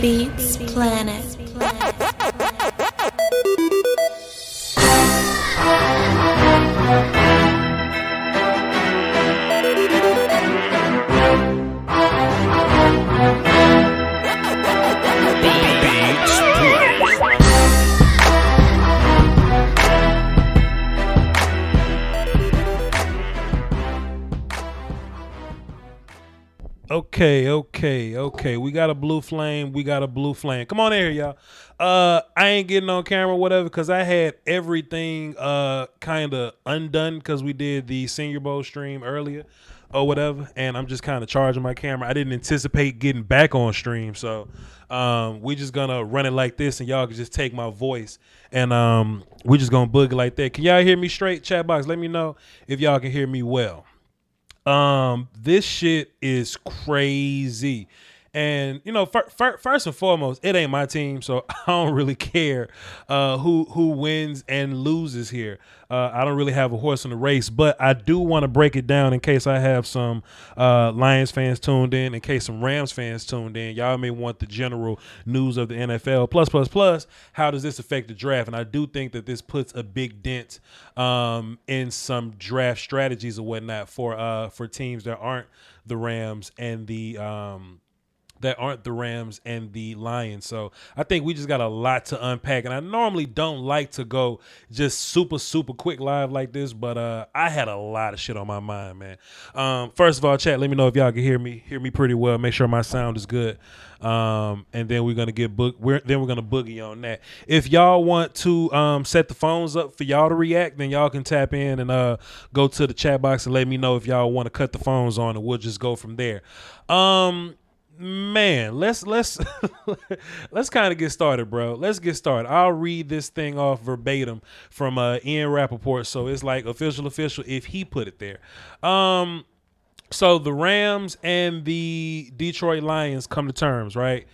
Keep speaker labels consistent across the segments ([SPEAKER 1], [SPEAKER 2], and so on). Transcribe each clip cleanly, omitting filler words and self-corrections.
[SPEAKER 1] Beats Planet.
[SPEAKER 2] Okay. We got a blue flame. Come on in here, y'all. I ain't getting on camera, whatever, because I had everything kind of undone because we did the Senior Bowl stream earlier or whatever, and I'm just kind of charging my camera. I didn't anticipate getting back on stream, so we just gonna run it like this, and y'all can just take my voice, and we just gonna boogie like that. Can y'all hear me straight? Chat box, let me know if y'all can hear me well. This shit is crazy. And, you know, first and foremost, it ain't my team, so I don't really care who wins and loses here. I don't really have a horse in the race, but I do want to break it down in case I have some Lions fans tuned in case some Rams fans tuned in. Y'all may want the general news of the NFL. Plus, how does this affect the draft? And I do think that this puts a big dent in some draft strategies or whatnot for teams that aren't the Rams and the Lions. So I think we just got a lot to unpack, and I normally don't like to go just super quick live like this, but I had a lot of shit on my mind, man. First of all, chat, let me know if y'all can hear me pretty well. Make sure my sound is good. And then we're gonna we're gonna boogie on that. If y'all want to set the phones up for y'all to react, then y'all can tap in and go to the chat box and let me know if y'all want to cut the phones on, and we'll just go from there. Man, let's let's kind of get started, bro. Let's get started. I'll read this thing off verbatim from Ian Rappaport, so it's like official if he put it there. So the Rams and the Detroit Lions come to terms, right?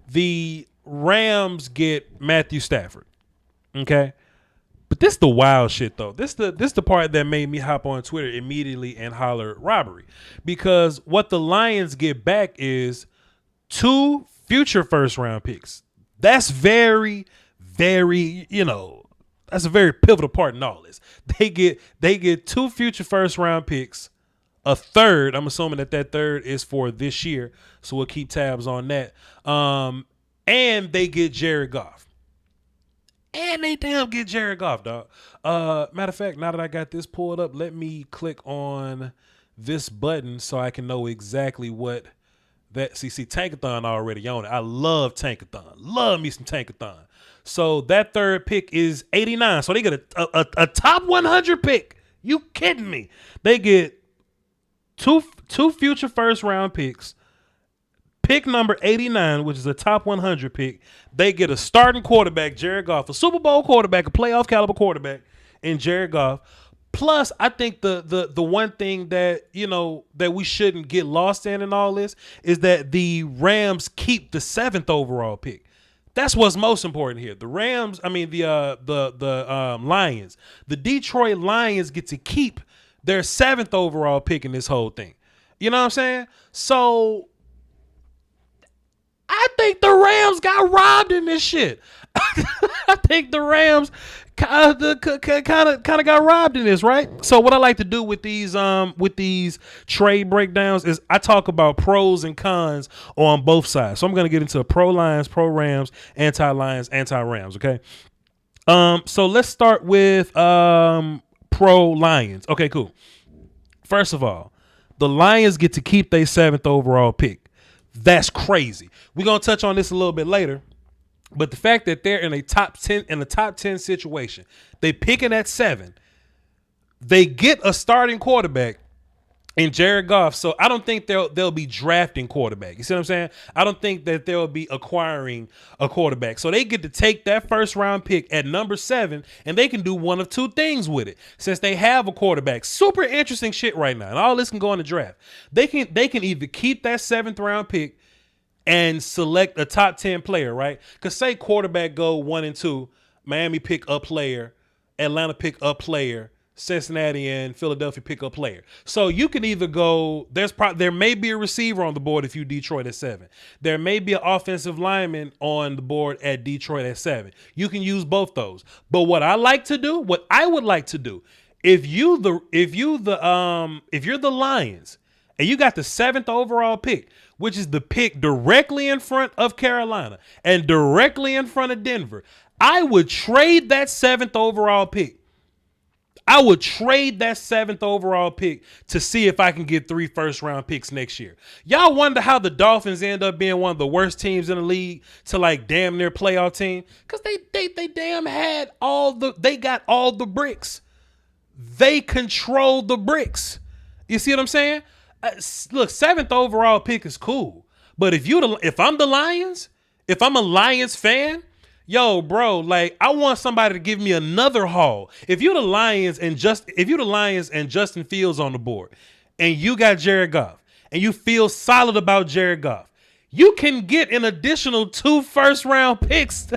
[SPEAKER 2] The Rams get Matthew Stafford, okay? But this the wild shit though. This the part that made me hop on Twitter immediately and holler robbery, because what the Lions get back is 2 future first round picks. That's very, very, that's a very pivotal part in all this. They get 2 future first round picks, a third. I'm assuming that third is for this year, so we'll keep tabs on that. And they get Jared Goff. And they damn get Jared Goff, dog. Matter of fact, now that I got this pulled up, let me click on this button so I can know exactly what that. See, Tankathon already on it. I love Tankathon. Love me some Tankathon. So that third pick is 89. So they get a top 100 pick. You kidding me? They get two future first round picks. Pick number 89, which is a top 100 pick. They get a starting quarterback, Jared Goff, a Super Bowl quarterback, a playoff caliber quarterback in Jared Goff. Plus, I think the one thing that, that we shouldn't get lost in all this is that the Rams keep the 7th overall pick. That's what's most important here. The Rams, the Lions, the Detroit Lions get to keep their 7th overall pick in this whole thing. You know what I'm saying? So I think the Rams got robbed in this shit. I think the Rams kind of got robbed in this, right? So what I like to do with these trade breakdowns is I talk about pros and cons on both sides. So I'm going to get into pro Lions, pro Rams, anti Lions, anti Rams. Okay. So let's start with pro Lions. Okay, cool. First of all, the Lions get to keep their 7th overall pick. That's crazy. We're going to touch on this a little bit later. But the fact that they're in a top 10 situation, they picking at 7, they get a starting quarterback in Jared Goff. So I don't think they'll be drafting quarterback. You see what I'm saying? I don't think that they'll be acquiring a quarterback. So they get to take that first round pick at number 7, and they can do one of 2 things with it. Since they have a quarterback, super interesting shit right now, and all this can go in the draft. They can either keep that 7th round pick and select a top 10 player, right? Because say quarterback go 1 and 2, Miami pick a player, Atlanta pick a player, Cincinnati and Philadelphia pick a player. So you can either go, there may be a receiver on the board if you Detroit at 7. There may be an offensive lineman on the board at Detroit at 7. You can use both those. But what I would like to do, if you're the Lions and you got the 7th overall pick, which is the pick directly in front of Carolina and directly in front of Denver, I would trade that 7th overall pick. I would trade that 7th overall pick to see if I can get 3 first-round picks next year. Y'all wonder how the Dolphins end up being one of the worst teams in the league to like damn near playoff team? Because they damn had they got all the bricks. They control the bricks. You see what I'm saying? Look, 7th overall pick is cool. But if I'm the Lions, if I'm a Lions fan, yo, bro, like I want somebody to give me another haul. If you're the Lions and Justin Fields on the board, and you got Jared Goff, and you feel solid about Jared Goff, you can get an additional 2 first-round picks.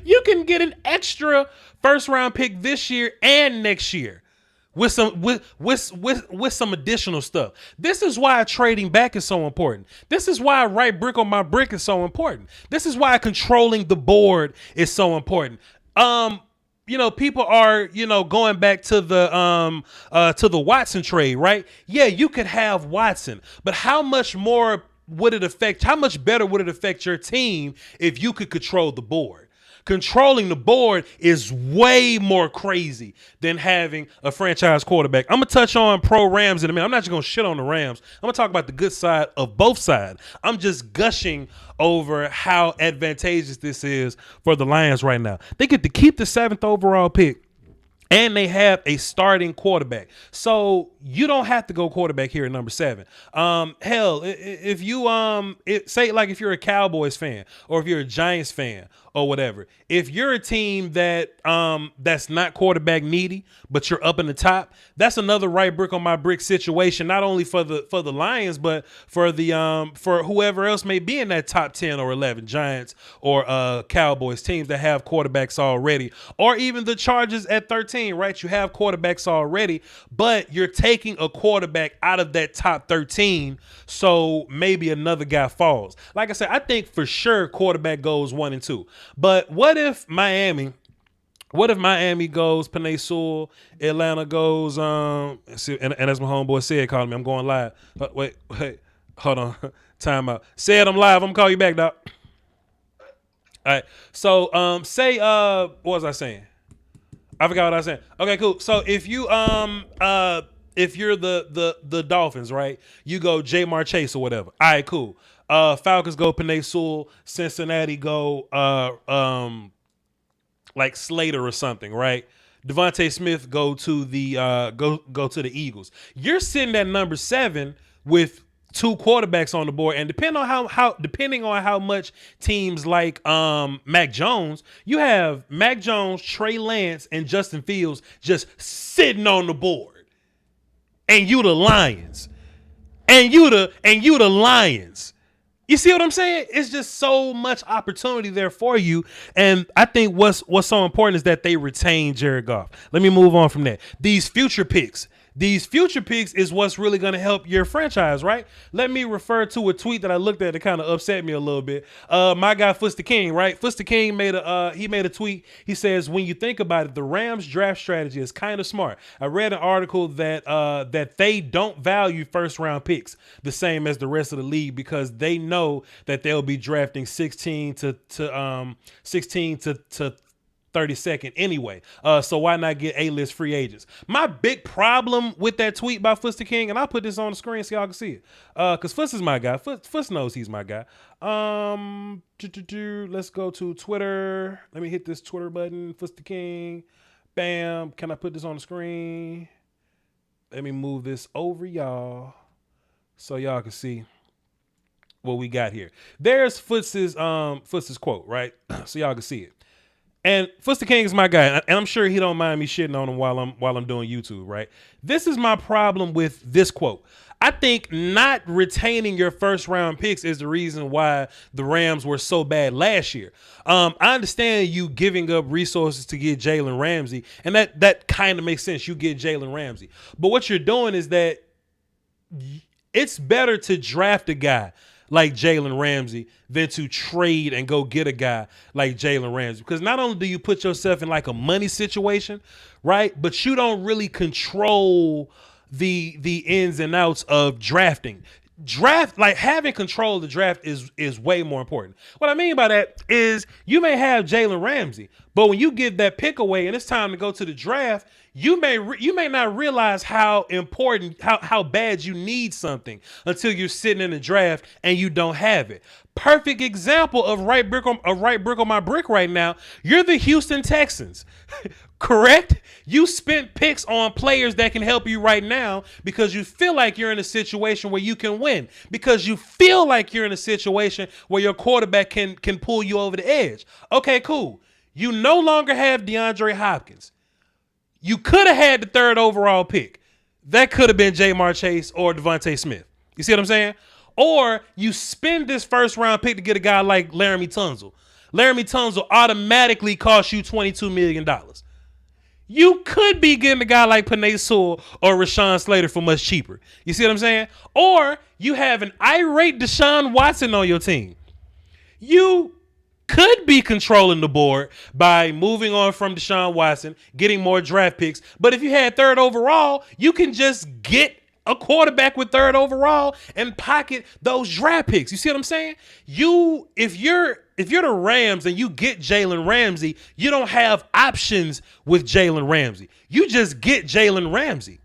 [SPEAKER 2] You can get an extra first-round pick this year and next year with some additional stuff. This is why trading back is so important. This is why right brick on my brick is so important. This is why controlling the board is so important. People are, going back to the Watson trade, right? Yeah, you could have Watson, but how much better would it affect your team if you could control the board? Controlling the board is way more crazy than having a franchise quarterback. I'm going to touch on pro Rams in a minute. I'm not just going to shit on the Rams. I'm going to talk about the good side of both sides. I'm just gushing over how advantageous this is for the Lions right now. They get to keep the 7th overall pick, and they have a starting quarterback. So you don't have to go quarterback here at number 7. Hell, if you say like if you're a Cowboys fan or if you're a Giants fan or whatever, if you're a team that that's not quarterback needy, but you're up in the top, that's another right brick on my brick situation, not only for the Lions, but for the for whoever else may be in that top 10 or 11, Giants or Cowboys, teams that have quarterbacks already, or even the Chargers at 13, right? You have quarterbacks already, but you're taking a quarterback out of that top 13, so maybe another guy falls. Like I said, I think for sure quarterback goes 1 and 2. But what if Miami goes Penei Sewell, Atlanta goes and as my homeboy said, calling me, I'm going live. Wait, hold on. Time out. Said I'm live. I'm gonna call you back, doc. All right. So say what was I saying? I forgot what I was saying. Okay, cool. So if you if you're the Dolphins, right? You go Jamar Chase or whatever. All right, cool. Falcons go Penei Sewell, Cincinnati go like Slater or something, right? Devontae Smith go to the go to the Eagles. You're sitting at number 7 with 2 quarterbacks on the board, and depending on how much teams like Mac Jones, you have Mac Jones, Trey Lance, and Justin Fields just sitting on the board, and you the Lions, and you the Lions. You see what I'm saying? It's just so much opportunity there for you. And I think what's so important is that they retain Jared Goff. Let me move on from that. These future picks is what's really going to help your franchise, right? Let me refer to a tweet that I looked at that kind of upset me a little bit. My guy Fuster King, right? Fuster King made a tweet. He says, when you think about it, the Rams draft strategy is kind of smart. I read an article that that they don't value first round picks the same as the rest of the league because they know that they'll be drafting 16 to 32nd anyway. So why not get A-list free agents? My big problem with that tweet by Fuster King, and I'll put this on the screen so y'all can see it. Because Fuss is my guy. Fuss knows he's my guy. Let's go to Twitter. Let me hit this Twitter button. Fuster King. Bam. Can I put this on the screen? Let me move this over, y'all, so y'all can see what we got here. There's Fuss's quote, right? So y'all can see it. And Fuster King is my guy, and I'm sure he don't mind me shitting on him while I'm doing YouTube, right? This is my problem with this quote. I think not retaining your first round picks is the reason why the Rams were so bad last year. I understand you giving up resources to get Jalen Ramsey, and that kind of makes sense. You get Jalen Ramsey. But what you're doing is that it's better to draft a guy like Jalen Ramsey than to trade and go get a guy like Jalen Ramsey. Because not only do you put yourself in like a money situation, right, but you don't really control the ins and outs of drafting. Like having control of the draft is way more important. What I mean by that is you may have Jalen Ramsey, but when you give that pick away and it's time to go to the draft, you may not realize how important, how bad you need something until you're sitting in the draft and you don't have it. Perfect example of right brick on my brick right now. You're the Houston Texans, correct? You spent picks on players that can help you right now because you feel like you're in a situation where you can win, because you feel like you're in a situation where your quarterback can pull you over the edge. Okay, cool. You no longer have DeAndre Hopkins. You could have had the 3rd overall pick. That could have been Jamar Chase or Devontae Smith. You see what I'm saying? Or you spend this first round pick to get a guy like Laramie Tunsil. Laramie Tunsil automatically costs you $22 million. You could be getting a guy like Penei Sewell or Rashawn Slater for much cheaper. You see what I'm saying? Or you have an irate Deshaun Watson on your team. You could be controlling the board by moving on from Deshaun Watson, getting more draft picks. But if you had 3rd overall, you can just get a quarterback with 3rd overall and pocket those draft picks. You see what I'm saying? If you're the Rams and you get Jalen Ramsey, you don't have options with Jalen Ramsey. You just get Jalen Ramsey.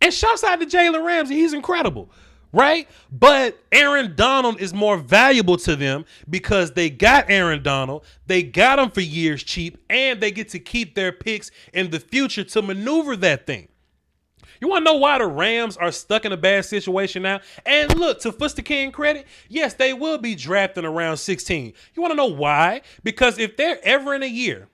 [SPEAKER 2] And shouts out to Jalen Ramsey. He's incredible. right? But Aaron Donald is more valuable to them because they got Aaron Donald. They got him for years cheap, and they get to keep their picks in the future to maneuver that thing. You want to know why the Rams are stuck in a bad situation now? And look, to Foster King credit, yes, they will be drafting around 16. You want to know why? Because if they're ever in a year,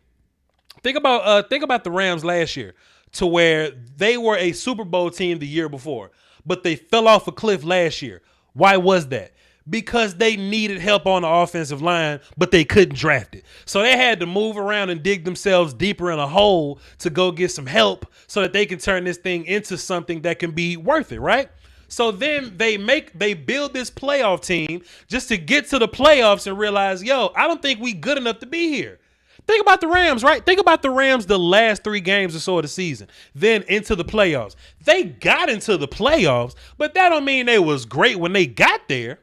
[SPEAKER 2] think about the Rams last year, to where they were a Super Bowl team the year before, but they fell off a cliff last year. Why was that? Because they needed help on the offensive line, but they couldn't draft it. So they had to move around and dig themselves deeper in a hole to go get some help so that they can turn this thing into something that can be worth it, right? So then they build this playoff team just to get to the playoffs and realize, yo, I don't think we good enough to be here. Think about the Rams, right? Think about the Rams the last 3 games or so of the season, then into the playoffs. They got into the playoffs, but that don't mean they was great when they got there.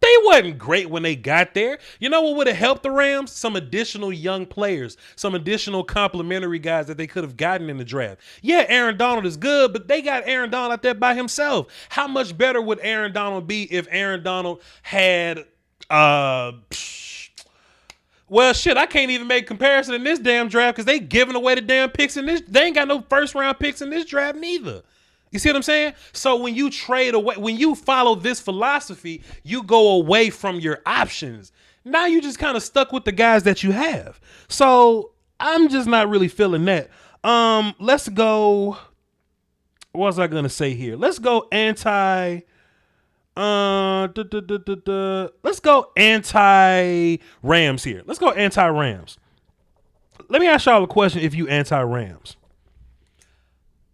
[SPEAKER 2] They wasn't great when they got there. You know what would have helped the Rams? Some additional young players, some additional complimentary guys that they could have gotten in the draft. Yeah, Aaron Donald is good, but they got Aaron Donald out there by himself. How much better would Aaron Donald be if Aaron Donald had well, shit, I can't even make comparison in this damn draft because they giving away the damn picks in this. They ain't got no first round picks in this draft neither. You see what I'm saying? So when you trade away, when you follow this philosophy, you go away from your options. Now you just kind of stuck with the guys that you have. So I'm just not really feeling that. Let's go. What was I gonna say here? Let's go anti. Let's go anti-Rams here. Let's go anti-Rams. Let me ask y'all a question. If you anti-Rams,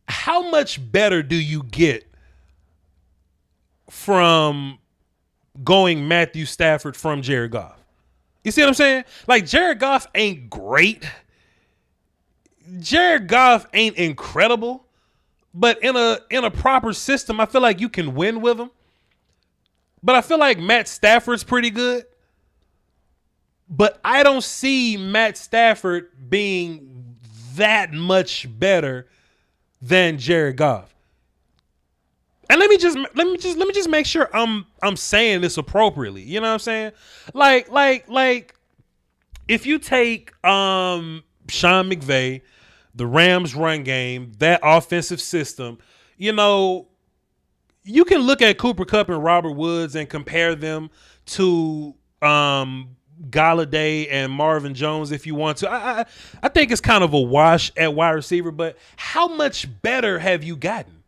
[SPEAKER 2] how much better do you get from going Matthew Stafford from Jared Goff? You see what I'm saying? Like, Jared Goff ain't great. Jared Goff ain't incredible. But in a proper system, I feel like you can win with him. But I feel like Matt Stafford's pretty good. But I don't see Matt Stafford being that much better than Jared Goff. And let me just make sure I'm saying this appropriately. You know what I'm saying? Like if you take Sean McVay, the Rams run game, that offensive system, you know, you can look at Cooper Kupp and Robert Woods and compare them to Galladay and Marvin Jones if you want to. I think it's kind of a wash at wide receiver, but how much better have you gotten?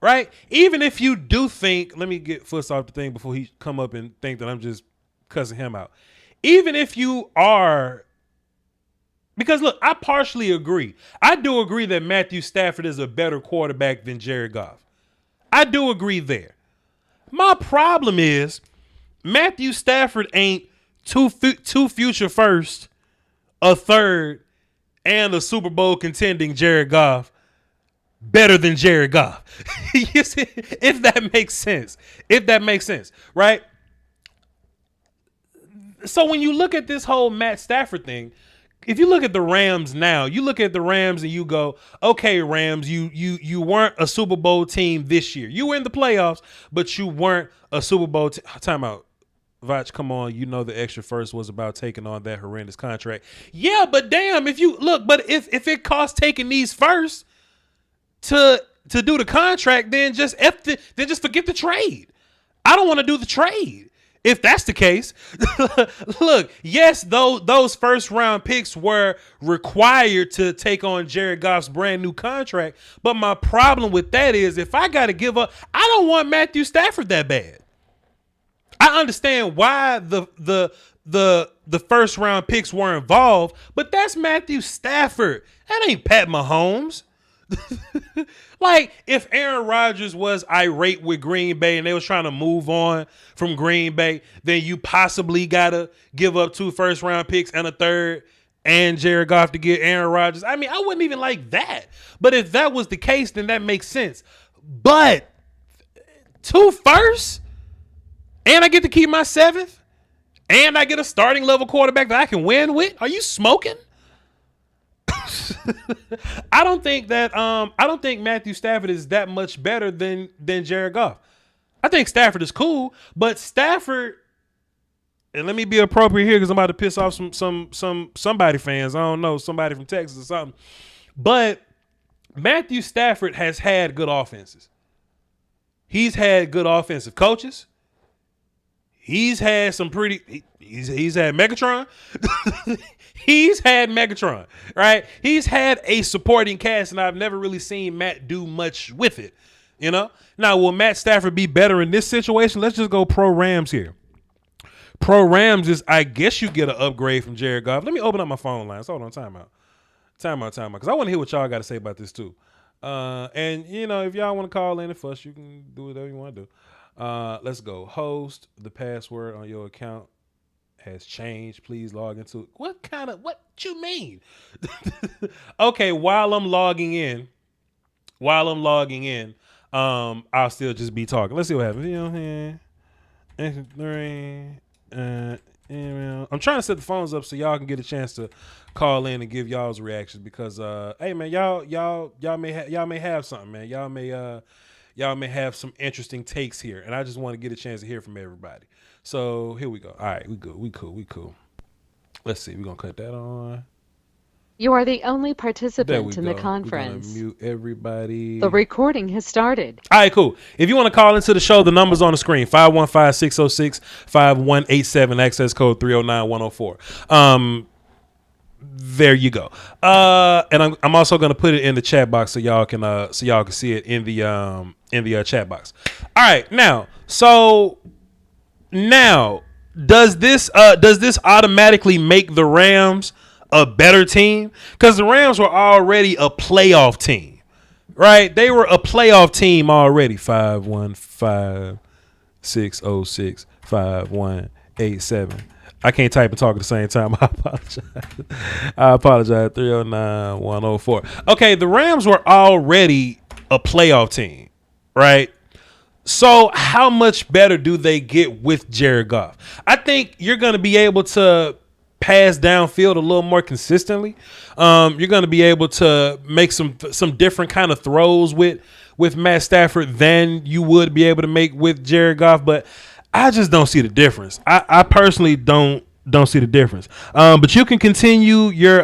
[SPEAKER 2] Right? Even if you do think, let me get Fuss off the thing before he come up and think that I'm just cussing him out. Even if you are, because look, I partially agree. I do agree that Matthew Stafford is a better quarterback than Jared Goff. I do agree there. My problem is Matthew Stafford ain't two future first, a third, and a Super Bowl contending Jared Goff better than Jared Goff. You see, if that makes sense. If that makes sense, right? So when you look at this whole Matt Stafford thing, if you look at the Rams now, you look at the Rams and you go, okay, Rams, you weren't a Super Bowl team this year. You were in the playoffs, but you weren't a Super Bowl team. Time out. Voch, come on. You know the extra first was about taking on that horrendous contract. Yeah, but damn, if you look, but if it costs taking these first to do the contract, then just forget the trade. I don't want to do the trade. If that's the case, look, yes, those first round picks were required to take on Jared Goff's brand new contract. But my problem with that is if I got to give up, I don't want Matthew Stafford that bad. I understand why the first round picks were involved, but that's Matthew Stafford. That ain't Pat Mahomes. Like, if Aaron Rodgers was irate with Green Bay and they was trying to move on from Green Bay, then you possibly gotta give up 2 first round picks and a third and Jared Goff to get Aaron Rodgers. I mean, I wouldn't even like that. But if that was the case, then that makes sense. But 2 firsts and I get to keep my 7th and I get a starting level quarterback that I can win with? Are you smoking? I don't think Matthew Stafford is that much better than Jared Goff. I think Stafford is cool, but Stafford, and let me be appropriate here because I'm about to piss off somebody fans. I don't know, somebody from Texas or something. But Matthew Stafford has had good offenses. He's had good offensive coaches. He's had some pretty. He's had Megatron. He's had Megatron, right? He's had a supporting cast, and I've never really seen Matt do much with it. You know. Now, will Matt Stafford be better in this situation? Let's just go pro Rams here. Pro Rams is, I guess, you get an upgrade from Jared Goff. Let me open up my phone lines. Hold on, time out, because I want to hear what y'all got to say about this too. And you know, if y'all want to call in and fuss, you can do whatever you want to do. Let's go. Host, the password on your account has changed. Please log into it. What you mean? Okay, while I'm logging in, I'll still just be talking. Let's see what happens. You know, I'm trying to set the phones up so y'all can get a chance to call in and give y'all's reactions because hey man, y'all may have something, man. Y'all may have some interesting takes here, and I just want to get a chance to hear from everybody. So here we go. All right, we cool. Let's see. We're gonna cut that on.
[SPEAKER 1] You are the only participant in the conference.
[SPEAKER 2] We're gonna mute everybody.
[SPEAKER 1] The recording has started.
[SPEAKER 2] All right, cool. If you want to call into the show, the number's on the screen. 515-606-5187, access code 309-104. There you go. And I'm also gonna put it in the chat box so y'all can see it in the chat box. All right, now does this automatically make the Rams a better team? Because the Rams were already a playoff team, right? They were a playoff team already. 515-606-5187. I can't type and talk at the same time. I apologize. 309-104. Okay, the Rams were already a playoff team, right? So how much better do they get with Jared Goff? I think you're going to be able to pass downfield a little more consistently. You're going to be able to make some different kind of throws with Matt Stafford than you would be able to make with Jared Goff, but I just don't see the difference. I personally don't see the difference. But you can continue your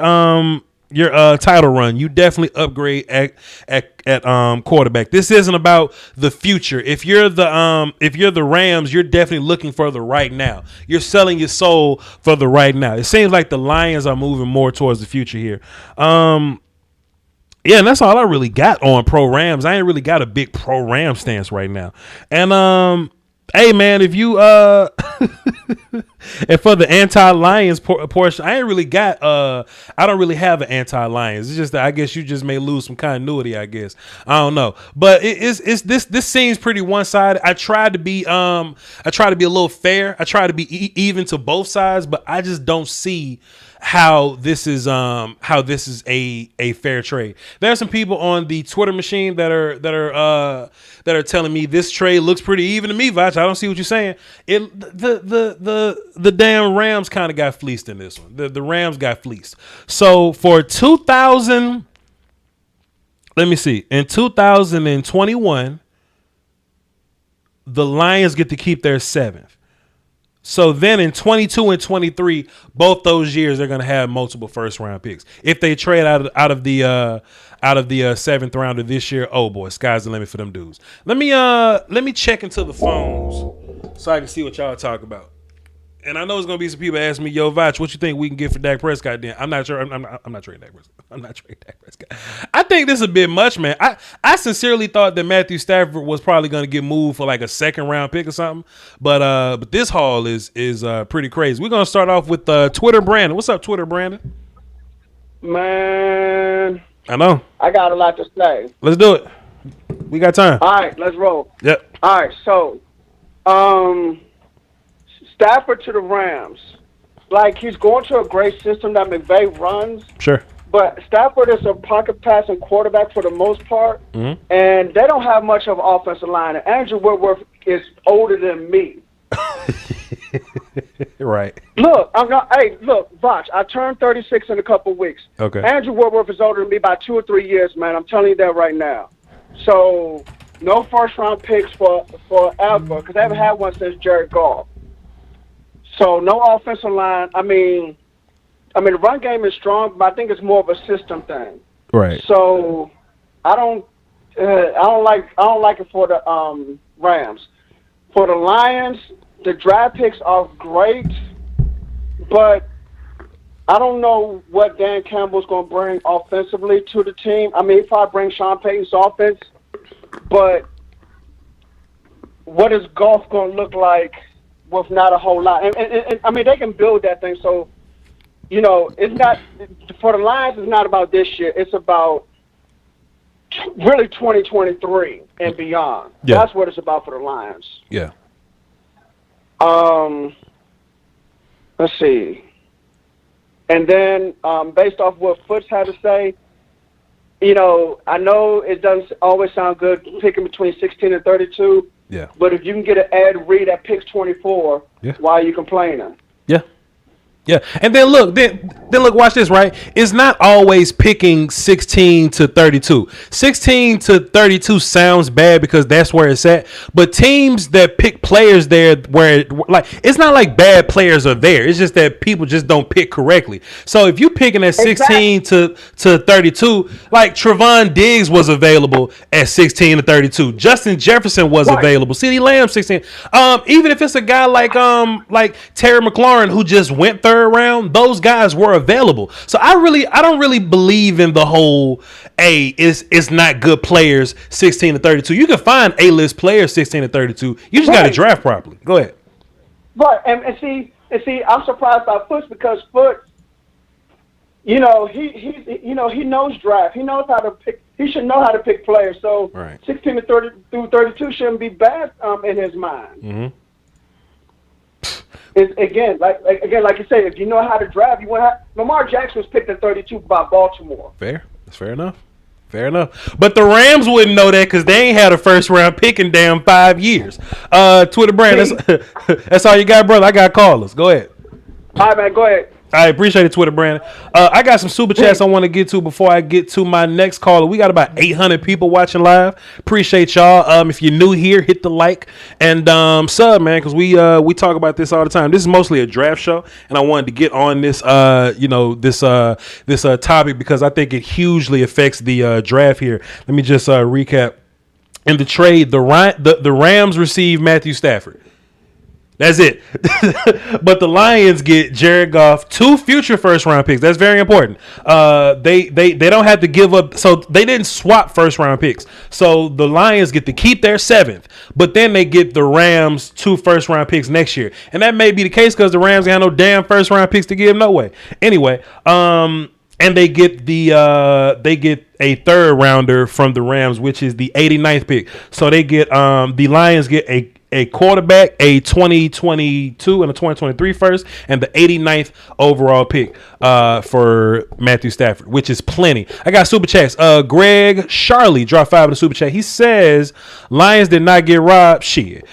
[SPEAKER 2] title run. You definitely upgrade at quarterback. This isn't about the future. If you're the Rams, you're definitely looking for the right now. You're selling your soul for the right now. It seems like the Lions are moving more towards the future here. Yeah, and that's all I really got on pro Rams. I ain't really got a big pro Ram stance right now. And hey man, if you and for the anti-Lions portion, I ain't really got I don't really have an anti-Lions. It's just that I guess you just may lose some continuity, I guess. I don't know. But it's this seems pretty one-sided. I try to be a little fair. I try to be even to both sides, but I just don't see how this is a fair trade. There are some people on the Twitter machine that are telling me this trade looks pretty even to me, Voch. I don't see what you're saying. The damn Rams kind of got fleeced in this one. The Rams got fleeced. So for 2000, let me see. In 2021, the Lions get to keep their 7th. So then in 22 and 23, both those years they're going to have multiple first round picks. If they trade out of the 7th rounder this year, oh boy, sky's the limit for them dudes. Let me check into the phones so I can see what y'all talk about. And I know there's going to be some people asking me, yo, Voch, what you think we can get for Dak Prescott then? I'm not sure. I'm not trading Dak Prescott. I'm not trading Dak Prescott. I think this is a bit much, man. I sincerely thought that Matthew Stafford was probably going to get moved for like a 2nd round pick or something. But this haul is pretty crazy. We're going to start off with Twitter Brandon. What's up, Twitter Brandon?
[SPEAKER 3] Man.
[SPEAKER 2] I know.
[SPEAKER 3] I got a lot to say.
[SPEAKER 2] Let's do it. We got time.
[SPEAKER 3] All right, let's roll.
[SPEAKER 2] Yep.
[SPEAKER 3] All right, so Stafford to the Rams. Like, he's going to a great system that McVay runs.
[SPEAKER 2] Sure.
[SPEAKER 3] But Stafford is a pocket passing quarterback for the most part.
[SPEAKER 2] Mm-hmm.
[SPEAKER 3] And they don't have much of an offensive line. And Andrew Whitworth is older than me.
[SPEAKER 2] Right.
[SPEAKER 3] Look, Voch, I turned 36 in a couple weeks.
[SPEAKER 2] Okay.
[SPEAKER 3] Andrew Whitworth is older than me by 2 or 3 years, man. I'm telling you that right now. So, no first round picks forever because they haven't had one since Jared Goff. So no offensive line. I mean, the run game is strong, but I think it's more of a system thing.
[SPEAKER 2] Right.
[SPEAKER 3] So I don't like it for the Rams. For the Lions, the draft picks are great, but I don't know what Dan Campbell's going to bring offensively to the team. I mean, he probably brings Sean Payton's offense, but what is Goff going to look like with not a whole lot? And I mean, they can build that thing. So, it's not for the Lions. It's not about this year. It's about really 2023 and beyond.
[SPEAKER 2] Yeah.
[SPEAKER 3] That's what it's about for the Lions.
[SPEAKER 2] Yeah.
[SPEAKER 3] Let's see. And then, based off what Foots had to say, I know it doesn't always sound good picking between 16 and 32.
[SPEAKER 2] Yeah.
[SPEAKER 3] But if you can get an Ed Reed that picks 24, why are you complaining?
[SPEAKER 2] Yeah. Yeah, and then look, watch this, right? It's not always picking 16 to 32. 16 to 32 sounds bad because that's where it's at. But teams that pick players there where it's not like bad players are there. It's just that people just don't pick correctly. So if you picking at 16 to 32, like Trevon Diggs was available at 16 to 32. Justin Jefferson was available. CeeDee Lamb 16. Even if it's a guy like Terry McLaurin who just went third round, those guys were available. So I don't really believe in the whole it's not good players 16 to 32. You can find A-list players 16 to 32. You just got to draft properly. Go ahead.
[SPEAKER 3] Right, and see, I'm surprised by Foots because Foots, he knows draft. He knows how to pick. He should know how to pick players. So 16 to 30 through 32 shouldn't be bad in his mind.
[SPEAKER 2] Mm-hmm.
[SPEAKER 3] Again, like you say, if you know how to draft, Lamar Jackson was picked at 32 by Baltimore.
[SPEAKER 2] Fair. That's fair enough. Fair enough. But the Rams wouldn't know that because they ain't had a first round pick in damn 5 years. Twitter brand, that's all you got, brother. I got callers. Go ahead.
[SPEAKER 3] All right, man. Go ahead.
[SPEAKER 2] I appreciate it, Twitter, Brandon. I got some super chats I want to get to before I get to my next caller. We got about 800 people watching live. Appreciate y'all. If you're new here, hit the like and sub, man, because we talk about this all the time. This is mostly a draft show, and I wanted to get on this this topic because I think it hugely affects the draft here. Let me just recap. In the trade, the Rams received Matthew Stafford. That's it. But the Lions get Jared Goff, 2 future first round picks. That's very important. They don't have to give up. So they didn't swap first round picks. So the Lions get to keep their 7th, but then they get the Rams 2 first round picks next year. And that may be the case because the Rams got no damn first round picks to give no way. Anyway, and they get a 3rd rounder from the Rams, which is the 89th pick. So they get the Lions get a quarterback, a 2022 and a 2023 first, and the 89th overall pick for Matthew Stafford, which is plenty. I got super chats. Greg Charlie dropped 5 in the super chat. He says Lions did not get robbed. Shit.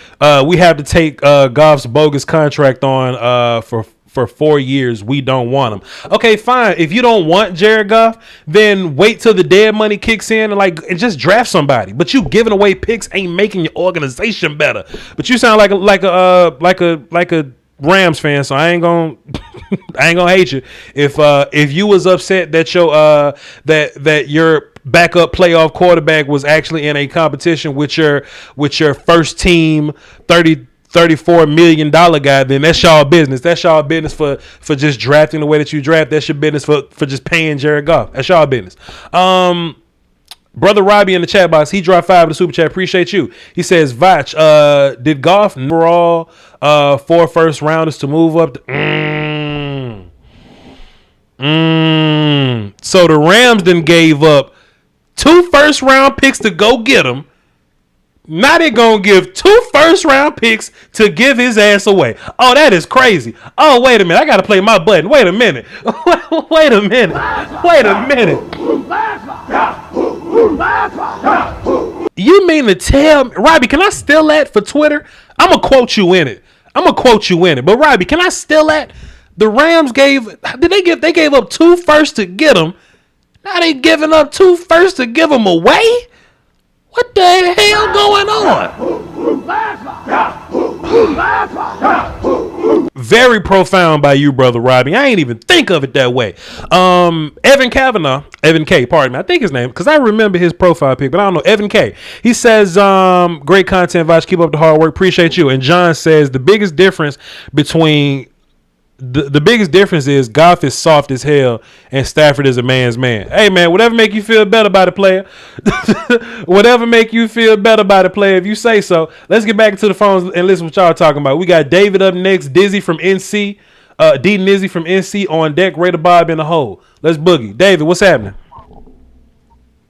[SPEAKER 2] We have to take Goff's bogus contract on for 4 years. We don't want him. Okay, fine. If you don't want Jared Goff, then wait till the dead money kicks in and just draft somebody. But you giving away picks ain't making your organization better. But you sound like a Rams fan, so I ain't gonna hate you. If you was upset that your backup playoff quarterback was actually in a competition with your first team $34 million guy, then that's y'all business. That's y'all business for just drafting the way that you draft. That's your business for just paying Jared Goff. That's y'all business. Brother Robbie in the chat box, he dropped 5 in the super chat. Appreciate you. He says, Voch, did Goff overall 4 first rounders to move up? So the Rams then gave up 2 first round picks to go get him. Now they're going to give 2 first round picks to give his ass away. Oh, that is crazy. Oh, wait a minute. I got to play my button. Wait a minute. Wait a minute. You mean to tell me, Robbie, can I steal that for Twitter? I'm going to quote you in it. But Robbie, can I steal that? The Rams gave up 2 firsts to get him. Now they giving up 2 firsts to give him away? What the hell going on? Very profound by you, brother Robbie. I ain't even think of it that way. Evan K, pardon me. I think his name, because I remember his profile pic, but I don't know. Evan K. He says, great content, Voch. Keep up the hard work. Appreciate you. And John says the biggest difference between the biggest difference is Goff is soft as hell and Stafford is a man's man. Hey man, whatever make you feel better about it, player. Whatever make you feel better about it, player. If you say so. Let's get back into the phones and listen to what y'all talking about. We got David up next, Dizzy from NC, D Nizzy from NC on deck, Ray the Bob in the hole. Let's boogie. David, what's happening?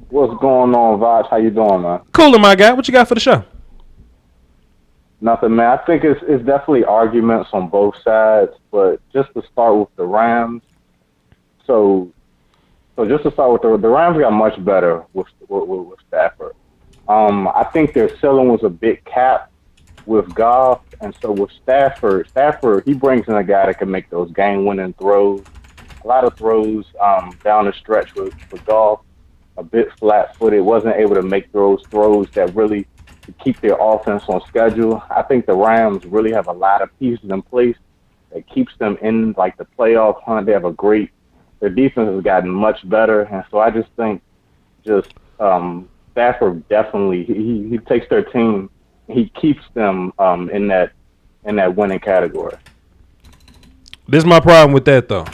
[SPEAKER 4] What's going on, Voch? How you doing, man?
[SPEAKER 2] Cooler, my guy. What you got for the show?
[SPEAKER 4] Nothing, man. I think it's definitely arguments on both sides, but just to start with the Rams. So just to start with the Rams got much better with Stafford. I think their ceiling was a bit capped with Goff, and so with Stafford, he brings in a guy that can make those game-winning throws. A lot of throws down the stretch with Goff, a bit flat-footed, wasn't able to make those throws that really keep their offense on schedule. I think the Rams really have a lot of pieces in place that keeps them in like the playoff hunt. They have their defense has gotten much better, and so I just think Stafford definitely he takes their team, he keeps them in that winning category.
[SPEAKER 2] This is my problem with that though.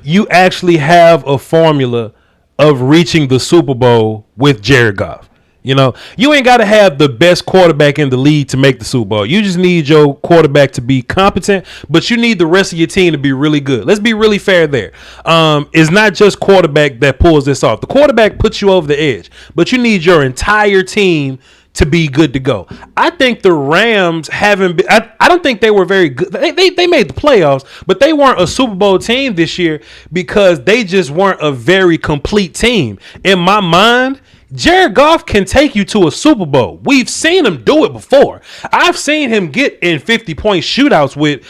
[SPEAKER 2] You actually have a formula of reaching the Super Bowl with Jared Goff. You know, you ain't got to have the best quarterback in the league to make the Super Bowl. You just need your quarterback to be competent, but you need the rest of your team to be really good. Let's be really fair there. It's not just quarterback that pulls this off. The quarterback puts you over the edge, but you need your entire team to be good to go. I think the Rams haven't been, I don't think they were very good. They made the playoffs, but they weren't a Super Bowl team this year because they just weren't a very complete team. In my mind, Jared Goff can take you to a Super Bowl. We've seen him do it before. I've seen him get in 50-point shootouts with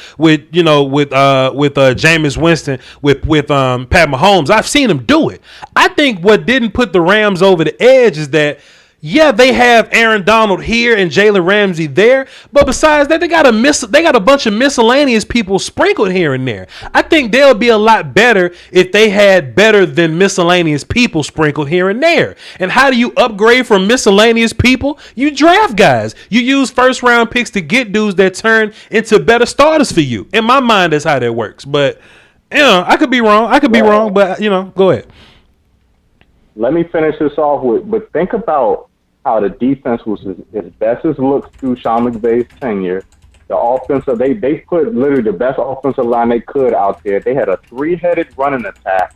[SPEAKER 2] Jameis Winston, with Pat Mahomes. I've seen him do it. I think what didn't put the Rams over the edge is that, yeah, they have Aaron Donald here and Jalen Ramsey there, but besides that, they got a bunch of miscellaneous people sprinkled here and there. I think they'll be a lot better if they had better than miscellaneous people sprinkled here and there. And how do you upgrade from miscellaneous people? You draft guys. You use first round picks to get dudes that turn into better starters for you. In my mind, that's how that works. But I could be wrong. But go ahead.
[SPEAKER 4] Let me finish this off but think about how the defense was as best as looked through Sean McVay's tenure. The offensive, they put literally the best offensive line they could out there. They had a three-headed running attack.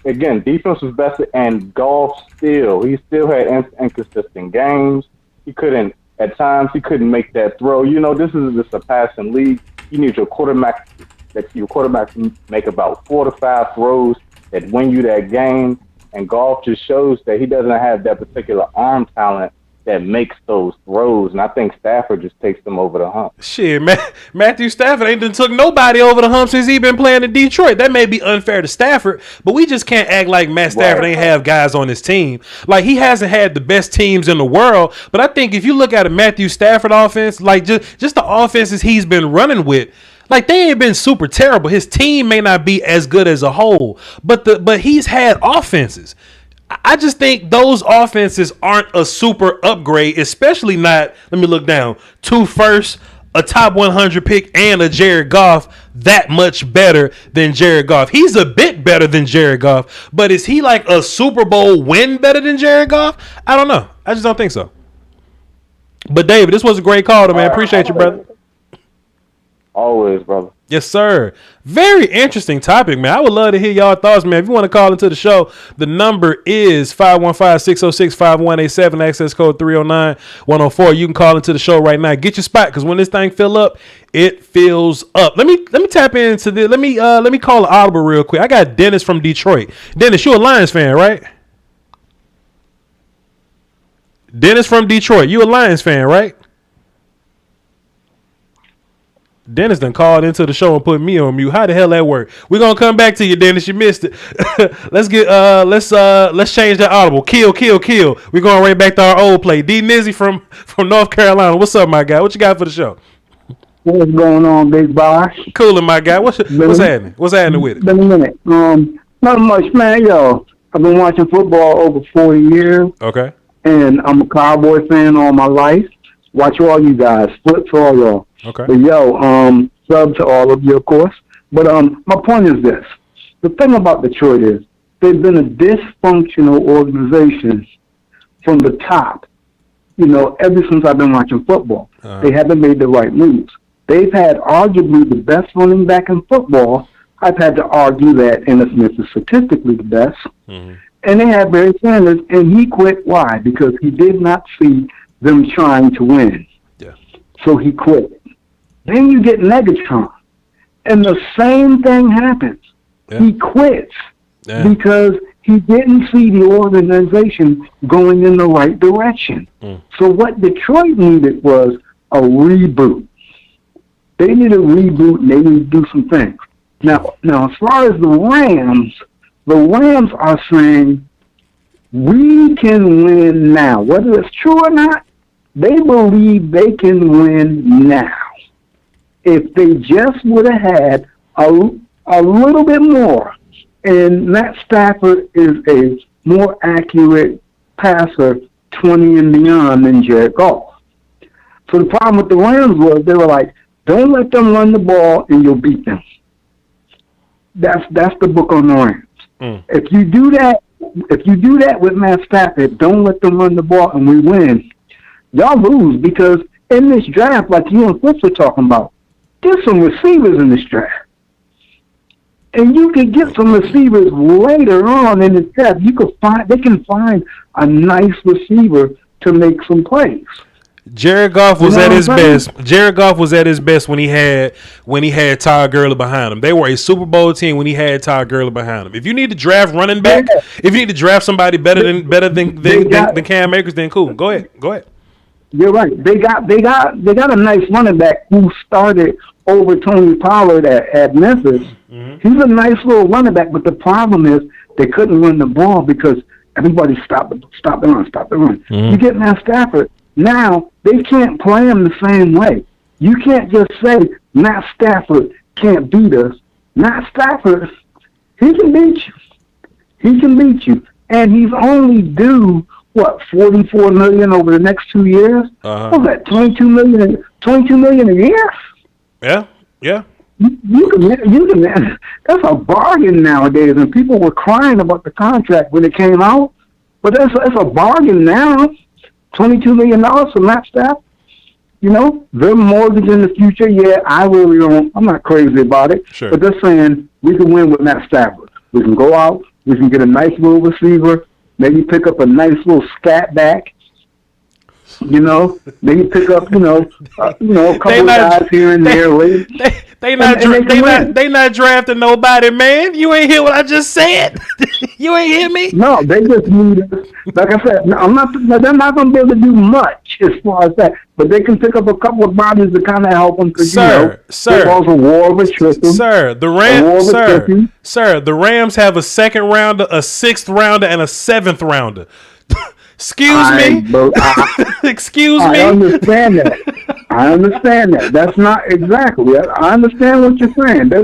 [SPEAKER 4] Again, defense was best, and Goff he still had inconsistent games. At times he couldn't make that throw. This is just a passing league. You need your quarterback to make about 4 to 5 throws that win you that game. And Goff just shows that he doesn't have that particular arm talent that makes those throws. And I think Stafford just takes them over the hump.
[SPEAKER 2] Shit, Matthew Stafford ain't done took nobody over the hump since he been playing in Detroit. That may be unfair to Stafford, but we just can't act like Matt Stafford ain't have guys on his team. Like, he hasn't had the best teams in the world, but I think if you look at a Matthew Stafford offense, like just the offenses he's been running with, like, they ain't been super terrible. His team may not be as good as a whole, but he's had offenses. I just think those offenses aren't a super upgrade, especially not, let me look down, 2 firsts, a top 100 pick, and a Jared Goff that much better than Jared Goff. He's a bit better than Jared Goff, but is he like a Super Bowl win better than Jared Goff? I don't know. I just don't think so. But, David, this was a great call, man. Appreciate you, brother.
[SPEAKER 4] Always, brother.
[SPEAKER 2] Yes, sir. Very interesting topic, man. I would love to hear y'all thoughts, man. If you want to call into the show, the number is 515-606-5187, access code 309-104. You can call into the show right now. Get your spot, because when this thing fill up, it fills up. Let me tap into this. Let me call an audible real quick. I got Dennis from Detroit. Dennis, you a Lions fan, right? Dennis from Detroit. You a Lions fan, right? Dennis done called into the show and put me on mute. How the hell that work? We're gonna come back to you, Dennis. You missed it. Let's change that audible. Kill. We're going right back to our old play. D Nizzy from North Carolina. What's up, my guy? What you got for the show?
[SPEAKER 5] What's going on, big boss?
[SPEAKER 2] Cooling, my guy. What's happening? What's happening with it?
[SPEAKER 5] Been a minute. Not much, man. Yo, I've been watching football over 40 years.
[SPEAKER 2] Okay.
[SPEAKER 5] And I'm a Cowboy fan all my life. Watch all you guys. Flip for all y'all.
[SPEAKER 2] Okay.
[SPEAKER 5] But sub to all of you, of course. But my point is this. The thing about Detroit is they've been a dysfunctional organization from the top, ever since I've been watching football. They haven't made the right moves. They've had arguably the best running back in football. I've had to argue that Ennis Smith is statistically the best. Mm-hmm. And they had Barry Sanders, and he quit. Why? Because he did not see them trying to win.
[SPEAKER 2] Yeah.
[SPEAKER 5] So he quit. Then you get Megatron, and the same thing happens. Yeah. He quits because he didn't see the organization going in the right direction. So what Detroit needed was a reboot. They need a reboot, and they need to do some things. Now, as far as the Rams are saying, we can win now. Whether it's true or not, they believe they can win now. If they just would have had a little bit more, and Matt Stafford is a more accurate passer 20 and beyond than Jared Goff. So the problem with the Rams was they were like, don't let them run the ball and you'll beat them. That's the book on the Rams. If you do that with Matt Stafford, don't let them run the ball and we win, y'all lose, because in this draft, like you and Fritz were talking about, there's some receivers in this draft. And you can get some receivers later on in the draft. They can find a nice receiver to make some plays.
[SPEAKER 2] Jared Goff was at his best. Jared Goff was at his best when he had Todd Gurley behind him. They were a Super Bowl team when he had Todd Gurley behind him. If you need to draft running back, if you need to draft somebody better than Cam Akers, then cool. Go ahead.
[SPEAKER 5] You're right. They got a nice running back who started over Tony Pollard at Memphis. Mm-hmm. He's a nice little running back, but the problem is they couldn't run the ball because everybody stop the run. Mm-hmm. You get Matt Stafford. Now, they can't play him the same way. You can't just say Matt Stafford can't beat us. Matt Stafford, he can beat you. And he's only due, $44 million over the next 2 years? What's that, $22 million a year?
[SPEAKER 2] Yeah.
[SPEAKER 5] You can, that's a bargain nowadays, and people were crying about the contract when it came out. But it's a bargain now. $22 million for Matt Stafford. Their mortgage in the future, I really don't. I'm not crazy about it.
[SPEAKER 2] Sure.
[SPEAKER 5] But they're saying we can win with Matt Stafford. We can go out. We can get a nice little receiver. Maybe pick up a nice little scat back. Maybe pick up, a couple of guys here and there.
[SPEAKER 2] They not drafting nobody, man. You ain't hear what I just said. You ain't hear me.
[SPEAKER 5] No, they just need, like I said, they're not going to be able to do much as far as that, but they can pick up a couple of bodies to kind of help them. Football's a war of attrition.
[SPEAKER 2] The Rams have a second rounder, a sixth rounder, and a seventh rounder. Excuse me.
[SPEAKER 5] I understand that. That's not exactly. I understand what you're saying. They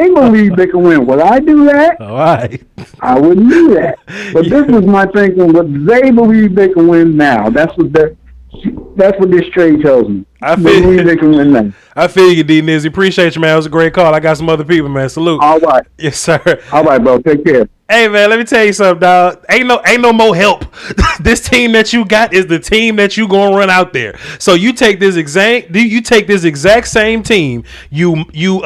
[SPEAKER 5] believe they can win. Would I do that?
[SPEAKER 2] All right.
[SPEAKER 5] I wouldn't do that. But this is my thinking. What they believe they can win now. That's what this trade tells me.
[SPEAKER 2] They
[SPEAKER 5] believe they can win now.
[SPEAKER 2] I feel you, D Nizzy. Appreciate you, man. It was a great call. I got some other people, man. Salute.
[SPEAKER 5] All right.
[SPEAKER 2] Yes, sir.
[SPEAKER 5] All right, bro. Take care.
[SPEAKER 2] Hey, man, let me tell you something, dog. Ain't no more help. This team that you got is the team that you gonna run out there. So you take this exact same team. You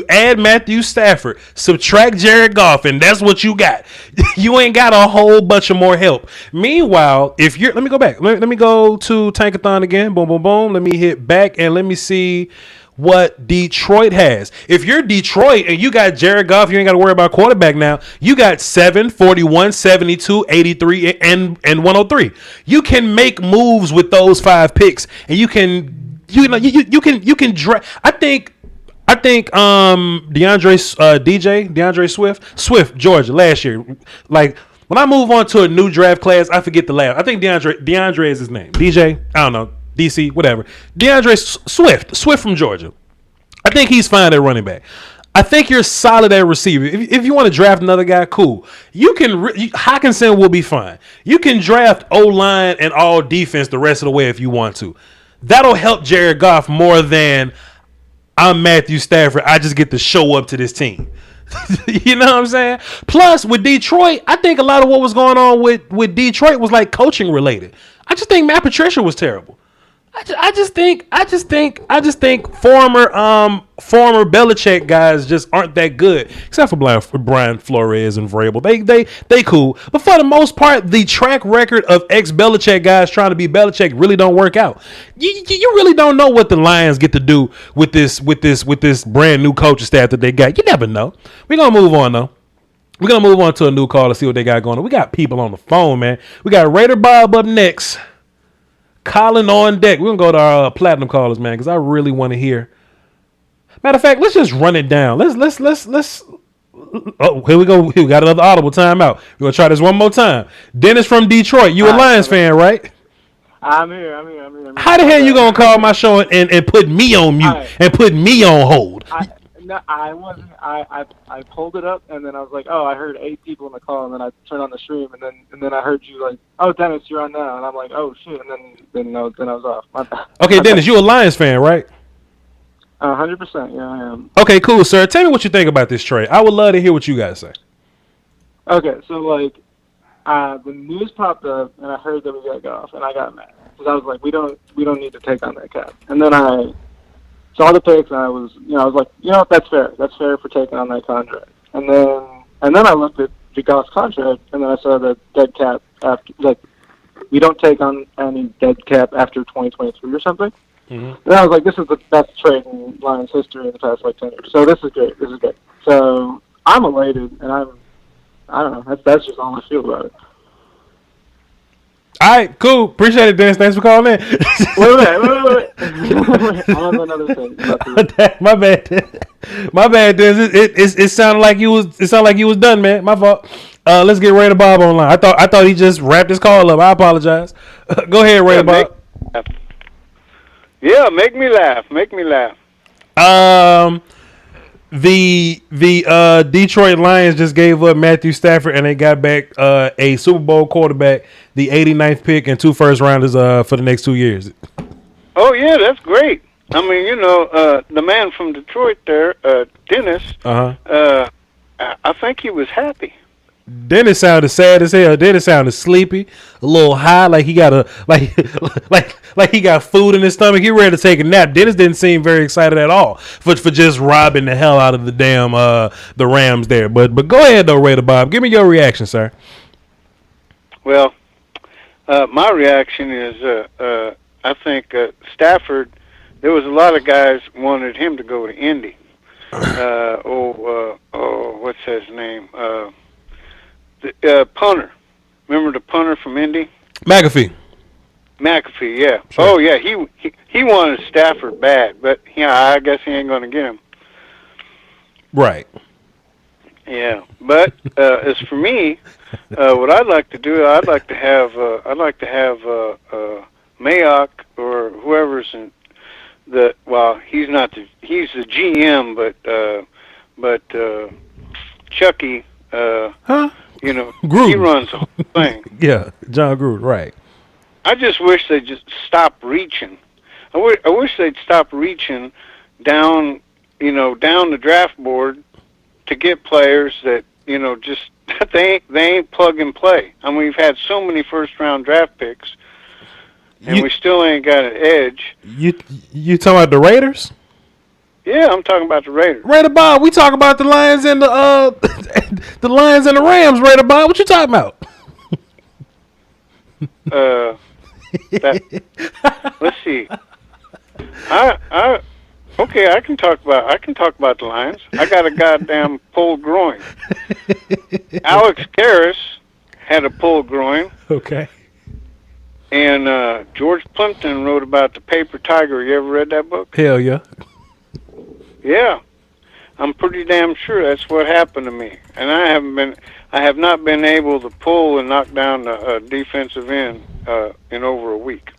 [SPEAKER 2] add Matthew Stafford, subtract Jared Goff, and that's what you got. You ain't got a whole bunch of more help. Meanwhile, let me go back. Let me go to Tankathon again. Boom, boom, boom. Let me hit back and let me see what Detroit has. If you're Detroit and you got Jared Goff, you ain't got to worry about quarterback now. You got 7, 41, 72, 83, and 103. You can make moves with those 5 picks, and you can you can draft. I think DeAndre Swift, Georgia last year. Like when I move on to a new draft class, I forget the last. I think DeAndre is his name. DJ, I don't know, DC, whatever. DeAndre Swift from Georgia. I think he's fine at running back. I think you're solid at receiver. If you want to draft another guy, cool. Hawkinson will be fine. You can draft O-line and all defense the rest of the way if you want to. That'll help Jared Goff more than I'm Matthew Stafford. I just get to show up to this team. You know what I'm saying? Plus, with Detroit, I think a lot of what was going on with Detroit was like coaching related. I just think Matt Patricia was terrible. I just think former Belichick guys just aren't that good, except for Brian Flores and Vrabel. They cool, but for the most part, the track record of ex-Belichick guys trying to be Belichick really don't work out. You really don't know what the Lions get to do with this brand new coaching staff that they got. You never know. We're gonna move on though. We're gonna move on to a new call to see what they got going on. We got people on the phone, man. We got Raider Bob up next. Colin on deck. We're going to go to our platinum callers, man, because I really want to hear. Matter of fact, let's just run it down. Let's. Oh, here we go. We got another audible timeout. We're going to try this one more time. Dennis from Detroit. You a Lions fan, right?
[SPEAKER 6] I'm here.
[SPEAKER 2] How the hell you going to call my show and put me on mute and put me on hold?
[SPEAKER 6] No, I wasn't. I pulled it up and then I was like, oh, I heard 8 people in the call, and then I turned on the stream and then I heard you like, oh, Dennis, you're on now, and I'm like, oh shit, and then I was off.
[SPEAKER 2] Okay, Dennis, you a Lions fan, right?
[SPEAKER 6] 100%. Yeah, I am.
[SPEAKER 2] Okay, cool, sir. Tell me what you think about this trade. I would love to hear what you guys say.
[SPEAKER 6] Okay, so like, the news popped up and I heard that we got Goff, and I got mad because I was like, we don't need to take on that cap, and then I saw the picks, and I was like, that's fair. That's fair for taking on that contract. And then I looked at the Goff's contract, and then I saw the dead cap after, like, we don't take on any dead cap after 2023 or something. Mm-hmm. And I was like, this is the best trade in Lions history in the past, like, 10 years. So this is great. So I'm elated, and I don't know. That's just all I feel about it.
[SPEAKER 2] All right, cool. Appreciate it, Dennis. Thanks for calling in.
[SPEAKER 6] Wait. I have another thing.
[SPEAKER 2] My bad, Dennis. It sounded like you was done, man. My fault. Let's get Raider Bob online. I thought he just wrapped his call up. I apologize. Go ahead, Raider Bob.
[SPEAKER 7] Yeah, make me laugh.
[SPEAKER 2] The Detroit Lions just gave up Matthew Stafford, and they got back a Super Bowl quarterback, the 89th pick, and 2 first rounders for the next 2 years.
[SPEAKER 7] Oh yeah, that's great. I mean, the man from Detroit there, Dennis. I think he was happy.
[SPEAKER 2] Dennis sounded sad as hell. Dennis sounded sleepy, a little high, like he got like he got food in his stomach. He ready to take a nap. Dennis didn't seem very excited at all for just robbing the hell out of the damn the Rams there. But go ahead though, Raider Bob. Give me your reaction, sir.
[SPEAKER 7] Well, my reaction is I think Stafford. There was a lot of guys wanted him to go to Indy. What's his name? The punter. Remember the punter from Indy?
[SPEAKER 2] McAfee,
[SPEAKER 7] yeah.
[SPEAKER 2] Sure.
[SPEAKER 7] Oh, yeah, he wanted Stafford bad, but I guess he ain't going to get him.
[SPEAKER 2] Right.
[SPEAKER 7] Yeah, but as for me, what I'd like to do, I'd like to have Mayock or whoever's in he's the GM, but Chucky,
[SPEAKER 2] Gruden.
[SPEAKER 7] He runs the whole thing.
[SPEAKER 2] Yeah, John Gruden, right.
[SPEAKER 7] I just wish they'd just stop reaching. I wish they'd stop reaching down the draft board to get players that, just they ain't plug and play. I mean, we've had so many first-round draft picks, and we still ain't got an edge.
[SPEAKER 2] You talking about the Raiders?
[SPEAKER 7] Yeah, I'm talking about the Raiders.
[SPEAKER 2] Raider Bob, we talk about the Lions and the Lions and the Rams. Raider Bob, what you talking about?
[SPEAKER 7] Let's see. Okay, I can talk about the Lions. I got a goddamn pulled groin. Alex Karras had a pulled groin.
[SPEAKER 2] Okay.
[SPEAKER 7] And George Plimpton wrote about the paper tiger. You ever read that book?
[SPEAKER 2] Hell yeah.
[SPEAKER 7] Yeah. I'm pretty damn sure that's what happened to me. And I have not been able to pull and knock down the defensive end in over a week.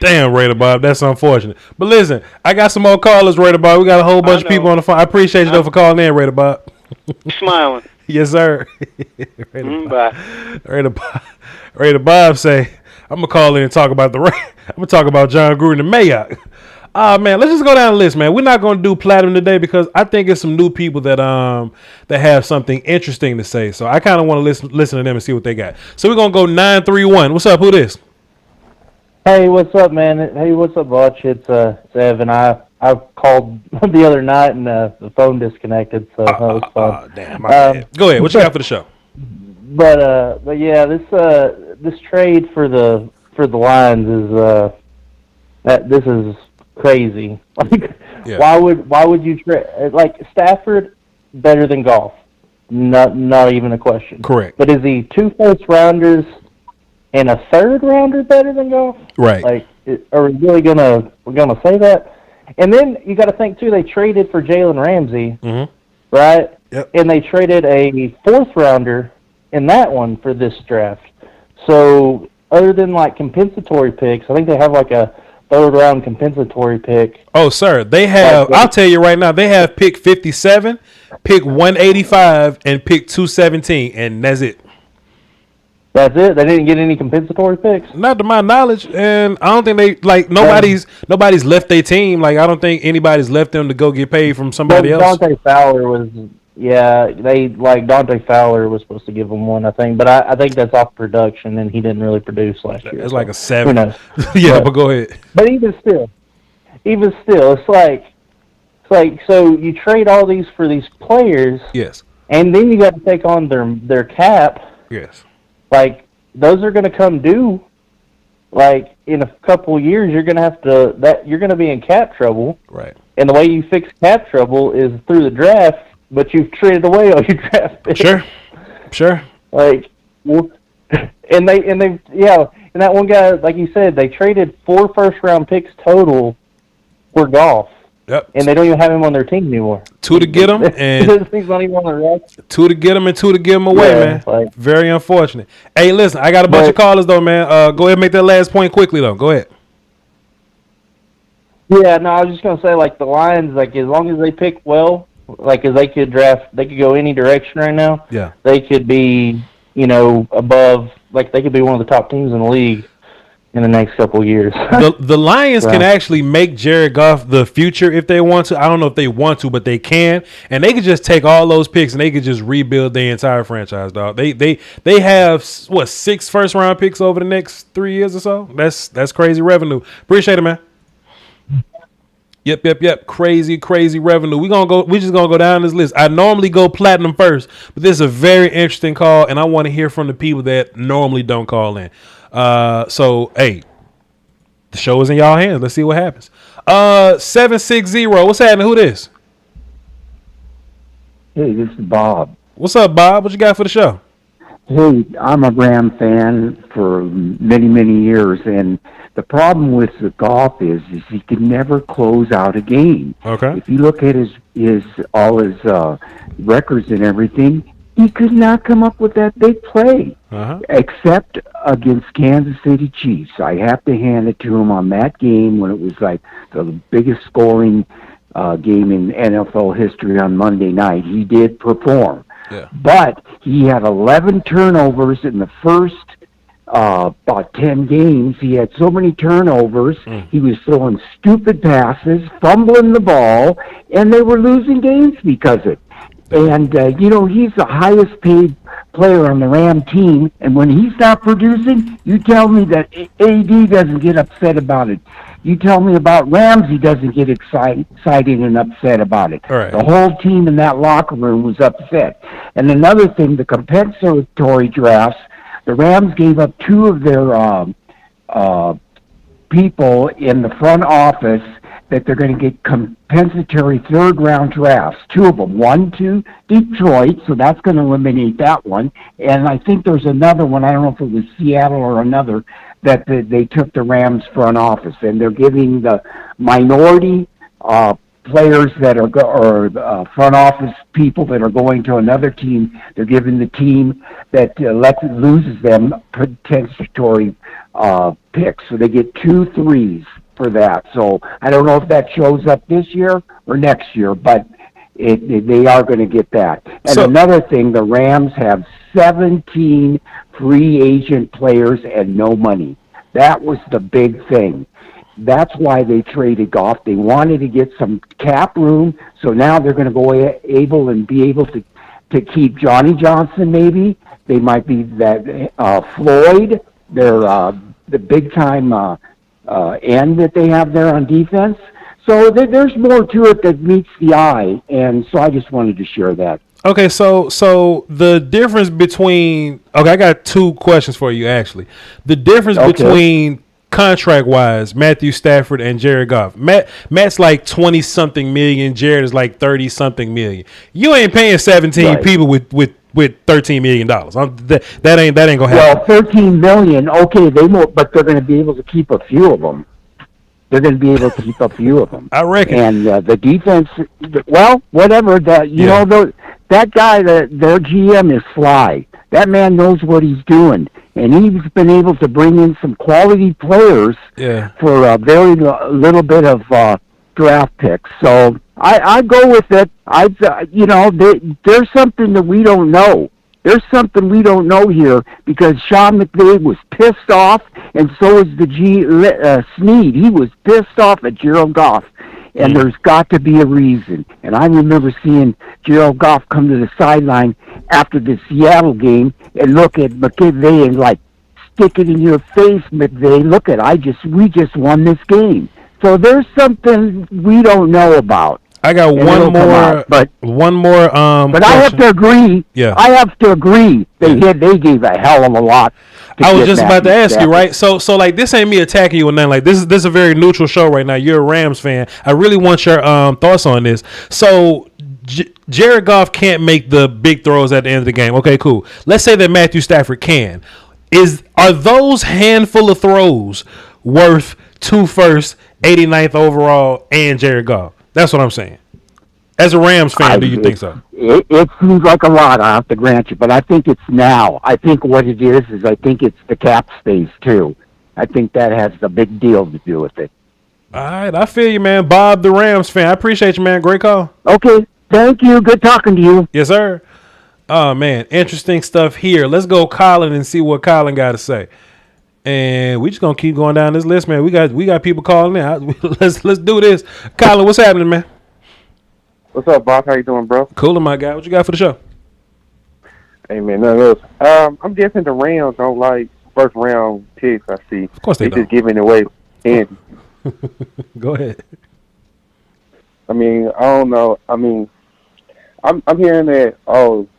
[SPEAKER 2] Damn, Raider Bob, that's unfortunate. But listen, I got some more callers, Raider Bob. We got a whole bunch of people on the phone. I appreciate you though for calling in, Raider Bob.
[SPEAKER 7] Smiling.
[SPEAKER 2] Yes, sir.
[SPEAKER 7] Bye.
[SPEAKER 2] Raider Bob say, I'm gonna call in and talk about I'm gonna talk about John Gruden and Mayock. Man, let's just go down the list, man. We're not gonna do platinum today because I think it's some new people that have something interesting to say. So I kind of want to listen to them and see what they got. So we're gonna go 931. What's up? Who this?
[SPEAKER 8] Hey, what's up, man? Hey, what's up, Voch? It's Evan. I called the other night and the phone disconnected, so that was fun.
[SPEAKER 2] Damn. Go ahead. What you got for the show?
[SPEAKER 8] But yeah, this trade for the Lions is this is crazy. Like,
[SPEAKER 2] yeah.
[SPEAKER 8] Why would you trade like Stafford better than Goff? Not even a question.
[SPEAKER 2] Correct.
[SPEAKER 8] But is he 2 first rounders and a third rounder better than Goff?
[SPEAKER 2] Right.
[SPEAKER 8] Like, are we really gonna say that? And then you got to think too. They traded for Jalen Ramsey, right?
[SPEAKER 2] Yep.
[SPEAKER 8] And they traded a 4th rounder in that one for this draft. So other than like compensatory picks, I think they have like a 3rd round compensatory pick.
[SPEAKER 2] Oh, sir, they have. I'll tell you right now, they have pick 57, pick 185, and pick 217, and that's it.
[SPEAKER 8] That's it. They didn't get any compensatory picks.
[SPEAKER 2] Not to my knowledge, and I don't think they nobody's left their team. Like I don't think anybody's left them to go get paid from somebody else.
[SPEAKER 8] Dante Fowler was. Yeah, Dante Fowler was supposed to give him one, I think, but I think that's off production, and he didn't really produce last year.
[SPEAKER 2] It's like a 7.
[SPEAKER 8] Who knows?
[SPEAKER 2] Yeah, but go ahead.
[SPEAKER 8] But even still, it's like so you trade all these for these players,
[SPEAKER 2] yes,
[SPEAKER 8] and then you got to take on their cap.
[SPEAKER 2] Yes,
[SPEAKER 8] like those are going to come due. Like in a couple of years, you're going to be in cap trouble,
[SPEAKER 2] right?
[SPEAKER 8] And the way you fix cap trouble is through the draft. But you've traded away all your draft picks.
[SPEAKER 2] Sure.
[SPEAKER 8] Like, and that one guy, like you said, they traded 4 first-round picks total for Goff.
[SPEAKER 2] Yep.
[SPEAKER 8] And they don't even have him on their team anymore.
[SPEAKER 2] 2 to get him, and
[SPEAKER 8] he's not even on the roster.
[SPEAKER 2] 2 to get him, and 2 to give him away, man. Like, very unfortunate. Hey, listen, I got a bunch of callers though, man. Go ahead and make that last point quickly though. Go ahead.
[SPEAKER 8] Yeah, no, I was just gonna say, like the Lions, like as long as they pick well. Like, if they could go any direction right now.
[SPEAKER 2] Yeah.
[SPEAKER 8] They could be, above, like, they could be one of the top teams in the league in the next couple of years.
[SPEAKER 2] The Lions can actually make Jared Goff the future if they want to. I don't know if they want to, but they can. And they could just take all those picks and they could just rebuild their entire franchise, dog. They have, 6 first-round picks over the next 3 years or so? That's crazy revenue. Appreciate it, man. Yep. Crazy revenue. We're just gonna go down this list. I normally go platinum first, but this is a very interesting call, and I want to hear from the people that normally don't call in. So hey, the show is in y'all hands. Let's see what happens. 760. What's happening? Who this?
[SPEAKER 9] Hey, this is Bob.
[SPEAKER 2] What's up, Bob? What you got for the show?
[SPEAKER 9] Hey, I'm a Ram fan for many, many years, and the problem with the Goff is he can never close out a game.
[SPEAKER 2] Okay.
[SPEAKER 9] If you look at his records and everything, he could not come up with that big play, except against Kansas City Chiefs. I have to hand it to him on that game when it was like the biggest scoring game in NFL history on Monday night. He did perform.
[SPEAKER 2] Yeah.
[SPEAKER 9] But he had 11 turnovers in the first about 10 games. He had so many turnovers. He was throwing stupid passes, fumbling the ball, and they were losing games because of it. And, he's the highest paid player on the Ram team, and when he's not producing, you tell me that AD doesn't get upset about it. You tell me about Ramsey doesn't get excited and upset about it.
[SPEAKER 2] Right.
[SPEAKER 9] The whole team in that locker room was upset. And another thing, the compensatory drafts, the Rams gave up 2 of their people in the front office that they're going to get compensatory 3rd-round drafts. 2 of them. One to Detroit, so that's going to eliminate that one. And I think there's another one, I don't know if it was Seattle or another, that they took the Rams front office, and they're giving the minority players that are front office people that are going to another team. They're giving the team that loses them potentiatory picks, so they get 2 3s for that. So I don't know if that shows up this year or next year, but they are going to get that. And another thing, the Rams have 17 free agent players and no money. That was the big thing. That's why they traded Goff. They wanted to get some cap room, so now they're going to be able to keep Johnny Johnson. Maybe they might be that Floyd. They're the big time end that they have there on defense. So there's more to it that meets the eye, and so I just wanted to share that.
[SPEAKER 2] Okay, so the difference between I got 2 questions for you actually. The difference between contract-wise, Matthew Stafford and Jared Goff. Matt's like 20-something million. Jared is like 30-something million. You ain't paying 17 people with $13 million. That ain't gonna happen.
[SPEAKER 9] Well, $13 million. Okay, but they're going to be able to keep a few of them. They're going to be able to keep a few of them.
[SPEAKER 2] I reckon.
[SPEAKER 9] And the defense, well, whatever. That guy, their GM is Fly. That man knows what he's doing. And he's been able to bring in some quality players for a very little bit of draft picks. So I go with it. There's something that we don't know. There's something we don't know here because Sean McVay was pissed off, and so is the Snead. He was pissed off at Gerald Goff, and there's got to be a reason. And I remember seeing Gerald Goff come to the sideline after the Seattle game and look at McVay and like, stick it in your face, McVay. Look we just won this game. So there's something we don't know about.
[SPEAKER 2] I got one more. But
[SPEAKER 9] I have to agree.
[SPEAKER 2] Yeah,
[SPEAKER 9] I have to agree. They gave a hell of a lot.
[SPEAKER 2] I was just about to ask you, right? So like this ain't me attacking you or nothing. Like this is a very neutral show right now. You're a Rams fan. I really want your thoughts on this. So Jared Goff can't make the big throws at the end of the game. Okay, cool. Let's say that Matthew Stafford can. Are those handful of throws worth 2 firsts, 89th overall, and Jared Goff? That's what I'm saying. As a Rams fan, do you think so?
[SPEAKER 9] It seems like a lot, I have to grant you, but I think it's now. I think what it is I think it's the cap space, too. I think that has a big deal to do with it.
[SPEAKER 2] All right, I feel you, man. Bob, the Rams fan. I appreciate you, man. Great call.
[SPEAKER 9] Okay, thank you. Good talking to you.
[SPEAKER 2] Yes, sir. Oh, man, interesting stuff here. Let's go Colin and see what Colin got to say. And we just gonna keep going down this list, man. We got people calling in. Let's do this. Colin, what's happening, man?
[SPEAKER 10] What's up, Bob? How you doing, bro?
[SPEAKER 2] Coolin', my guy. What you got for the show?
[SPEAKER 10] Hey, man, none of those. I'm guessing the Rams don't like first round picks. I see.
[SPEAKER 2] Of course they don't.
[SPEAKER 10] Just giving away candy.
[SPEAKER 2] Go ahead.
[SPEAKER 10] I mean, I don't know. I mean, I'm hearing that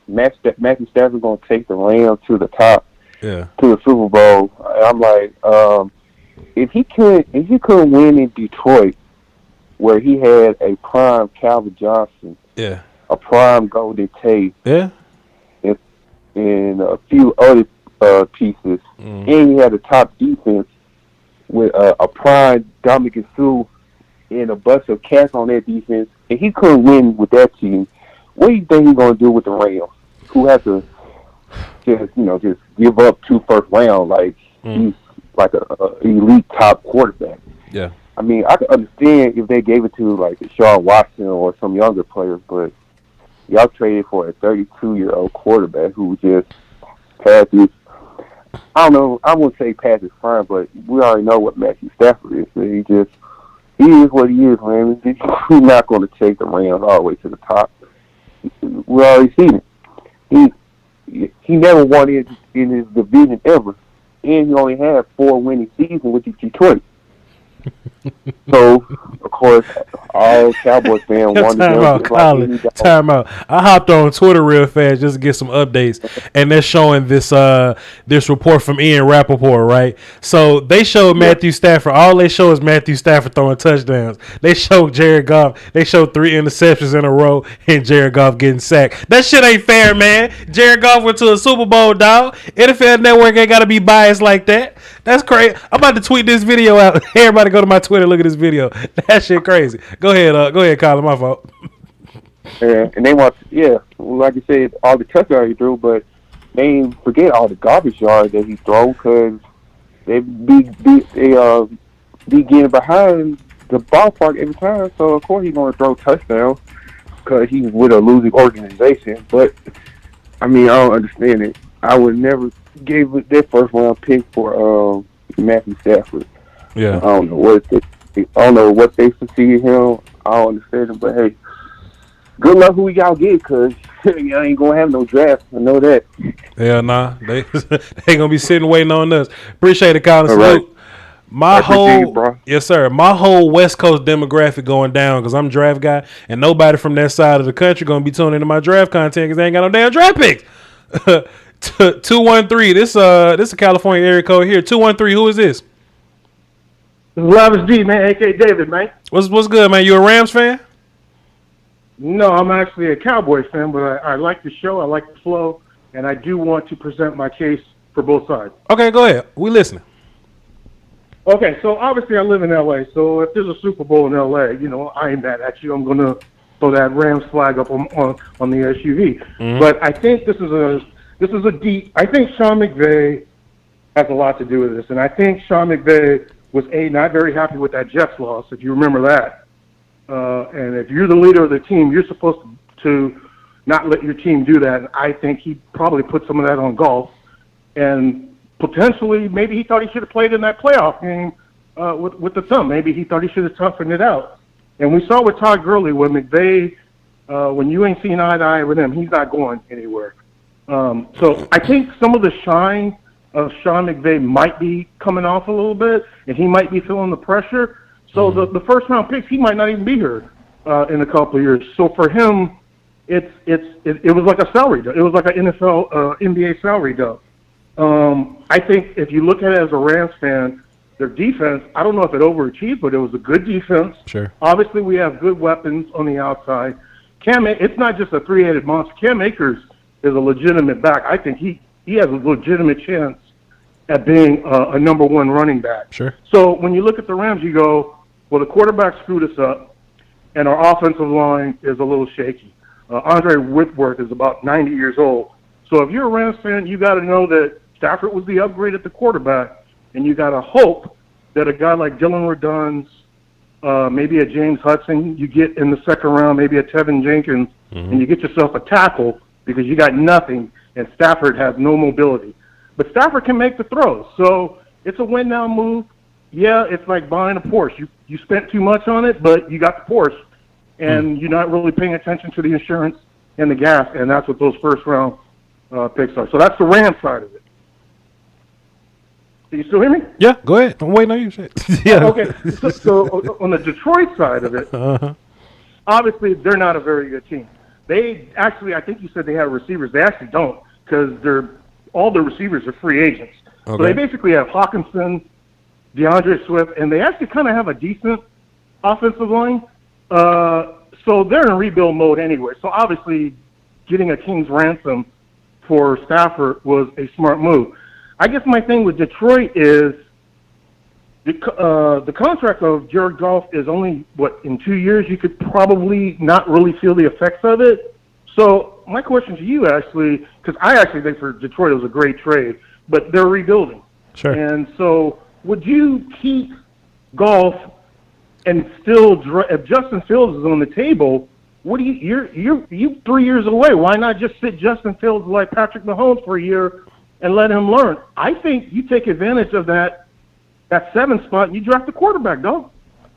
[SPEAKER 10] Matthew Stafford gonna take the Rams to the top.
[SPEAKER 2] Yeah.
[SPEAKER 10] To the Super Bowl. I'm like, if he couldn't win in Detroit, where he had a prime Calvin Johnson, a prime Golden Tate, and a few other pieces, and he had a top defense with a prime Dominican Sue and a bunch of cats on that defense, and he couldn't win with that team. What do you think he's gonna do with the Rams, who have to just give up 2 first round like he's like a elite top quarterback?
[SPEAKER 2] Yeah.
[SPEAKER 10] I mean, I could understand if they gave it to like Deshaun Watson or some younger players, but y'all traded for a 32-year-old quarterback who just passes. I don't know. I wouldn't say passes prime, but we already know what Matthew Stafford is. So he is what he is, man. He's not going to take the Rams all the way to the top. We already seen it. He never won in his division ever, and he only had 4 winning seasons with Detroit. So, of course, all Cowboys fans wanted them to like
[SPEAKER 2] Time out. I hopped on Twitter real fast just to get some updates, and they're showing this this report from Ian Rappaport, right? So they showed Matthew Stafford. All they show is Matthew Stafford throwing touchdowns. They show Jared Goff. They show 3 interceptions in a row, and Jared Goff getting sacked. That shit ain't fair, man. Jared Goff went to a Super Bowl, dog. NFL Network ain't got to be biased like that. That's crazy. I'm about to tweet this video out. Everybody go to my Twitter, look at this video. That shit crazy. Go ahead, Colin. My fault.
[SPEAKER 10] Yeah, and they want, like you said, all the touchdowns he threw, but they ain't forget all the garbage yards that he throw because they be getting behind the ballpark every time. So of course he's gonna throw touchdowns because he's with a losing organization. But I mean, I don't understand it. I would never give their first round pick for Matthew Stafford.
[SPEAKER 2] Yeah,
[SPEAKER 10] I don't know what they succeeded him. I don't understand it, but hey, good luck who y'all get, because y'all ain't gonna have no draft. I know that.
[SPEAKER 2] Yeah, nah, they gonna be sitting waiting on us. Appreciate it, Colin.
[SPEAKER 10] Right.
[SPEAKER 2] My whole West Coast demographic going down because I'm a draft guy, and nobody from that side of the country gonna be tuning into my draft content because they ain't got no damn draft picks. 213. This a California area code here. 213. Who is this?
[SPEAKER 11] This is Lavish D, man, aka David, man.
[SPEAKER 2] What's good, man? You a Rams fan?
[SPEAKER 11] No, I'm actually a Cowboys fan, but I like the show, I like the flow, and I do want to present my case for both sides.
[SPEAKER 2] Okay, go ahead. We listening.
[SPEAKER 11] Okay, so obviously I live in L.A., so if there's a Super Bowl in L.A., I ain't mad at you. I'm going to throw that Rams flag up on the SUV. Mm-hmm. But I think this is a deep. I think Sean McVay has a lot to do with this, and I think Sean McVay was not very happy with that Jets loss, if you remember that. And if you're the leader of the team, you're supposed to not let your team do that. And I think he probably put some of that on golf, and potentially maybe he thought he should have played in that playoff game with the thumb. Maybe he thought he should have toughened it out. And we saw with Todd Gurley when McVay, when you ain't seen eye to eye with him, he's not going anywhere. So I think some of the shine of Sean McVay might be coming off a little bit, and he might be feeling the pressure. So the first round picks, he might not even be here in a couple of years. So for him, it was like a salary dump. It was like an NBA salary dump. I think if you look at it as a Rams fan, their defense, I don't know if it overachieved, but it was a good defense.
[SPEAKER 2] Sure.
[SPEAKER 11] Obviously, we have good weapons on the outside. It's not just a three-headed monster. Cam Akers is a legitimate back. I think he has a legitimate chance at being a number one running back.
[SPEAKER 2] Sure.
[SPEAKER 11] So when you look at the Rams, you go, well, the quarterback screwed us up, and our offensive line is a little shaky. Andre Whitworth is about 90 years old. So if you're a Rams fan, you got to know that Stafford was the upgrade at the quarterback, and you got to hope that a guy like Dylan Redunds, maybe a James Hudson, you get in the second round, maybe a Tevin Jenkins, and you get yourself a tackle because you got nothing, and Stafford has no mobility. But Stafford can make the throws, so it's a win-now move. Yeah, it's like buying a Porsche. You spent too much on it, but you got the Porsche, and you're not really paying attention to the insurance and the gas, and that's what those first-round picks are. So that's the Rams side of it. Do you still hear me?
[SPEAKER 2] Yeah, go ahead. I'm waiting on you. Yeah.
[SPEAKER 11] Okay. So on the Detroit side of it, obviously they're not a very good team. They actually, I think you said they have receivers. They actually don't, because all the receivers are free agents. Okay. So they basically have Hawkinson, DeAndre Swift, and they actually kind of have a decent offensive line. So they're in rebuild mode anyway. So obviously getting a king's ransom for Stafford was a smart move. I guess my thing with Detroit is the contract of Jared Goff is only, in 2 years? You could probably not really feel the effects of it. So my question to you, actually, because I actually think for Detroit it was a great trade, but they're rebuilding.
[SPEAKER 2] Sure.
[SPEAKER 11] And so would you keep Goff and still, if Justin Fields is on the table, you're 3 years away. Why not just sit Justin Fields like Patrick Mahomes for a year and let him learn? I think you take advantage of that 7 spot and you draft the quarterback, dog.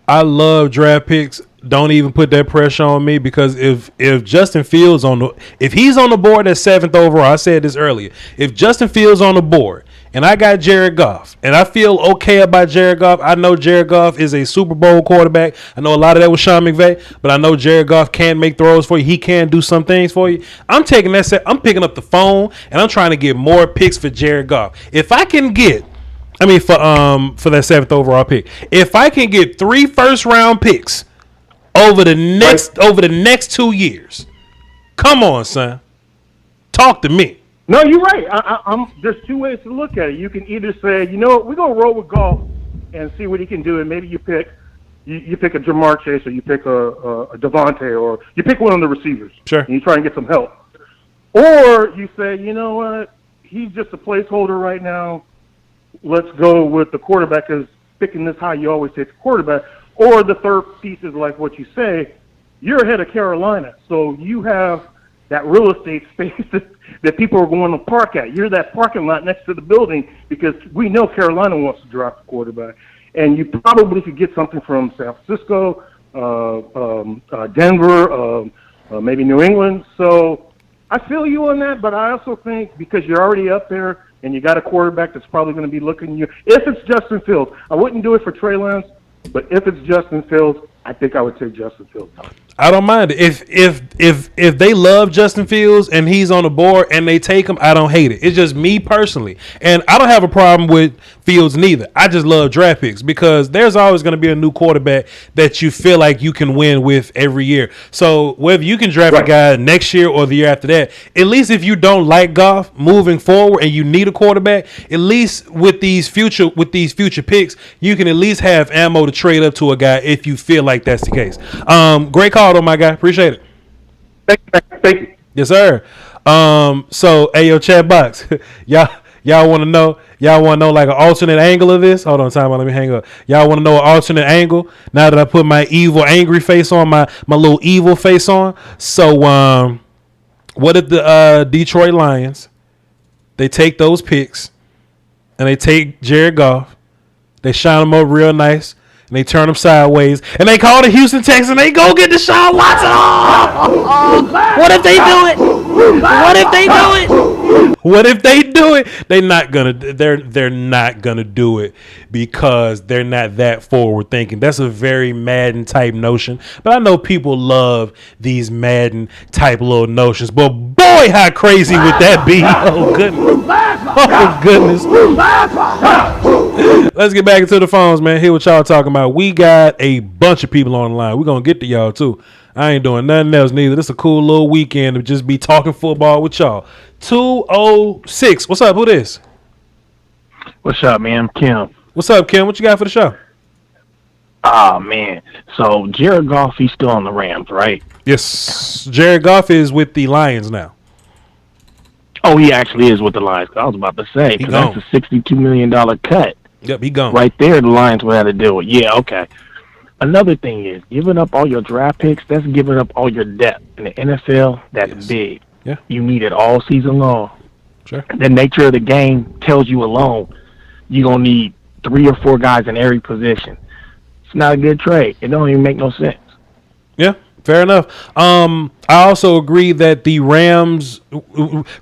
[SPEAKER 2] I love draft picks. Don't even put that pressure on me, because if Justin Fields if he's on the board at 7th overall, I said this earlier, if Justin Fields on the board and I got Jared Goff, and I feel okay about Jared Goff. I know Jared Goff is a Super Bowl quarterback. I know a lot of that was Sean McVay, but I know Jared Goff can make throws for you. He can do some things for you. I'm taking that set. I'm picking up the phone, and I'm trying to get more picks for Jared Goff. If I can get, for that 7th overall pick, if I can get 3 first-round picks over the next 2 years, come on, son, talk to me.
[SPEAKER 11] No, you're right. There's 2 ways to look at it. You can either say, you know what, we're gonna roll with Goff and see what he can do, and maybe you pick a Jamar Chase, or you pick a Devontae, or you pick one of the receivers.
[SPEAKER 2] Sure.
[SPEAKER 11] And you try and get some help. Or you say, you know what, he's just a placeholder right now. Let's go with the quarterback, because picking this high, you always take the quarterback. Or the third piece is like what you say, you're ahead of Carolina, so you have that real estate space that people are going to park at. You're that parking lot next to the building, because we know Carolina wants to draft a quarterback. And you probably could get something from San Francisco, Denver, maybe New England. So I feel you on that, but I also think because you're already up there and you got a quarterback that's probably going to be looking at you. If it's Justin Fields, I wouldn't do it for Trey Lance, but if it's Justin Fields, I think I would take Justin Fields.
[SPEAKER 2] I don't mind it. If they love Justin Fields and he's on the board and they take him, I don't hate it. It's just me personally. And I don't have a problem with Fields neither. I just love draft picks, because there's always going to be a new quarterback that you feel like you can win with every year. So whether you can draft a guy next year or the year after that, at least if you don't like Goff moving forward and you need a quarterback, at least with these future picks, you can at least have ammo to trade up to a guy if you feel like that's the case. Great call though, my guy. Appreciate it.
[SPEAKER 11] Thank you.
[SPEAKER 2] Yes, sir. So, hey, yo, chat box. Y'all want to know like an alternate angle of this? Hold on, time out. Let me hang up. Y'all want to know an alternate angle? Now that I put my evil, angry face on, my little evil face on. So, what if the Detroit Lions, they take those picks and they take Jared Goff, they shine them up real nice, and they turn them sideways, and they call the Houston Texans, and they go get Deshaun Watson. What if they do it? What if they do it? What if they do it? They're not gonna do it, because they're not that forward thinking. That's a very Madden type notion. But I know people love these Madden type little notions. But boy, how crazy would that be? Oh goodness. Oh goodness. Let's get back into the phones, man. Hear what y'all talking about. We got a bunch of people on the line. We're gonna get to y'all too. I ain't doing nothing else neither. This is a cool little weekend to just be talking football with y'all. 206. What's up? Who this?
[SPEAKER 12] What's up, man? Kim.
[SPEAKER 2] What's up, Kim? What you got for the show?
[SPEAKER 12] Oh, man. So, Jared Goff, he's still on the Rams, right?
[SPEAKER 2] Yes. Jared Goff is with the Lions now.
[SPEAKER 12] Oh, he actually is with the Lions. I was about to say, because that's a $62 million cut.
[SPEAKER 2] Yep, he gone.
[SPEAKER 12] Right there, the Lions would have to deal with. Yeah, okay. Another thing is, giving up all your draft picks, that's giving up all your depth. In the NFL, that's big.
[SPEAKER 2] Yeah.
[SPEAKER 12] You need it all season long.
[SPEAKER 2] Sure.
[SPEAKER 12] The nature of the game tells you alone you're going to need 3 or 4 guys in every position. It's not a good trade. It don't even make no sense.
[SPEAKER 2] Yeah, fair enough. I also agree that the Rams,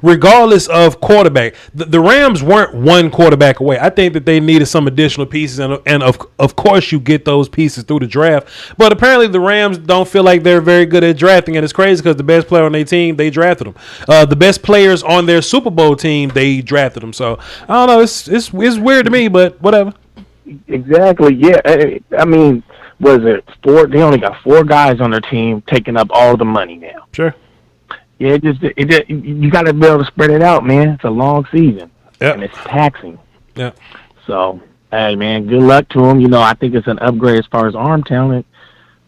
[SPEAKER 2] regardless of quarterback, the Rams weren't one quarterback away. I think that they needed some additional pieces, and of course you get those pieces through the draft. But apparently the Rams don't feel like they're very good at drafting, and it's crazy because the best player on their team, they drafted them. The best players on their Super Bowl team, they drafted them. So I don't know. It's weird to me, but whatever.
[SPEAKER 12] Exactly. Yeah. I mean, was it 4? They only got 4 guys on their team taking up all the money now.
[SPEAKER 2] Sure.
[SPEAKER 12] Yeah, you got to be able to spread it out, man. It's a long season, and it's taxing.
[SPEAKER 2] Yeah.
[SPEAKER 12] So, hey, man, good luck to them. You know, I think it's an upgrade as far as arm talent,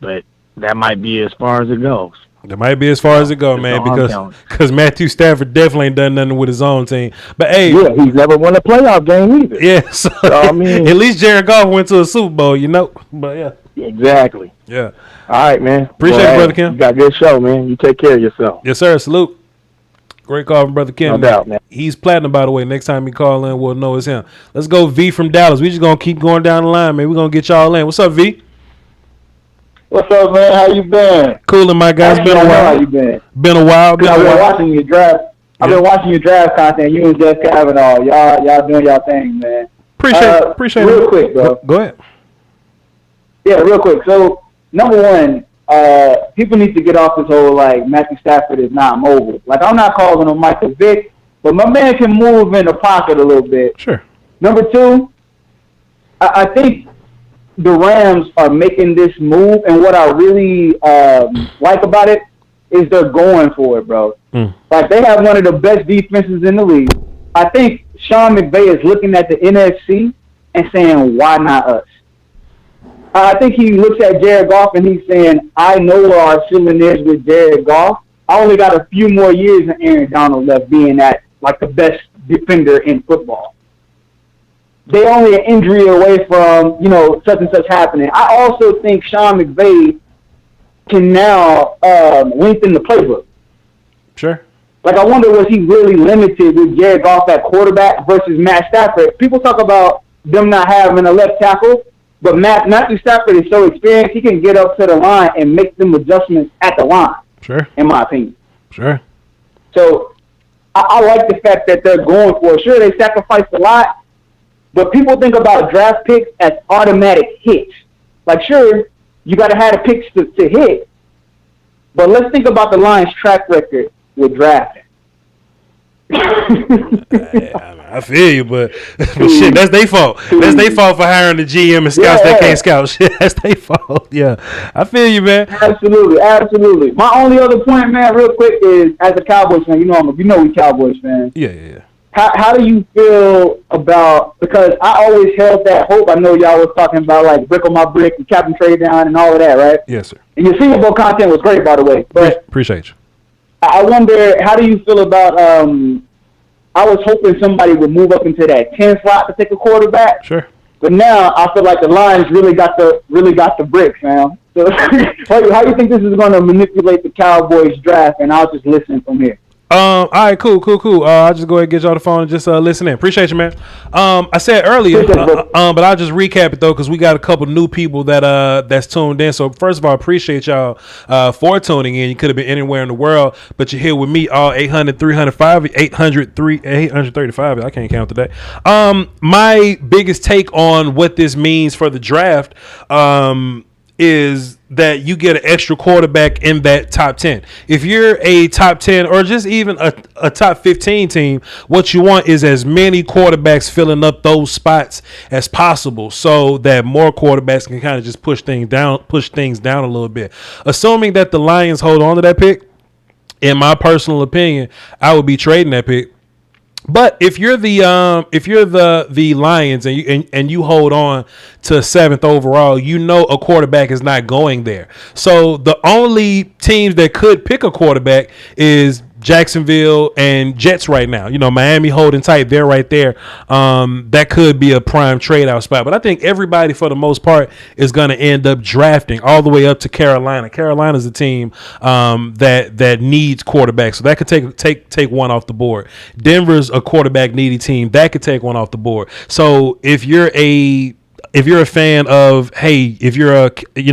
[SPEAKER 12] but that might be as far as it goes.
[SPEAKER 2] It might be as far as it goes, man, because Matthew Stafford definitely ain't done nothing with his own team. But hey,
[SPEAKER 12] yeah, he's never won a playoff game either.
[SPEAKER 2] Yeah, so I mean, at least Jared Goff went to a Super Bowl, you know. But yeah,
[SPEAKER 12] exactly.
[SPEAKER 2] Yeah.
[SPEAKER 12] All right, man.
[SPEAKER 2] Appreciate it, Brother Kim.
[SPEAKER 12] You got a good show, man. You take care of yourself.
[SPEAKER 2] Yes, sir. Salute. Great call from Brother Kim.
[SPEAKER 12] No doubt, man.
[SPEAKER 2] He's platinum, by the way. Next time he call in, we'll know it's him. Let's go, V from Dallas. We just gonna keep going down the line, man. We're gonna get y'all in. What's up, V?
[SPEAKER 13] What's up, man? How you been?
[SPEAKER 2] Coolin', my guy. It's been a while.
[SPEAKER 13] How you been?
[SPEAKER 2] Been a while.
[SPEAKER 13] I've been watching your draft.
[SPEAKER 14] I've been watching your draft content. You and Jeff Kavanaugh, y'all doing y'all thing, man.
[SPEAKER 2] Appreciate
[SPEAKER 14] real
[SPEAKER 2] it.
[SPEAKER 14] Quick, bro.
[SPEAKER 2] Go ahead.
[SPEAKER 14] Yeah, real quick. So, number one, people need to get off this whole, like, Matthew Stafford is not mobile. Like, I'm not calling him Michael Vick, but my man can move in the pocket a little bit.
[SPEAKER 2] Sure.
[SPEAKER 14] Number two, I think the Rams are making this move, and what I really like about it is they're going for it, bro. Like, they have one of the best defenses in the league. I think Sean McVay is looking at the NFC and saying, why not us? I think he looks at Jared Goff and he's saying, I know where our ceiling is with Jared Goff. I only got a few more years than Aaron Donald left being at, like, the best defender in football. They only an injury away from, such and such happening. I also think Sean McVay can now lengthen the playbook.
[SPEAKER 2] Sure.
[SPEAKER 14] Like, I wonder, was he really limited with Jared Goff at quarterback versus Matt Stafford? People talk about them not having a left tackle, but Matthew Stafford is so experienced, he can get up to the line and make them adjustments at the line.
[SPEAKER 2] Sure.
[SPEAKER 14] In my opinion.
[SPEAKER 2] Sure.
[SPEAKER 14] So, I like the fact that they're going for it. Sure, they sacrificed a lot, but people think about draft picks as automatic hits. Like, sure, you got to have the picks to hit, but let's think about the Lions' track record with drafting.
[SPEAKER 2] I feel you, but shit, that's their fault. That's their fault for hiring the GM and scouts that can't scout. Shit, that's their fault. Yeah, I feel you, man.
[SPEAKER 14] Absolutely. My only other point, man, real quick, is as a Cowboys fan, we Cowboys fans.
[SPEAKER 2] Yeah.
[SPEAKER 14] How do you feel about, because I always held that hope. I know y'all was talking about, like, brick on my brick and captain trade down and all of that, right?
[SPEAKER 2] Yes, sir.
[SPEAKER 14] And your Super Bowl content was great, by the way. But
[SPEAKER 2] appreciate you.
[SPEAKER 14] I wonder, how do you feel about, I was hoping somebody would move up into that 10 slot to take a quarterback.
[SPEAKER 2] Sure.
[SPEAKER 14] But now I feel like the Lions really got the bricks, man. So how do you think this is going to manipulate the Cowboys draft? And I'll just listen from here.
[SPEAKER 2] All right, cool. I'll just go ahead and get y'all the phone and just listen in. Appreciate you, man. I said earlier, but I'll just recap it though, because we got a couple new people that's tuned in. So first of all, appreciate y'all for tuning in. You could have been anywhere in the world, but you're here with me all 835. I can't count today. My biggest take on what this means for the draft is that you get an extra quarterback in that top 10. If you're a top 10 or just even a top 15 team, what you want is as many quarterbacks filling up those spots as possible, so that more quarterbacks can kind of just push things down a little bit. Assuming that the Lions hold on to that pick, in my personal opinion, I would be trading that pick. But if you're the Lions and you hold on to 7th overall, a quarterback is not going there. So the only teams that could pick a quarterback is Jacksonville and Jets right now. Miami holding tight. They're right there. That could be a prime trade out spot. But I think everybody, for the most part, is going to end up drafting all the way up to Carolina. Carolina's a team that needs quarterbacks, so that could take one off the board. Denver's a quarterback needy team that could take one off the board. So if you're a fan of, if you're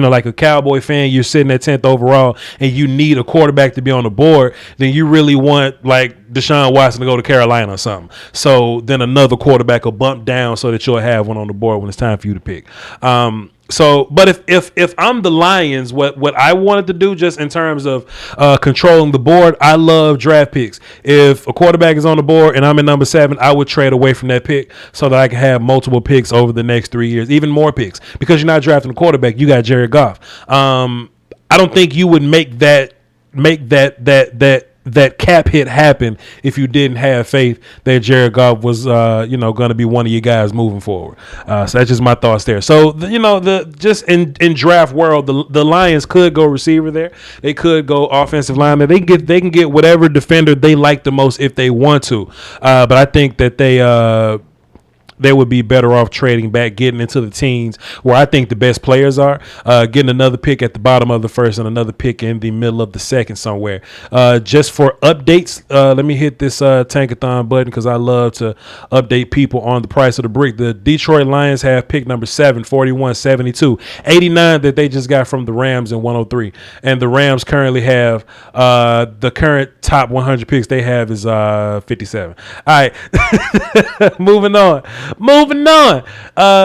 [SPEAKER 2] like a Cowboy fan, you're sitting at 10th overall and you need a quarterback to be on the board, then you really want, like, Deshaun Watson to go to Carolina or something. So then another quarterback will bump down so that you'll have one on the board when it's time for you to pick. But if I'm the Lions, what I wanted to do, just in terms of controlling the board, I love draft picks. If a quarterback is on the board and I'm in number 7, I would trade away from that pick so that I can have multiple picks over the next 3 years, even more picks, because you're not drafting a quarterback. You got Jared Goff. I don't think you would make that cap hit happen if you didn't have faith that Jared Goff was, going to be one of your guys moving forward. So that's just my thoughts there. So, just in draft world, the Lions could go receiver there. They could go offensive lineman. They can get whatever defender they like the most if they want to. But I think that they would be better off trading back, getting into the teens where I think the best players are, getting another pick at the bottom of the first and another pick in the middle of the second somewhere. Just for updates, let me hit this Tankathon button because I love to update people on the price of the brick. The Detroit Lions have pick number 7, 41, 72, 89 that they just got from the Rams in 103. And the Rams currently have the current top 100 picks they have is 57. All right. Moving on.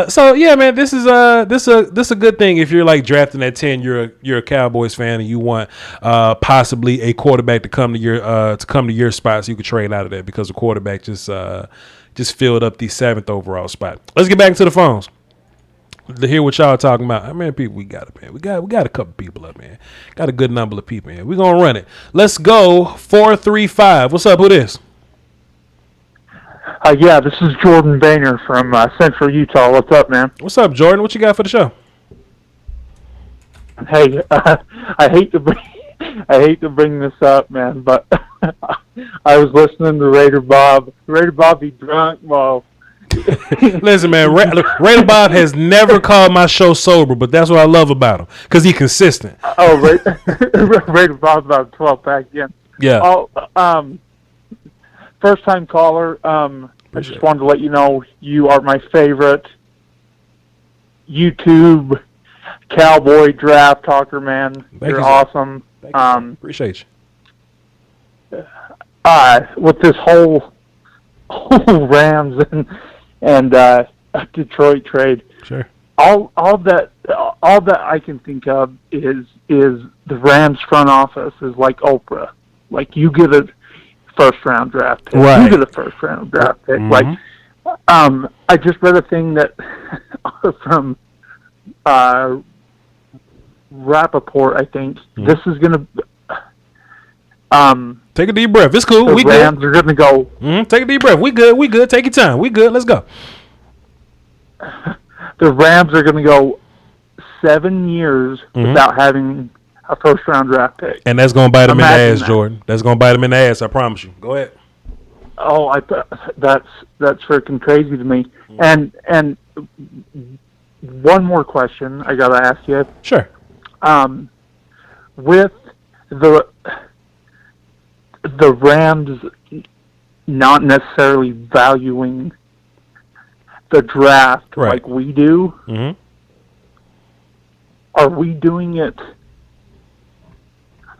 [SPEAKER 2] So yeah, man, this is a good thing if you're like drafting at 10. You're a Cowboys fan and you want possibly a quarterback to come to your spot, so you could trade out of that because the quarterback just filled up the 7th overall spot. Let's get back into the phones to hear what y'all talking about. How many people we got up, man? We got a couple people up, man. Got a good number of people, man. We're gonna run it. Let's go 435. What's up? Who this?
[SPEAKER 15] Yeah, this is Jordan Boehner from Central Utah. What's up, man?
[SPEAKER 2] What's up, Jordan? What you got for the show?
[SPEAKER 15] Hey, I hate to bring this up, man, but I was listening to Raider Bob. Raider Bob be drunk. Well,
[SPEAKER 2] listen, man. Raider Bob has never called my show sober, but that's what I love about him because he's consistent.
[SPEAKER 15] Oh, Raider Bob about 12 pack again.
[SPEAKER 2] Yeah.
[SPEAKER 15] Oh, first time caller. I just wanted to let you know you are my favorite YouTube Cowboy draft talker, man. You're awesome.
[SPEAKER 2] Appreciate you.
[SPEAKER 15] With this whole Rams and Detroit trade,
[SPEAKER 2] sure.
[SPEAKER 15] All that I can think of is the Rams front office is like Oprah. Like, you get a first round draft pick.
[SPEAKER 2] Right.
[SPEAKER 15] You get a first round draft pick.
[SPEAKER 2] Mm-hmm.
[SPEAKER 15] Like, I just read a thing that from Rappaport, I think.
[SPEAKER 2] Mm-hmm.
[SPEAKER 15] This is gonna
[SPEAKER 2] take a deep breath. It's cool. We
[SPEAKER 15] Rams
[SPEAKER 2] good.
[SPEAKER 15] Are gonna go.
[SPEAKER 2] Mm-hmm. Take a deep breath. We good. Take your time. We good. Let's go.
[SPEAKER 15] The Rams are gonna go 7 years without having a first round draft pick.
[SPEAKER 2] And that's gonna bite them in the ass,
[SPEAKER 15] that.
[SPEAKER 2] Jordan. That's gonna bite them in the ass. I promise you. Go ahead.
[SPEAKER 15] Oh, that's freaking crazy to me. And one more question I gotta ask you.
[SPEAKER 2] Sure.
[SPEAKER 15] With the Rams not necessarily valuing the draft
[SPEAKER 2] right.
[SPEAKER 15] like we do,
[SPEAKER 2] mm-hmm.
[SPEAKER 15] are we doing it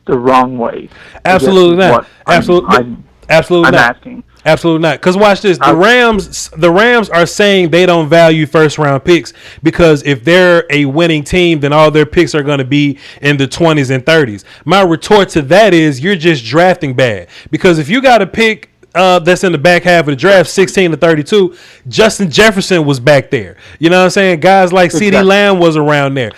[SPEAKER 15] the wrong way?
[SPEAKER 2] Absolutely not. Absolutely.
[SPEAKER 15] I'm asking.
[SPEAKER 2] Absolutely not. Because watch this. The Rams are saying they don't value first round picks because if they're a winning team, then all their picks are going to be in the 20s and 30s. My retort to that is you're just drafting bad. Because if you got a pick that's in the back half of the draft, 16 to 32, Justin Jefferson was back there. You know what I'm saying? Guys like CeeDee Lamb was around there.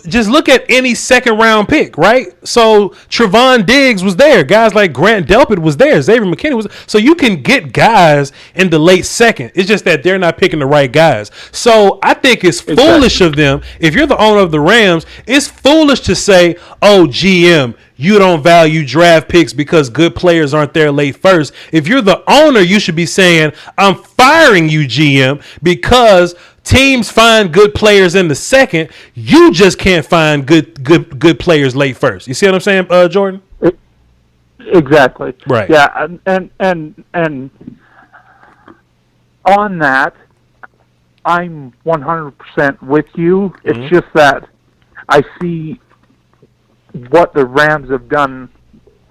[SPEAKER 2] Just look at any second round pick, right? So Trevon Diggs was there. Guys like Grant Delpit was there. Xavier McKinney was. So you can get guys in the late second. It's just that they're not picking the right guys. So I think it's foolish of them. If you're the owner of the Rams, it's foolish to say, oh, GM, you don't value draft picks because good players aren't there late first. If you're the owner, you should be saying, I'm firing you, GM, because teams find good players in the second. You just can't find good players late first. You see what I'm saying, Jordan?
[SPEAKER 15] Exactly.
[SPEAKER 2] Right.
[SPEAKER 15] Yeah, and on that, I'm 100% with you. It's just that I see what the Rams have done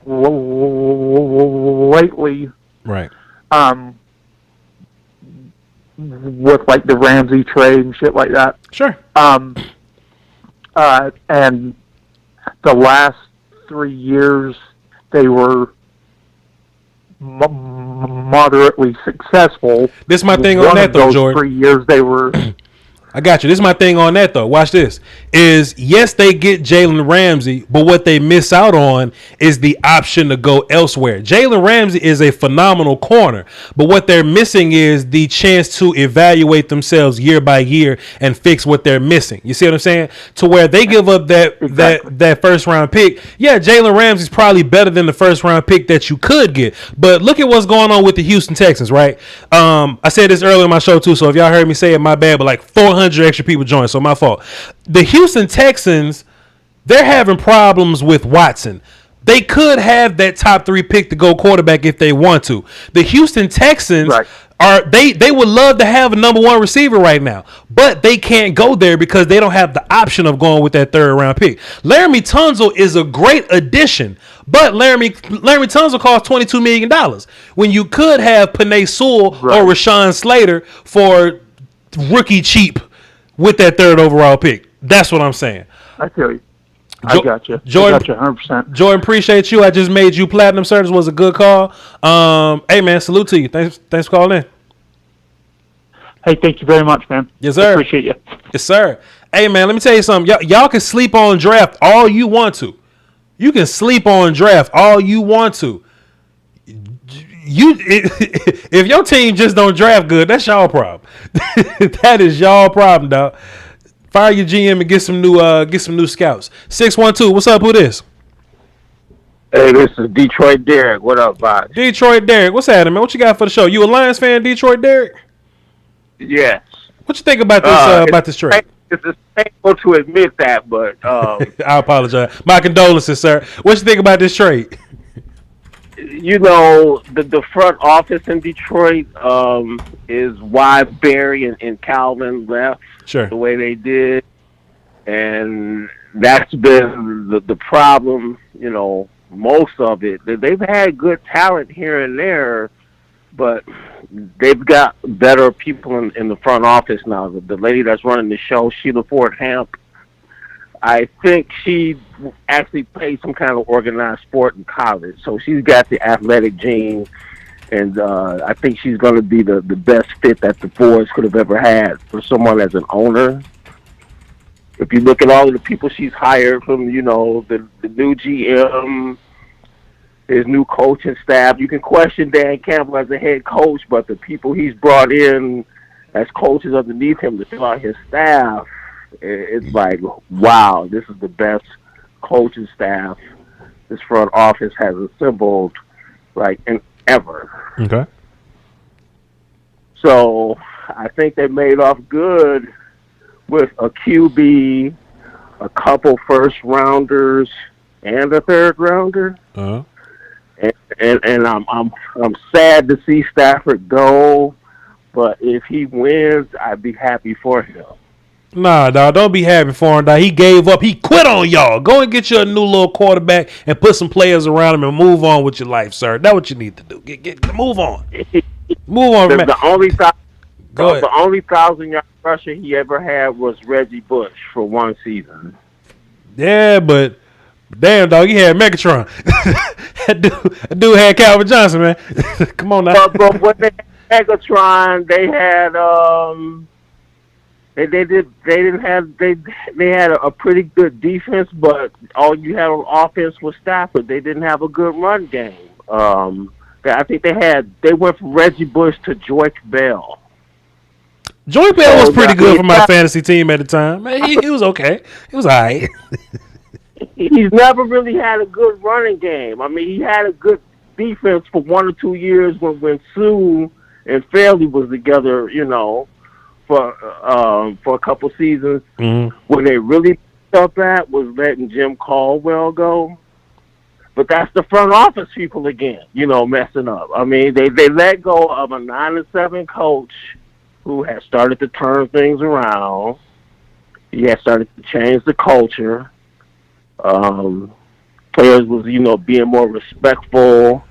[SPEAKER 15] lately,
[SPEAKER 2] right?
[SPEAKER 15] With like the Ramsey trade and shit like that.
[SPEAKER 2] Sure.
[SPEAKER 15] And the last 3 years they were moderately successful.
[SPEAKER 2] This is my thing on that though, Jordan.
[SPEAKER 15] 3 years they were
[SPEAKER 2] I got you. This is my thing on that, though. Watch this. Is yes, they get Jalen Ramsey, but what they miss out on is the option to go elsewhere. Jalen Ramsey is a phenomenal corner, but what they're missing is the chance to evaluate themselves year by year and fix what they're missing. You see what I'm saying? To where they give up that first round pick. Yeah, Jalen Ramsey's probably better than the first round pick that you could get. But look at what's going on with the Houston Texans, right? I said this earlier in my show too, so if y'all heard me say it, my bad, but like 400 extra people joined, so my fault. The Houston Texans, they're having problems with Watson. They could have that top 3 pick to go quarterback if they want to. The Houston Texans they would love to have a number 1 receiver right now, but they can't go there because they don't have the option of going with that 3rd round pick. Laramie Tunsil is a great addition, but Laramie Tunsil costs $22 million when you could have Penei Sewell or Rashawn Slater for rookie cheap with that 3rd overall pick. That's what I'm saying.
[SPEAKER 15] I feel you. I got you.
[SPEAKER 2] Jordan,
[SPEAKER 15] I got you 100%.
[SPEAKER 2] Jordan, appreciate you. I just made you platinum, sir. This was a good call. Hey, man, salute to you. Thanks for calling in.
[SPEAKER 15] Hey, thank you very much, man.
[SPEAKER 2] Yes, sir.
[SPEAKER 15] I appreciate you.
[SPEAKER 2] Yes, sir. Hey, man, let me tell you something. Y'all can sleep on draft all you want to. You can sleep on draft all you want to. If your team just don't draft good, that's y'all problem. That is y'all problem, dog. Fire your GM and get some new scouts. 612, what's up? Who this?
[SPEAKER 16] Hey, this is Detroit Derek. What up, boss?
[SPEAKER 2] Detroit Derek, what's happening, man? What you got for the show? You a Lions fan, Detroit Derek?
[SPEAKER 16] Yes.
[SPEAKER 2] What you think about this trade?
[SPEAKER 16] It's painful to admit that, but
[SPEAKER 2] I apologize. My condolences, sir. What you think about this trade?
[SPEAKER 16] You know, the front office in Detroit is why Barry and Calvin left the way they did, and that's been the problem. You know, most of it. They've had good talent here and there, but they've got better people in the front office now. The lady that's running the show, Sheila Ford Hamp, I think she actually played some kind of organized sport in college, so she's got the athletic gene, and I think she's going to be the best fit that the Fords could have ever had for someone as an owner. If you look at all of the people she's hired from, you know, the new GM, his new coaching staff, you can question Dan Campbell as a head coach, but the people he's brought in as coaches underneath him to fill out his staff, it's like, wow, this is the best coaching staff this front office has assembled, like, in ever.
[SPEAKER 2] Okay.
[SPEAKER 16] So I think they made off good with a QB, a couple first rounders, and a 3rd rounder.
[SPEAKER 2] Uh-huh.
[SPEAKER 16] And I'm sad to see Stafford go, but if he wins, I'd be happy for him.
[SPEAKER 2] Nah, dog, don't be happy for him, dog. He gave up. He quit on y'all. Go and get you a new little quarterback and put some players around him and move on with your life, sir. That's what you need to do. Move on. Move on, man.
[SPEAKER 16] The only 1,000-yard rusher he ever had was Reggie Bush for 1 season.
[SPEAKER 2] Yeah, but damn, dog, he had Megatron. that dude had Calvin Johnson, man. Come on now.
[SPEAKER 16] But when they had Megatron, they had they had a pretty good defense, but all you had on offense was Stafford. They didn't have a good run game. I think they went from Reggie Bush to Joyce Bell.
[SPEAKER 2] Joyce Bell was pretty good for my fantasy team at the time. Man, he was okay. He was all right.
[SPEAKER 16] He's never really had a good running game. I mean, he had a good defense for 1 or 2 years when Sue and Fairley was together, you know, for a couple seasons.
[SPEAKER 2] Mm-hmm.
[SPEAKER 16] When they really up at was letting Jim Caldwell go. But that's the front office people again, you know, messing up. I mean, they let go of a 9-7 coach who had started to turn things around. He had started to change the culture. Players was, you know, being more respectful.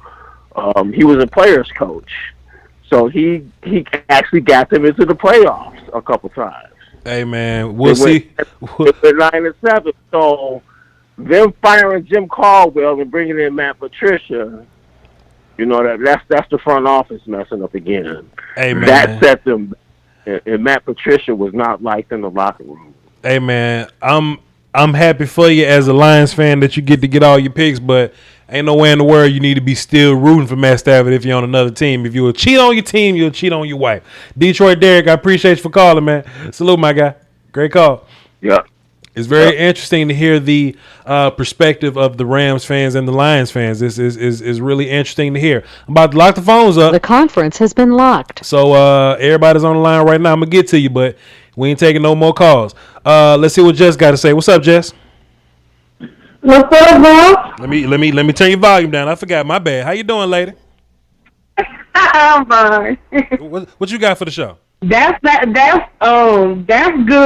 [SPEAKER 16] He was a players coach. So he actually got them into the playoffs a couple times.
[SPEAKER 2] Hey, man, we'll see.
[SPEAKER 16] With 9-7. So them firing Jim Caldwell and bringing in Matt Patricia, you know, that's the front office messing up again.
[SPEAKER 2] Hey, man.
[SPEAKER 16] That set them. And Matt Patricia was not liked in the locker room.
[SPEAKER 2] Hey man, I'm happy for you as a Lions fan that you get all your picks, but ain't nowhere in the world you need to be still rooting for Matt Stafford if you're on another team. If you will cheat on your team, you'll cheat on your wife. Detroit Derek, I appreciate you for calling, man. Salute, my guy. Great call.
[SPEAKER 16] Yeah.
[SPEAKER 2] It's very interesting to hear the perspective of the Rams fans and the Lions fans. This is really interesting to hear. I'm about to lock the phones up.
[SPEAKER 1] The conference has been locked.
[SPEAKER 2] So everybody's on the line right now. I'm going to get to you, but we ain't taking no more calls. Let's see what Jess got to say. What's up, Jess?
[SPEAKER 17] What's up, Voch?
[SPEAKER 2] Let me turn your volume down. I forgot. My bad. How you doing, lady?
[SPEAKER 17] I'm fine.
[SPEAKER 2] What you got for the show?
[SPEAKER 17] That's good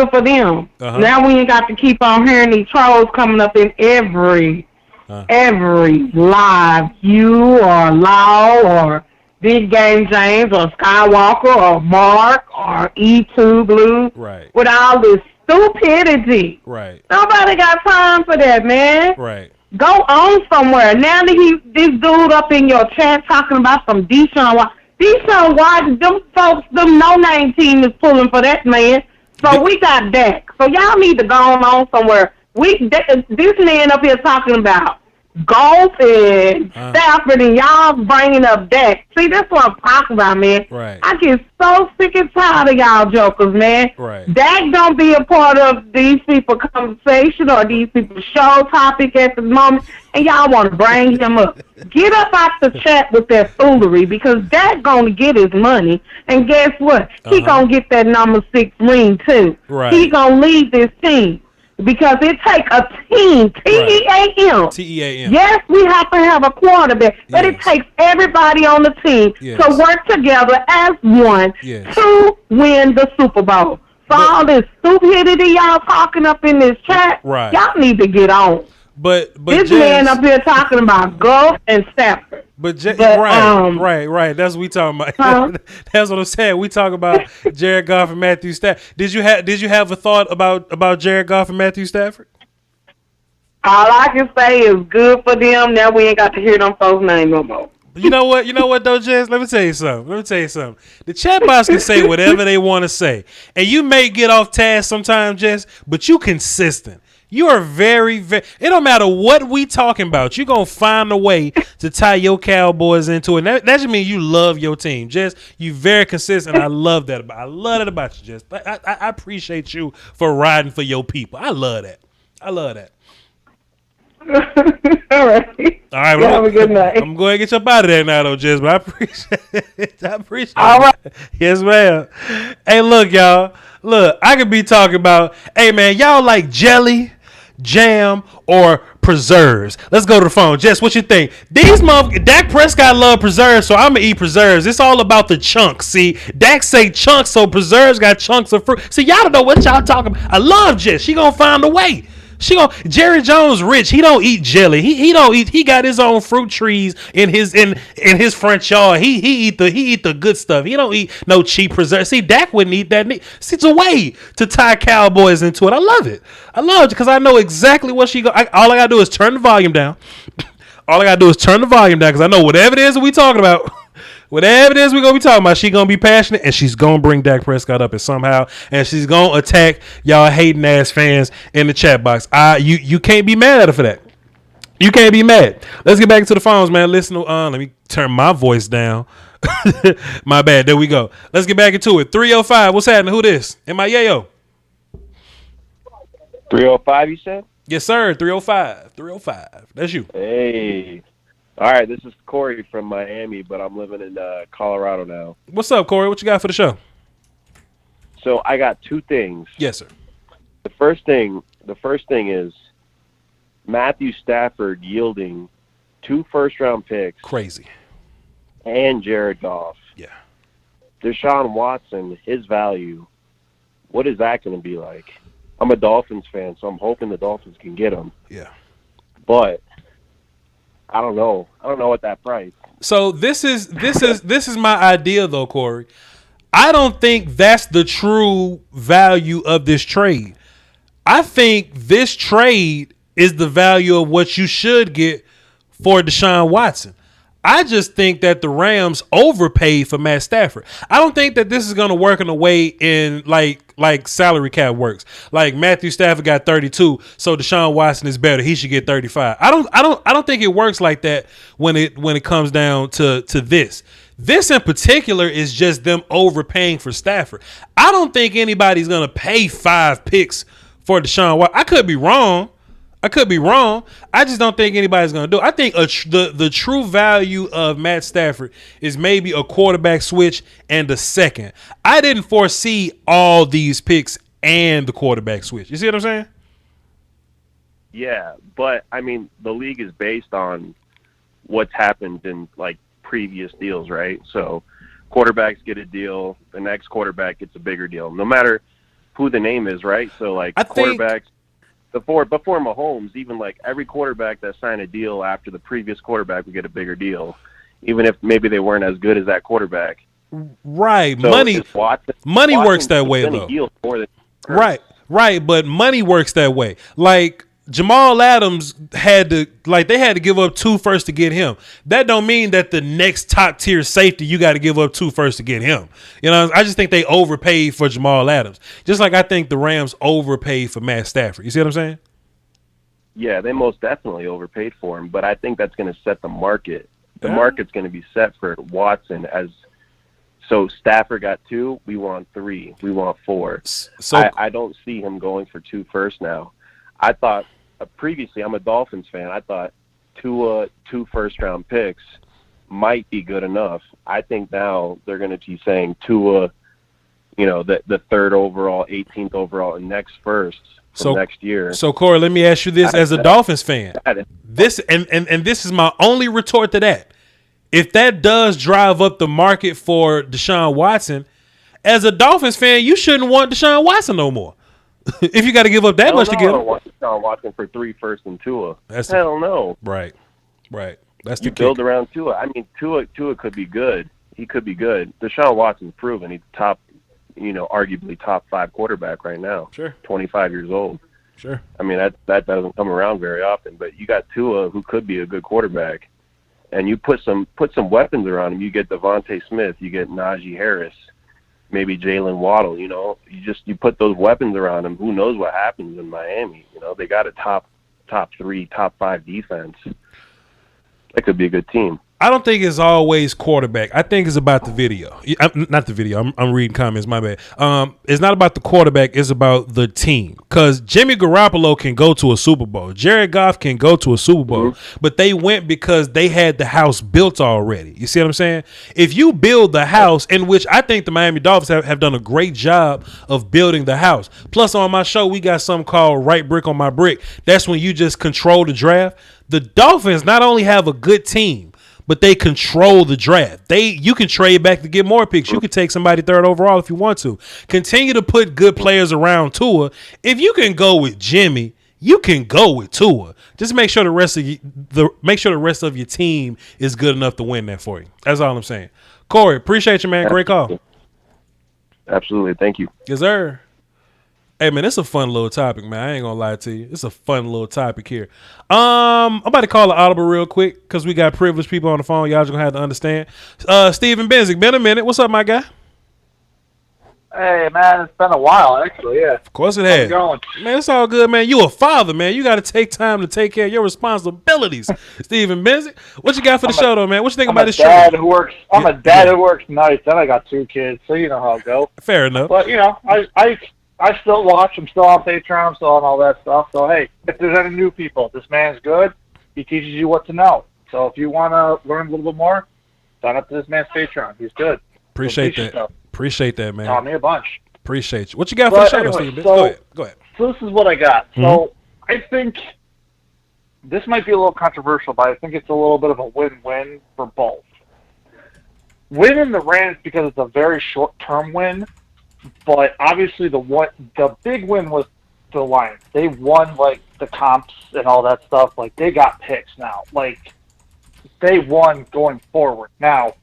[SPEAKER 17] for them.
[SPEAKER 2] Uh-huh.
[SPEAKER 17] Now we ain't got to keep on hearing these trolls coming up in every live, you or Law or Big Game James or Skywalker or Mark or E2 Blue.
[SPEAKER 2] Right.
[SPEAKER 17] With all this stupidity.
[SPEAKER 2] Right.
[SPEAKER 17] Nobody got time for that, man.
[SPEAKER 2] Right.
[SPEAKER 17] Go on somewhere. Now that this dude up in your chat talking about some Deshaun Watson. Deshaun Watson, them folks, them no-name team is pulling for that man. So we got Dak. So y'all need to go on somewhere. This man up here talking about golf and Stafford and y'all bringing up Dak. See, that's what I'm talking about, man.
[SPEAKER 2] Right.
[SPEAKER 17] I get so sick and tired of y'all jokers, man.
[SPEAKER 2] Right.
[SPEAKER 17] Dak don't be a part of these people's conversation or these people's show topic at the moment, and y'all want to bring him up. Get up out the chat with that foolery because Dak gonna get his money, and guess what? He gonna get that number 6 ring too.
[SPEAKER 2] Right.
[SPEAKER 17] He gonna lead this team. Because it takes a team, T-E-A-M.
[SPEAKER 2] T-E-A-M.
[SPEAKER 17] Yes, we have to have a quarterback, but it takes everybody on the team to work together as one to win the Super Bowl. So all this stupidity y'all talking up in this chat, y'all need to get on.
[SPEAKER 2] But
[SPEAKER 17] this man up here talking about golf and Stafford.
[SPEAKER 2] Right. That's what we talking about. That's what I'm saying. We talk about Jared Goff and Matthew Stafford. Did you have a thought about Jared Goff and Matthew Stafford?
[SPEAKER 17] All I can say is good for them. Now we ain't got to hear them folks' name no more.
[SPEAKER 2] You know what though, Jess? Let me tell you something. The chat box can say whatever they want to say, and you may get off task sometimes, Jess, but you consistent. You are very, very. It don't matter what we talking about. You gonna find a way to tie your Cowboys into it. That just means you love your team, Jess. You very consistent. I love that about you, Jess. I appreciate you for riding for your people. I love that.
[SPEAKER 17] All right.
[SPEAKER 2] Have
[SPEAKER 17] a good night.
[SPEAKER 2] I'm going to get you up out of there now, though, Jess. But I appreciate it.
[SPEAKER 17] All right.
[SPEAKER 2] Yes, ma'am. Hey, look, y'all. Look, I could be talking about. Hey, man, y'all like jelly, jam, or preserves? Let's go to the phone. Jess, what you think? Dak Prescott love preserves, so I'm going to eat preserves. It's all about the chunks. See, Dak say chunks, so preserves got chunks of fruit. See, y'all don't know what y'all talking about. I love Jess. She going to find a way. Jerry Jones rich. He don't eat jelly. He don't eat. He got his own fruit trees in his front yard. He eat the good stuff. He don't eat no cheap preserves. See, Dak wouldn't eat that. See, it's a way to tie Cowboys into it. I love it because I know exactly what all I gotta do is turn the volume down. Because I know whatever it is that we talking about. Whatever it is we're going to be talking about, she's going to be passionate, and she's going to bring Dak Prescott up somehow, and she's going to attack y'all hating-ass fans in the chat box. You can't be mad at her for that. You can't be mad. Let's get back to the phones, man. Listen, let me turn my voice down. My bad. There we go. Let's get back into it. 305, what's happening? Who this? Am I Yayo?
[SPEAKER 18] 305, you said?
[SPEAKER 2] Yes, sir. 305. 305. That's you.
[SPEAKER 18] Hey. All right, this is Corey from Miami, but I'm living in Colorado now.
[SPEAKER 2] What's up, Corey? What you got for the show?
[SPEAKER 18] So I got two things.
[SPEAKER 2] Yes, sir.
[SPEAKER 18] The first thing is Matthew Stafford yielding 2 first-round picks.
[SPEAKER 2] Crazy.
[SPEAKER 18] And Jared Goff.
[SPEAKER 2] Yeah.
[SPEAKER 18] Deshaun Watson, his value, what is that going to be like? I'm a Dolphins fan, so I'm hoping the Dolphins can get him.
[SPEAKER 2] Yeah.
[SPEAKER 18] But I don't know. I don't know at that price.
[SPEAKER 2] So this is my idea though, Corey. I don't think that's the true value of this trade. I think this trade is the value of what you should get for Deshaun Watson. I just think that the Rams overpaid for Matt Stafford. I don't think that this is going to work in a way in like salary cap works. Like Matthew Stafford got 32, so Deshaun Watson is better. He should get 35. I don't think it works like that when it comes down to this. This in particular is just them overpaying for Stafford. I don't think anybody's going to pay 5 picks for Deshaun Watson. I could be wrong. I just don't think anybody's going to do it. I think the true value of Matt Stafford is maybe a quarterback switch and a second. I didn't foresee all these picks and the quarterback switch. You see what I'm saying?
[SPEAKER 18] Yeah, but I mean, the league is based on what's happened in like previous deals, right? So quarterbacks get a deal, the next quarterback gets a bigger deal, no matter who the name is, right? So like quarterbacks. Before Mahomes, even like every quarterback that signed a deal after the previous quarterback would get a bigger deal, even if maybe they weren't as good as that quarterback.
[SPEAKER 2] Right.
[SPEAKER 18] So
[SPEAKER 2] money works that way
[SPEAKER 18] though.
[SPEAKER 2] Right. But money works that way. Like Jamal Adams had to give up 2 firsts to get him. That don't mean that the next top tier safety you got to give up 2 firsts to get him. You know, I just think they overpaid for Jamal Adams. Just like I think the Rams overpaid for Matt Stafford. You see what I'm saying?
[SPEAKER 18] Yeah, they most definitely overpaid for him, but I think that's going to set the market. The market's going to be set for Watson as. So Stafford got 2, we want 3, we want 4. So I don't see him going for 2 firsts now. I thought previously, I'm a Dolphins fan. I thought 2 first-round picks might be good enough. I think now they're going to be saying Tua, the 3rd overall, 18th overall, and next first next year.
[SPEAKER 2] So Corey, let me ask you this as a Dolphins fan. This and this is my only retort to that. If that does drive up the market for Deshaun Watson, as a Dolphins fan, you shouldn't want Deshaun Watson no more. If you got to give up that much to get him.
[SPEAKER 18] I don't want Deshaun Watson for 3 firsts and Tua. Hell no.
[SPEAKER 2] Right. That's the
[SPEAKER 18] you build around Tua. I mean, Tua could be good. He could be good. Deshaun Watson's proven he's top, arguably top 5 quarterback right now.
[SPEAKER 2] Sure.
[SPEAKER 18] 25 years old.
[SPEAKER 2] Sure.
[SPEAKER 18] I mean, that doesn't come around very often. But you got Tua, who could be a good quarterback, and you put some weapons around him. You get Devontae Smith. You get Najee Harris. Maybe Jalen Waddle, you put those weapons around him. Who knows what happens in Miami? They got a top 3, top 5 defense. That could be a good team.
[SPEAKER 2] I don't think it's always quarterback. I think it's about the video. Not the video. I'm reading comments. My bad. It's not about the quarterback. It's about the team. Because Jimmy Garoppolo can go to a Super Bowl. Jared Goff can go to a Super Bowl. But they went because they had the house built already. You see what I'm saying? If you build the house, in which I think the Miami Dolphins have done a great job of building the house. Plus, on my show, we got something called Right Brick on My Brick. That's when you just control the draft. The Dolphins not only have a good team, but they control the draft. You can trade back to get more picks. You can take somebody 3rd overall if you want to. Continue to put good players around Tua. If you can go with Jimmy, you can go with Tua. Just make sure the rest of your team is good enough to win that for you. That's all I'm saying. Corey, appreciate you, man. Great call.
[SPEAKER 18] Absolutely. Thank you.
[SPEAKER 2] Yes, sir. Hey, man, it's a fun little topic, man. I ain't gonna lie to you. It's a fun little topic here. I'm about to call an audible real quick because we got privileged people on the phone. Y'all just gonna have to understand. Steven Benzik, been a minute. What's up, my guy?
[SPEAKER 19] Hey, man, it's been a while, actually, yeah.
[SPEAKER 2] Of course it has.
[SPEAKER 19] How's it going?
[SPEAKER 2] Man, it's all good, man. You a father, man. You got to take time to take care of your responsibilities. Steven Benzik, what you got for the show, though, man? What you think about this show?
[SPEAKER 19] I'm a dad who works nights, and I got 2 kids, so you know how it goes.
[SPEAKER 2] Fair enough.
[SPEAKER 19] But, I still watch. I'm still on Patreon. I'm still on all that stuff. So, hey, if there's any new people, this man's good. He teaches you what to know. So if you want to learn a little bit more, sign up to this man's Patreon. He's good.
[SPEAKER 2] Appreciate that. Appreciate that, man.
[SPEAKER 19] Taught me a bunch.
[SPEAKER 2] Appreciate you. What you got for the show, Steven? Go ahead.
[SPEAKER 19] So this is what I got. So I think this might be a little controversial, but I think it's a little bit of a win-win for both. Win in the Rams because it's a very short-term win, but obviously the big win was the Lions. They won the comps and all that stuff. They got picks now. They won going forward. Now,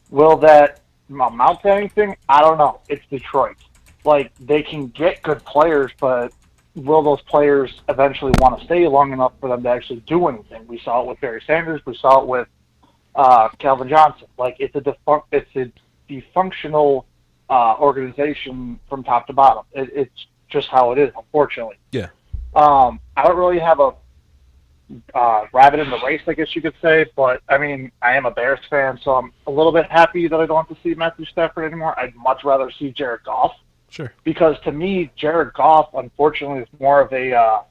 [SPEAKER 19] will that amount to anything? I don't know. It's Detroit. They can get good players, but will those players eventually want to stay long enough for them to actually do anything? We saw it with Barry Sanders. We saw it with Calvin Johnson. Like, it's a dysfunctional organization from top to bottom. It's just how it is, unfortunately.
[SPEAKER 2] Yeah.
[SPEAKER 19] I don't really have a rabbit in the race, I guess you could say, but I mean, I am a Bears fan, so I'm a little bit happy that I don't have to see Matthew Stafford anymore. I'd much rather see Jared Goff.
[SPEAKER 2] Sure.
[SPEAKER 19] Because to me, Jared Goff, unfortunately, is more of a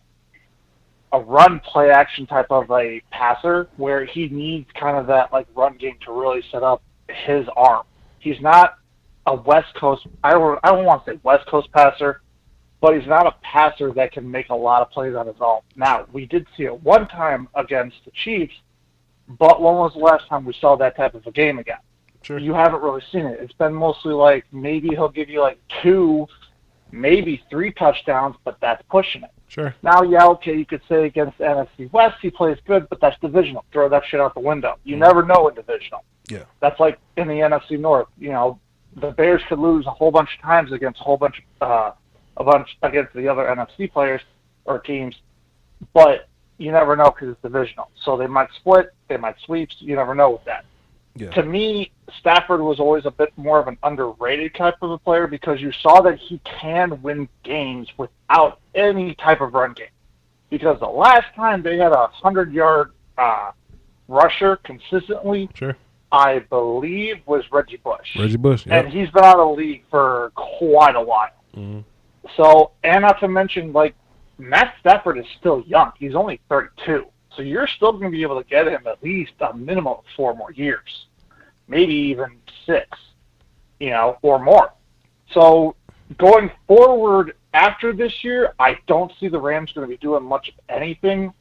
[SPEAKER 19] run play action type of a passer, where he needs kind of that like run game to really set up his arm. He's not a West Coast. I don't want to say West Coast passer, but he's not a passer that can make a lot of plays on his own. Now, we did see it one time against the Chiefs, but when was the last time we saw that type of a game again?
[SPEAKER 2] Sure.
[SPEAKER 19] You haven't really seen it. It's been mostly like maybe he'll give you like 2, maybe 3 touchdowns, but that's pushing it.
[SPEAKER 2] Sure.
[SPEAKER 19] Now, yeah, okay, you could say against the NFC West he plays good, but that's divisional. Throw that shit out the window. You never know in divisional.
[SPEAKER 2] Yeah.
[SPEAKER 19] That's like in the NFC North. You know, the Bears could lose a whole bunch of times against against the other NFC players or teams, but you never know because it's divisional. So they might split, they might sweep. You never know with that.
[SPEAKER 2] Yeah.
[SPEAKER 19] To me, Stafford was always a bit more of an underrated type of a player because you saw that he can win games without any type of run game. Because the last time they had a 100-yard rusher consistently,
[SPEAKER 2] sure,
[SPEAKER 19] I believe was Reggie Bush.
[SPEAKER 2] Reggie Bush, yeah.
[SPEAKER 19] And he's been out of the league for quite a while.
[SPEAKER 2] Mm-hmm.
[SPEAKER 19] So, and not to mention, like, Matt Stafford is still young. He's only 32. So you're still going to be able to get him at least a minimum of 4 more years. Maybe even 6, you know, or more. So going forward after this year, I don't see the Rams going to be doing much of anything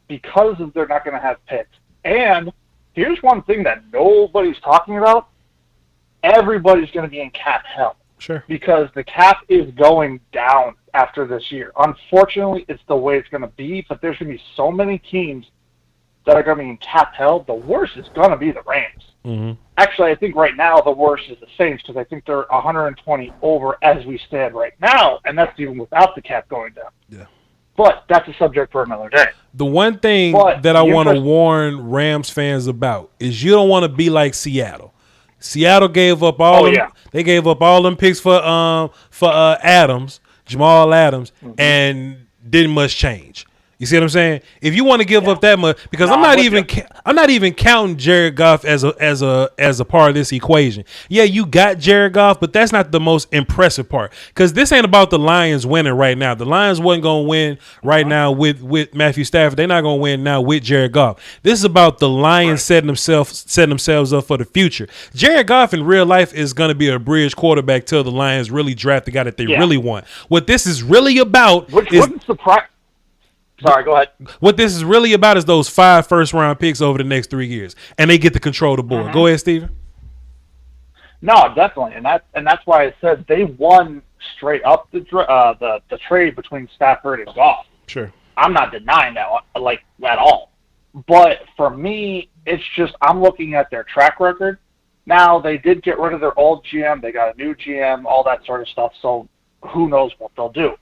[SPEAKER 19] because they're not going to have picks. And here's one thing that nobody's talking about. Everybody's going to be in cap hell.
[SPEAKER 2] Sure.
[SPEAKER 19] Because the cap is going down after this year. Unfortunately, it's the way it's going to be, but there's going to be so many teams that are going to be in cap hell. The worst is going to be the Rams.
[SPEAKER 2] Mm-hmm.
[SPEAKER 19] Actually, I think right now the worst is the Saints because I think they're 120 over as we stand right now, and that's even without the cap going down.
[SPEAKER 2] Yeah.
[SPEAKER 19] But that's a subject for another day.
[SPEAKER 2] The one thing that I want to warn Rams fans about is you don't want to be like Seattle. Seattle gave up all they gave up all them picks for Adams, Jamal Adams, and didn't much change. You see what I'm saying? If you want to give up that much, because I'm not even counting Jared Goff as a part of this equation. Yeah, you got Jared Goff, but that's not the most impressive part. Because this ain't about the Lions winning right now. The Lions wasn't gonna win right now with Matthew Stafford. They're not gonna win now with Jared Goff. This is about the Lions setting themselves up for the future. Jared Goff in real life is gonna be a bridge quarterback till the Lions really draft the guy that they really want. What this is really about
[SPEAKER 19] Sorry, go ahead.
[SPEAKER 2] What this is really about is those 5 first-round picks over the next 3 years, and they get to control the board. Go ahead, Steven.
[SPEAKER 19] No, definitely, and that's why I said they won straight up the trade between Stafford and Goff.
[SPEAKER 2] Sure,
[SPEAKER 19] I'm not denying that like at all. But for me, it's just I'm looking at their track record. Now they did get rid of their old GM, they got a new GM, all that sort of stuff. So who knows what they'll do?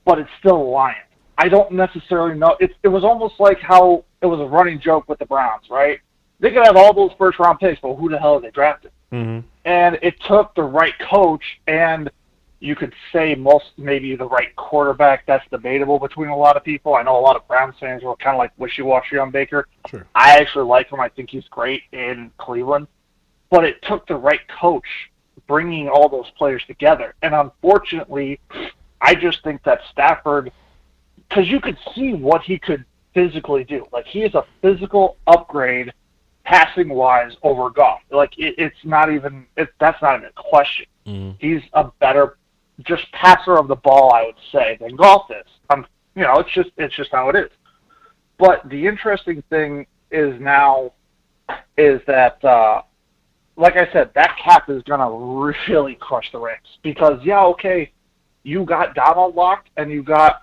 [SPEAKER 19] But it's still a Lions. I don't necessarily know. It was almost like how it was a running joke with the Browns, right? They could have all those first-round picks, but who the hell are they drafted?
[SPEAKER 2] Mm-hmm.
[SPEAKER 19] And it took the right coach, and you could say maybe the right quarterback. That's debatable between a lot of people. I know a lot of Browns fans were kind of like wishy-washy on Baker.
[SPEAKER 2] Sure.
[SPEAKER 19] I actually like him. I think he's great in Cleveland. But it took the right coach bringing all those players together. And unfortunately, I just think that Stafford – because you could see what he could physically do. Like, he is a physical upgrade passing-wise over Goff. Like, that's not even a question.
[SPEAKER 2] Mm-hmm.
[SPEAKER 19] He's a better just passer of the ball, I would say, than Goff is. It's just how it is. But the interesting thing is that, like I said, that cap is going to really crush the Rams. Because, you got Donald locked, and you got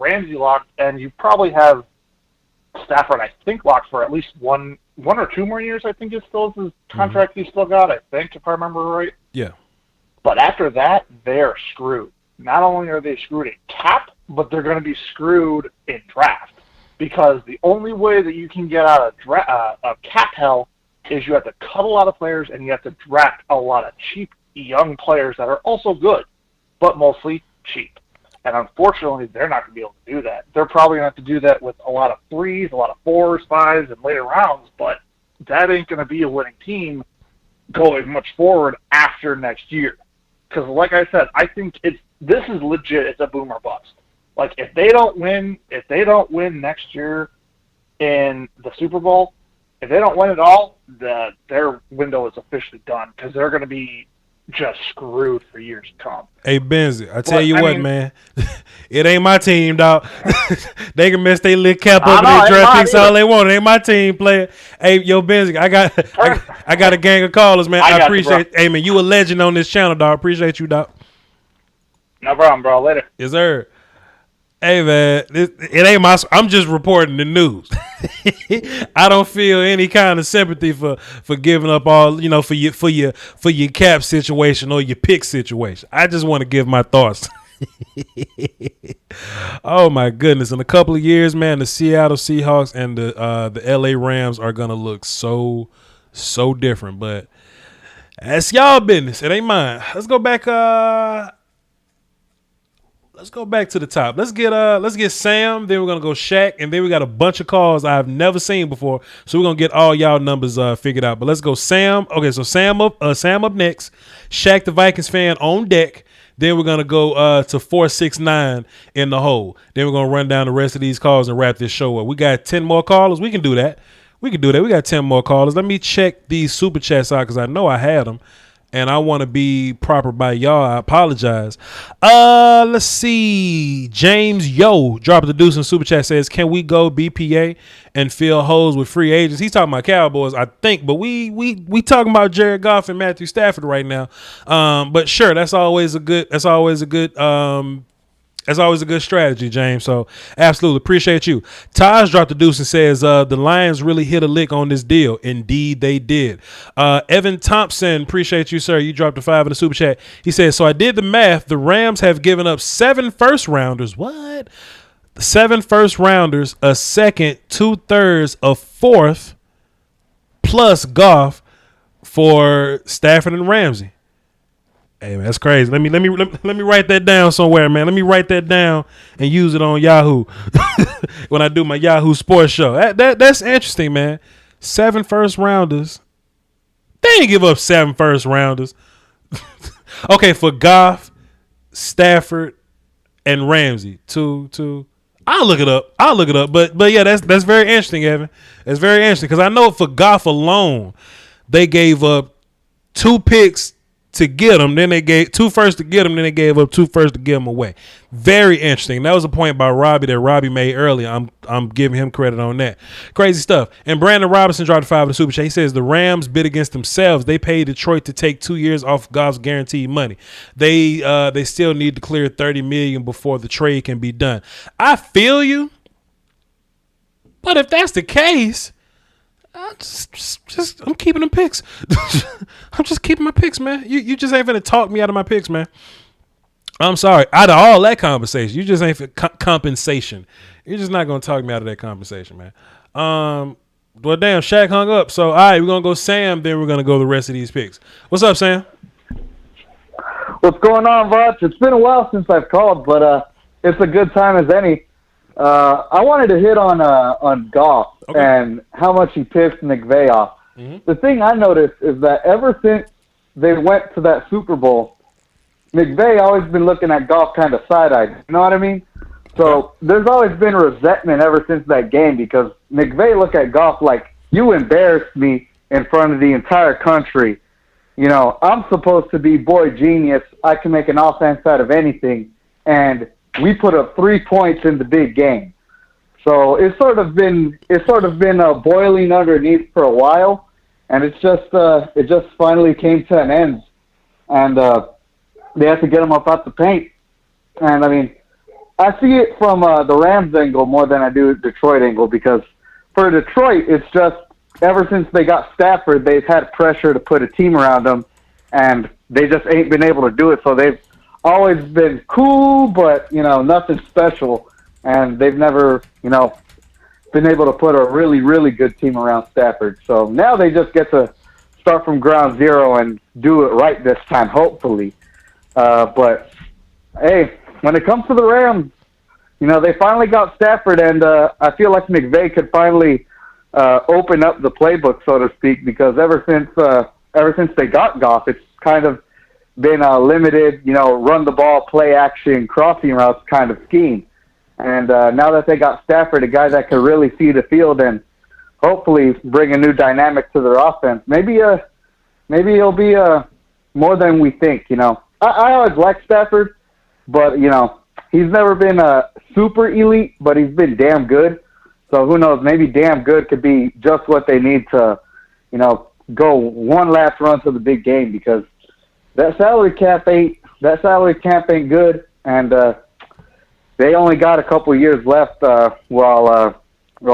[SPEAKER 19] Ramsey locked, and you probably have Stafford, I think, locked for at least one or 2 more years. I think it still is his contract he still got, I think, if I remember right.
[SPEAKER 2] Yeah.
[SPEAKER 19] But after that, they're screwed. Not only are they screwed in cap, but they're going to be screwed in draft. Because the only way that you can get out of cap hell is you have to cut a lot of players and you have to draft a lot of cheap young players that are also good, but mostly cheap. And unfortunately, they're not going to be able to do that. They're probably going to have to do that with a lot of 3s, a lot of 4s, 5s, and later rounds, but that ain't going to be a winning team going much forward after next year. Because like I said, I think this is legit. It's a boom or bust. Like, if they don't win next year in the Super Bowl, if they don't win at all, their window is officially done because they're going to be just screwed for years to come.
[SPEAKER 2] Hey, Benzie, I tell you what, man, it ain't my team, dog. They can mess their little cap over their draft picks all they want. It ain't my team player. Hey, yo, Benzie, I got a gang of callers, man. I appreciate it. Hey, man, you a legend on this channel, dog. Appreciate you, dog.
[SPEAKER 19] No problem, bro. Later.
[SPEAKER 2] Yes, sir. Hey, man, it ain't my. I'm just reporting the news. I don't feel any kind of sympathy for giving up all, for your cap situation or your pick situation. I just want to give my thoughts. Oh my goodness! In a couple of years, man, the Seattle Seahawks and the LA Rams are gonna look so different. But that's y'all business. It ain't mine. Let's go back. Let's go back to the top. Let's get Sam. Then we're gonna go Shaq, and then we got a bunch of calls I've never seen before. So we're gonna get all y'all numbers figured out. But let's go Sam. Okay, so Sam up next. Shaq the Vikings fan on deck. Then we're gonna go to 469 in the hole. Then we're gonna run down the rest of these calls and wrap this show up. We got 10 more callers. We can do that. We got 10 more callers. Let me check these super chats out because I know I had them. And I want to be proper by y'all. I apologize. Let's see. James Yo dropped the deuce in super chat, says, can we go BPA and fill holes with free agents? He's talking about Cowboys, I think, but we talking about Jared Goff and Matthew Stafford right now. But sure, that's always a good strategy, James. So absolutely appreciate you. Taj dropped the deuce and says the Lions really hit a lick on this deal. Indeed, they did. Evan Thompson, appreciate you, sir. You dropped a 5 in the super chat. He says, so I did the math. The Rams have given up 7 first rounders. What? 7 first rounders, a second, 2/3, a fourth, plus Goff for Stafford and Ramsey. Hey, man, that's crazy. Let me write that down somewhere, man. Let me write that down and use it on Yahoo when I do my Yahoo Sports show. That's interesting, man. 7 first rounders. They ain't give up 7 first rounders. Okay, for Goff, Stafford, and Ramsey. Two. I'll look it up. But yeah, that's very interesting, Evan. That's very interesting because I know for Goff alone, they gave up 2 picks to get him, then they gave 2 firsts to get him, then they gave up 2 firsts to get him away. Very interesting. That was a point by Robbie that Robbie made earlier. I'm giving him credit on that. Crazy stuff. And Brandon Robinson dropped a 5 in the super chat. He says the Rams bid against themselves. They paid Detroit to take 2 years off Goff's guaranteed money. They still need to clear $30 million before the trade can be done. I feel you, but if that's the case, I'm keeping them picks. I'm just keeping my picks, man. You just ain't finna talk me out of my picks, man. I'm sorry. Out of all that conversation, you just ain't for compensation. You're just not gonna talk me out of that conversation, man. Well, damn, Shaq hung up. So, all right, we're gonna go Sam. Then we're gonna go the rest of these picks. What's up, Sam?
[SPEAKER 14] What's going on, Voch? It's been a while since I've called, but it's a good time as any. I wanted to hit on Goff and how much he pissed McVay off. Mm-hmm. The thing I noticed is that ever since they went to that Super Bowl, McVay always been looking at Goff kind of side-eyed. You know what I mean? So there's always been resentment ever since that game because McVay looked at Goff like, you embarrassed me in front of the entire country. You know, I'm supposed to be boy genius. I can make an offense out of anything. And we put up 3 points in the big game. So it's sort of been boiling underneath for a while, and it just finally came to an end, and they have to get him up out the paint. And I mean, I see it from the Rams angle more than I do the Detroit angle because for Detroit, it's just ever since they got Stafford, they've had pressure to put a team around them, and they just ain't been able to do it. So they've always been cool, but, nothing special. And they've never, been able to put a really, really good team around Stafford. So now they just get to start from ground zero and do it right this time, hopefully. But, hey, when it comes to the Rams, you know, they finally got Stafford, and I feel like McVay could finally open up the playbook, so to speak, because ever since they got Goff, it's kind of been a limited, you know, run the ball, play action, crossing routes kind of scheme. And now that they got Stafford, a guy that can really see the field and hopefully bring a new dynamic to their offense, maybe he'll be more than we think. You know, I always liked Stafford, but you know, he's never been a super elite, but he's been damn good. So who knows? Maybe damn good could be just what they need to, you know, go one last run to the big game, because that salary cap ain't good, and they only got a couple of years left while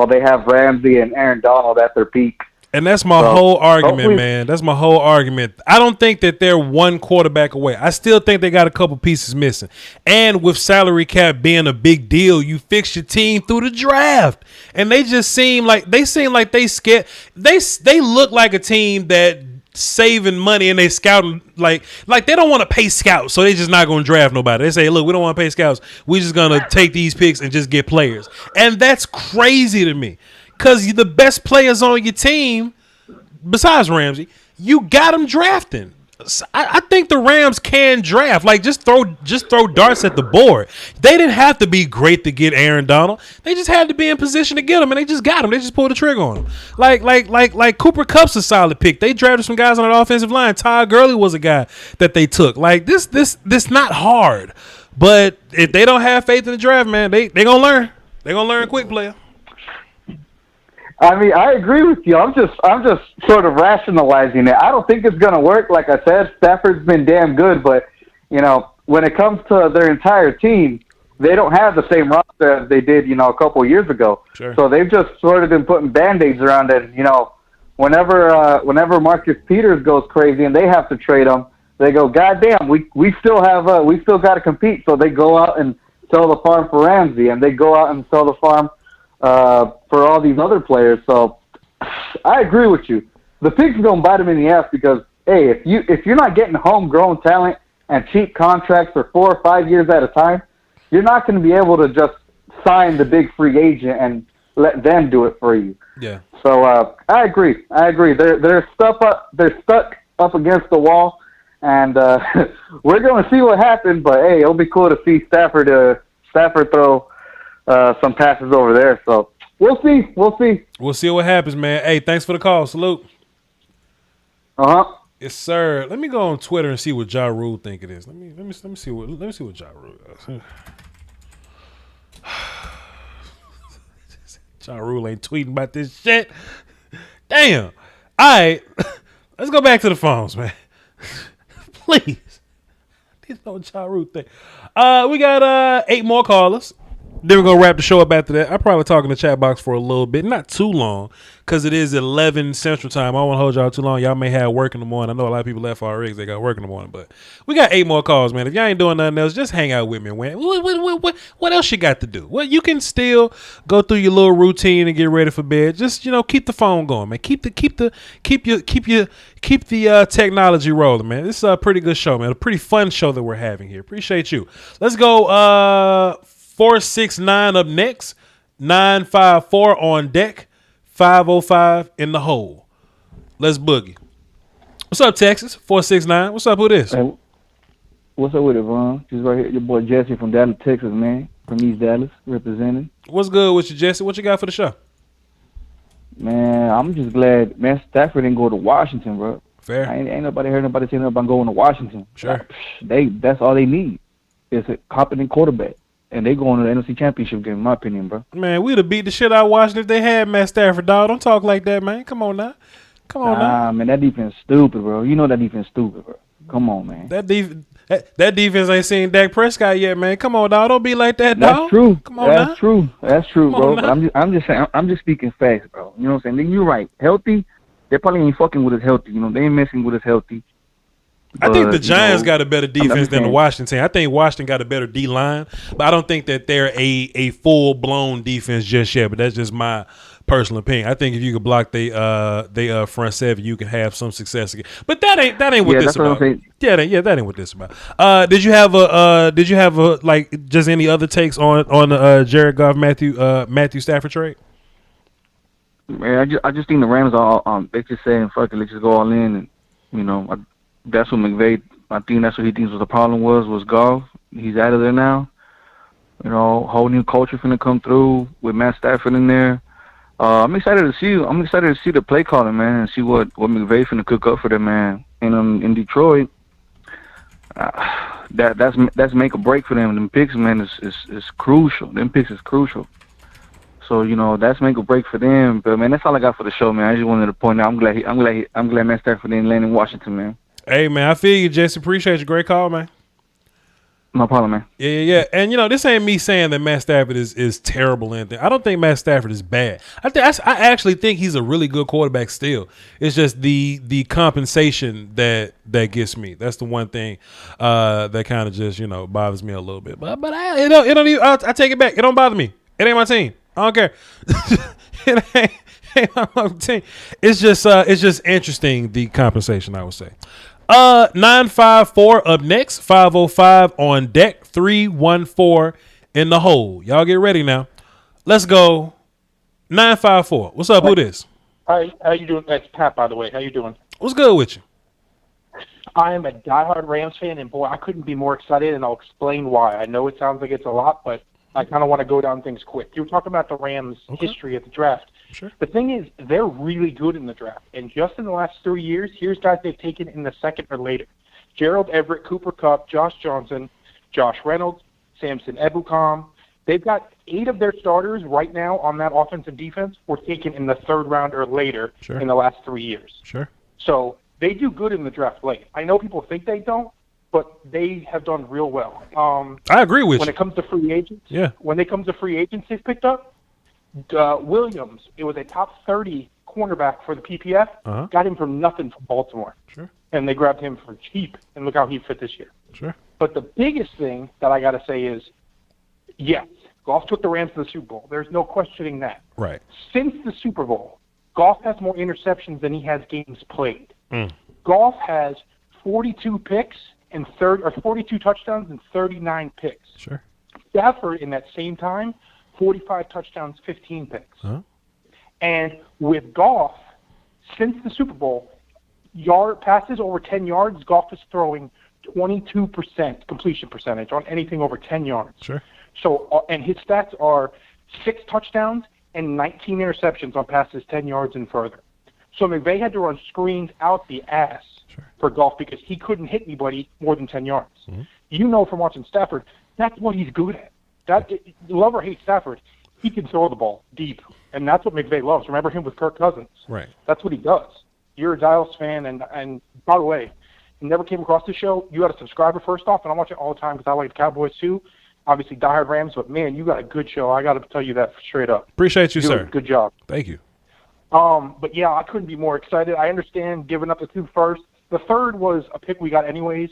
[SPEAKER 14] they have Ramsey and Aaron Donald at their peak.
[SPEAKER 2] And that's my whole argument, man. That's my whole argument. I don't think that they're one quarterback away. I still think they got a couple pieces missing. And with salary cap being a big deal, you fix your team through the draft. And they just seem like they scared. They look like a team that saving money, and they scouting like they don't want to pay scouts, so they just not going to draft nobody. They say, look, we don't want to pay scouts. We're just going to take these picks and just get players. And that's crazy to me. Because the best players on your team, besides Ramsey, you got them drafting. I think the Rams can draft. Like, just throw darts at the board. They didn't have to be great to get Aaron Donald. They just had to be in position to get him, and they just got him. They just pulled the trigger on him. Like Cooper Kupp's a solid pick. They drafted some guys on the offensive line. Todd Gurley was a guy that they took. Like, this not hard. But if they don't have faith in the draft, man, they gonna learn. They gonna learn quick, player.
[SPEAKER 14] I mean, I agree with you. I'm just sort of rationalizing it. I don't think it's going to work. Like I said, Stafford's been damn good, but, you know, when it comes to their entire team, they don't have the same roster as they did, you know, a couple of years ago. Sure. So they've just sort of been putting Band-Aids around it. You know, whenever Marcus Peters goes crazy and they have to trade him, they go, God damn, we still got to compete. So they go out and sell the farm for Ramsey, and they go out and sell the farm for all these other players. So I agree with you. The pig's gonna bite them in the ass, because hey, if you're not getting homegrown talent and cheap contracts for 4 or 5 years at a time, you're not going to be able to just sign the big free agent and let them do it for you.
[SPEAKER 2] Yeah.
[SPEAKER 14] So I agree. They're stuck up against the wall, and we're going to see what happens. But hey, it'll be cool to see Stafford throw some passes over there. So we'll see.
[SPEAKER 2] We'll see what happens, man. Hey, thanks for the call. Salute. Yes, sir. Let me go on Twitter and see what Ja Rule think it is. Let me see what Ja Rule does. Ja Rule ain't tweeting about this shit. Damn. All right. Let's go back to the phones, man. Please. This no Ja Rule thing. We got 8 more callers. Then we're going to wrap the show up after that. I'll probably talk in the chat box for a little bit. Not too long, because it is 11 Central Time. I don't want to hold y'all too long. Y'all may have work in the morning. I know a lot of people left already because they got work in the morning. But we got 8 more calls, man. If y'all ain't doing nothing else, just hang out with me. What else you got to do? Well, you can still go through your little routine and get ready for bed. Just, keep the phone going, man. Keep the technology rolling, man. This is a pretty good show, man. A pretty fun show that we're having here. Appreciate you. Let's go 469 up next, 954 on deck, 505 in the hole. Let's boogie. What's up, Texas? 469. What's up with this?
[SPEAKER 20] Hey, what's up with it, Ron? Just right here, your boy Jesse from Dallas, Texas, man. From East Dallas, representing.
[SPEAKER 2] What's good with you, Jesse? What you got for the show?
[SPEAKER 20] Man, I'm just glad, man, Stafford didn't go to Washington, bro.
[SPEAKER 2] Fair.
[SPEAKER 20] Ain't nobody heard nobody saying about going to Washington.
[SPEAKER 2] Sure.
[SPEAKER 20] That's all they need. It's a competent quarterback. And they going to the NOC Championship game, in my opinion, bro.
[SPEAKER 2] Man, we'd have beat the shit out of Washington if they had Matt Stafford, dog. Don't talk like that, man. Come on now.
[SPEAKER 20] Nah, man, that defense stupid, bro. You know that defense stupid, bro. Come on, man.
[SPEAKER 2] That defense ain't seen Dak Prescott yet, man. Come on, dog. Don't be like that, dog.
[SPEAKER 20] That's true.
[SPEAKER 2] Come on now.
[SPEAKER 20] That's true, bro. But I'm just saying. I'm just speaking facts, bro. You know what I'm saying? You're right. Healthy, they probably ain't fucking with us healthy. They ain't messing with us healthy.
[SPEAKER 2] I think the Giants got a better defense than the Washington. I think Washington got a better D line, but I don't think that they're a full blown defense just yet. But that's just my personal opinion. I think if you could block they front seven, you can have some success again. But that ain't what this about. Yeah, that ain't what this about. Did you have a like just any other takes on the Jared Goff Matthew Stafford trade?
[SPEAKER 20] Man, I just think the Rams are they just saying fuck it, let's just go all in, and that's what McVay. I think that's what he thinks was the problem was Goff. He's out of there now. Whole new culture finna come through with Matt Stafford in there. I'm excited to see the play calling, man, and see what McVay finna cook up for them, man. And in Detroit, that's make or break for them. Them picks, man, is crucial. Them picks is crucial. So that's make or break for them. But man, that's all I got for the show, man. I just wanted to point out. I'm glad Matt Stafford didn't land in Washington, man.
[SPEAKER 2] Hey, man, I feel you, Jesse. Appreciate you. Great call, man.
[SPEAKER 20] No problem, man.
[SPEAKER 2] Yeah. And this ain't me saying that Matt Stafford is terrible or anything. I don't think Matt Stafford is bad. I actually think he's a really good quarterback still. It's just the compensation that gets me. That's the one thing that kind of just bothers me a little bit. But it don't even. I take it back. It don't bother me. It ain't my team. I don't care. It ain't my team. It's just interesting, the compensation, I would say. 954 up next, 505 on deck, 314 in the hole. Y'all get ready now. Let's go. 954. What's up? Who this?
[SPEAKER 21] Hi, how you doing? That's Pat, by the way. How you doing?
[SPEAKER 2] What's good with you?
[SPEAKER 21] I am a diehard Rams fan, and boy, I couldn't be more excited, and I'll explain why. I know it sounds like it's a lot, but I kind of want to go down things quick. You were talking about the Rams' history of the draft.
[SPEAKER 2] Sure.
[SPEAKER 21] The thing is, they're really good in the draft. And just in the last 3 years, here's guys they've taken in the second or later. Gerald Everett, Cooper Kupp, Josh Johnson, Josh Reynolds, Samson Ebukam. They've got 8 of their starters right now on that offense and defense were taken in the third round or later in the last 3 years.
[SPEAKER 2] Sure.
[SPEAKER 21] So they do good in the draft late. I know people think they don't, but they have done real well.
[SPEAKER 2] I agree with you.
[SPEAKER 21] When it comes to free agents, when it comes to free agents they've picked up, Williams, it was a top 30 cornerback for the PPF, got him for nothing from Baltimore.
[SPEAKER 2] Sure.
[SPEAKER 21] And they grabbed him for cheap, and look how he fit this year.
[SPEAKER 2] Sure.
[SPEAKER 21] But the biggest thing that I got to say is, yes, Goff took the Rams to the Super Bowl. There's no questioning that.
[SPEAKER 2] Right.
[SPEAKER 21] Since the Super Bowl, Goff has more interceptions than he has games played. Goff has 42 picks and 42 touchdowns and 39 picks.
[SPEAKER 2] Sure.
[SPEAKER 21] Stafford, in that same time, 45 touchdowns, 15 picks. And with Goff, since the Super Bowl, passes over 10 yards, Goff is throwing 22% completion percentage on anything over 10 yards.
[SPEAKER 2] Sure.
[SPEAKER 21] So, and his stats are 6 touchdowns and 19 interceptions on passes 10 yards and further. So McVay had to run screens out the ass for Goff because he couldn't hit anybody more than 10 yards. From watching Stafford, that's what he's good at. Love or hate Stafford, he can throw the ball deep, and that's what McVay loves. Remember him with Kirk Cousins.
[SPEAKER 2] Right.
[SPEAKER 21] That's what he does. You're a Dallas fan, and by the way, you never came across the show. You got a subscriber first off, and I watch it all the time because I like the Cowboys too. Obviously, diehard Rams, but man, you got a good show. I got to tell you that straight up.
[SPEAKER 2] Appreciate you, sir.
[SPEAKER 21] Good job.
[SPEAKER 2] Thank you.
[SPEAKER 21] But yeah, I couldn't be more excited. I understand giving up the 2 firsts. The third was a pick we got anyways.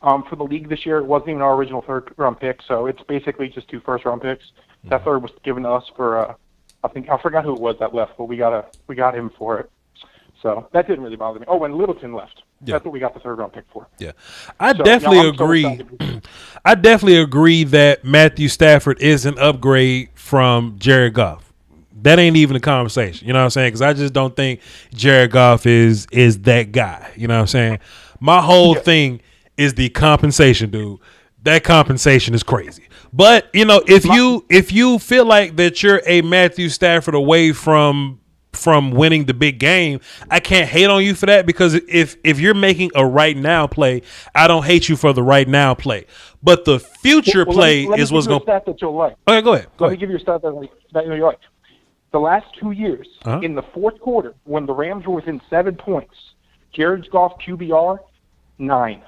[SPEAKER 21] For the league this year, it wasn't even our original third-round pick, so it's basically just 2 first-round picks. That third was given to us for, I forgot who it was that left, but we got him for it. So that didn't really bother me. Oh, and Littleton left.
[SPEAKER 2] Yeah.
[SPEAKER 21] That's what we got the third-round pick for.
[SPEAKER 2] Yeah, I definitely agree. I definitely agree that Matthew Stafford is an upgrade from Jared Goff. That ain't even a conversation. You know what I'm saying? Because I just don't think Jared Goff is that guy. You know what I'm saying? My whole thing is the compensation, dude. That compensation is crazy. But if you feel like that you're a Matthew Stafford away from winning the big game, I can't hate on you for that, because if you're making a right now play, I don't hate you for the right now play. But the future play is what's going to.
[SPEAKER 21] Stat that you'll like.
[SPEAKER 2] Okay, go ahead.
[SPEAKER 21] Let me give you a stat that you'll like. The last 2 years, in the fourth quarter, when the Rams were within 7 points, Jared Goff QBR 9.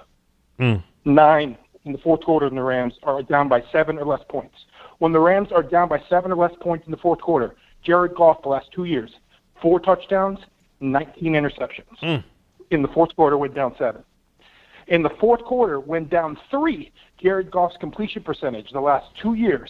[SPEAKER 21] 9 in the fourth quarter, and the Rams are down by 7 or less points. When the Rams are down by 7 or less points in the fourth quarter, Jared Goff the last 2 years, 4 touchdowns, 19 interceptions. In the fourth quarter, went down 7. In the fourth quarter, when down 3, Jared Goff's completion percentage the last 2 years,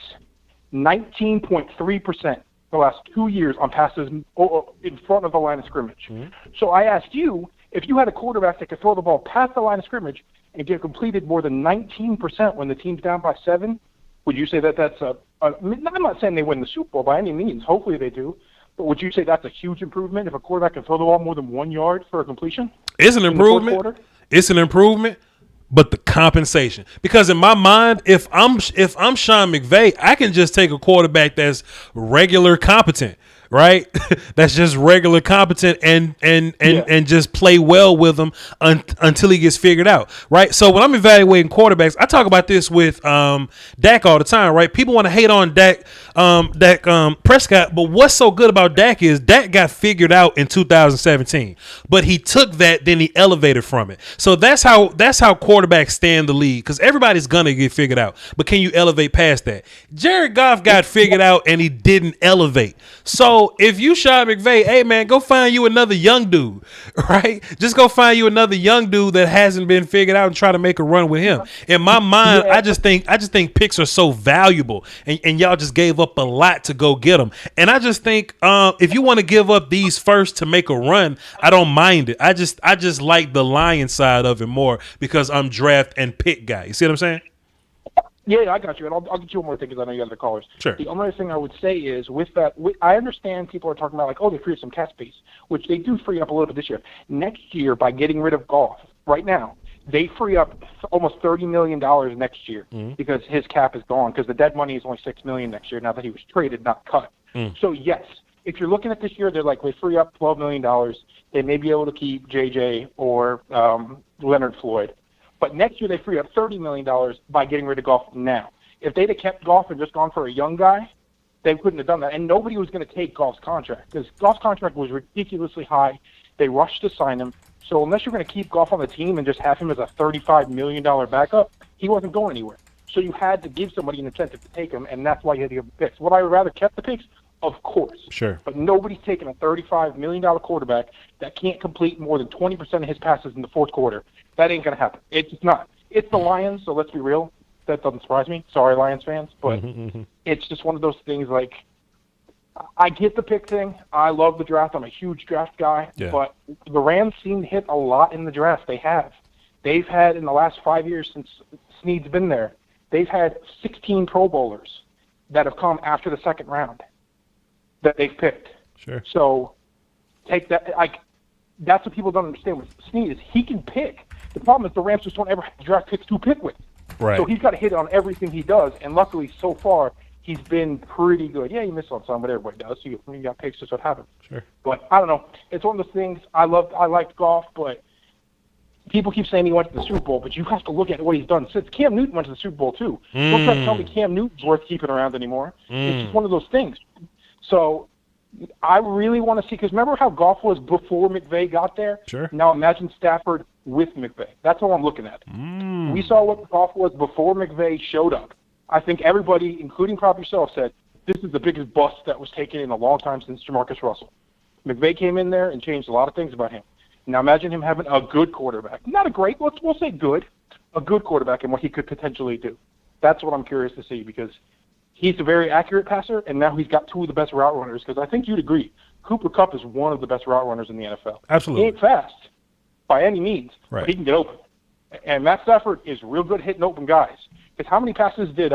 [SPEAKER 21] 19.3% the last 2 years on passes in front of the line of scrimmage. So I asked you, if you had a quarterback that could throw the ball past the line of scrimmage and get completed more than 19% when the team's down by 7, would you say that that's I'm not saying they win the Super Bowl by any means. Hopefully they do. But would you say that's a huge improvement if a quarterback can throw the ball more than 1 yard for a completion?
[SPEAKER 2] It's an improvement. It's an improvement, but the compensation. Because in my mind, if I'm Sean McVay, I can just take a quarterback that's regular competent, right? That's just regular competent and just play well with him until he gets figured out, right? So when I'm evaluating quarterbacks, I talk about this with Dak all the time, right? People want to hate on Dak Prescott, but what's so good about Dak is Dak got figured out in 2017, but he took that, then he elevated from it. So that's how quarterbacks stay in the league, because everybody's gonna get figured out, but can you elevate past that? Jared Goff got figured out and he didn't elevate. So if you Sean McVay, hey man, go find you another young dude, right? Just go find you another young dude that hasn't been figured out and try to make a run with him. In my mind, I just think picks are so valuable, and y'all just gave up a lot to go get them. And I just think if you want to give up these first to make a run, I don't mind it. I just like the Lion side of it more because I'm draft and pick guy. You see what I'm saying?
[SPEAKER 21] Yeah, I got you. And I'll get you one more thing because I know you got other callers.
[SPEAKER 2] Sure.
[SPEAKER 21] The only thing I would say is with that, I understand people are talking about like, oh, they free up some cap space, which they do free up a little bit this year. Next year, by getting rid of Goff, right now, they free up almost $30 million next year because his cap is gone, because the dead money is only $6 million next year now that he was traded, not cut. So, yes, if you're looking at this year, they're like, they free up $12 million. They may be able to keep JJ or Leonard Floyd. But next year they free up $30 million by getting rid of Goff now. If they'd have kept Goff and just gone for a young guy, they couldn't have done that. And nobody was going to take Goff's contract because Goff's contract was ridiculously high. They rushed to sign him. So unless you're going to keep Goff on the team and just have him as a $35 million backup, he wasn't going anywhere. So you had to give somebody an incentive to take him, and that's why you had to give the picks. Would I rather kept the picks? Of course.
[SPEAKER 2] Sure.
[SPEAKER 21] But nobody's taking a $35 million quarterback that can't complete more than 20% of his passes in the fourth quarter. That ain't going to happen. It's just not. It's the Lions, so let's be real. That doesn't surprise me. Sorry, Lions fans. But it's just one of those things like, I get the pick thing. I love the draft. I'm a huge draft guy. Yeah. But the Rams seem to hit a lot in the draft. They have. They've had, in the last 5 years since Snead's been there, they've had 16 Pro Bowlers that have come after the second round that they've picked.
[SPEAKER 2] Sure.
[SPEAKER 21] So take that. That's what people don't understand with Snead is he can pick. The problem is the Rams just don't ever draft picks to pick with.
[SPEAKER 2] Right.
[SPEAKER 21] So he's got to hit on everything he does, and luckily so far he's been pretty good. Yeah, he missed on some, but everybody does. So you got picks, that's what happens.
[SPEAKER 2] Sure.
[SPEAKER 21] But I don't know. It's one of those things. I liked Goff, but people keep saying he went to the Super Bowl, but you have to look at what he's done since. Cam Newton went to the Super Bowl too. Don't try to tell me Cam Newton's worth keeping around anymore. It's just one of those things. So I really want to see, because remember how Goff was before McVay got there?
[SPEAKER 2] Sure.
[SPEAKER 21] Now imagine Stafford with McVay. That's all I'm looking at. We saw what Goff was before McVay showed up. I think everybody, including probably yourself, said this is the biggest bust that was taken in a long time since Jamarcus Russell. McVay came in there and changed a lot of things about him. Now imagine him having a good quarterback. Not a great, we'll say good. A good quarterback and what he could potentially do. That's what I'm curious to see, because he's a very accurate passer, and now he's got two of the best route runners, because I think you'd agree, Cooper Kupp is one of the best route runners in the NFL.
[SPEAKER 2] Absolutely.
[SPEAKER 21] He ain't fast by any means,
[SPEAKER 2] right,
[SPEAKER 21] but he can get open. And Matt Stafford is real good hitting open guys. Because how many passes did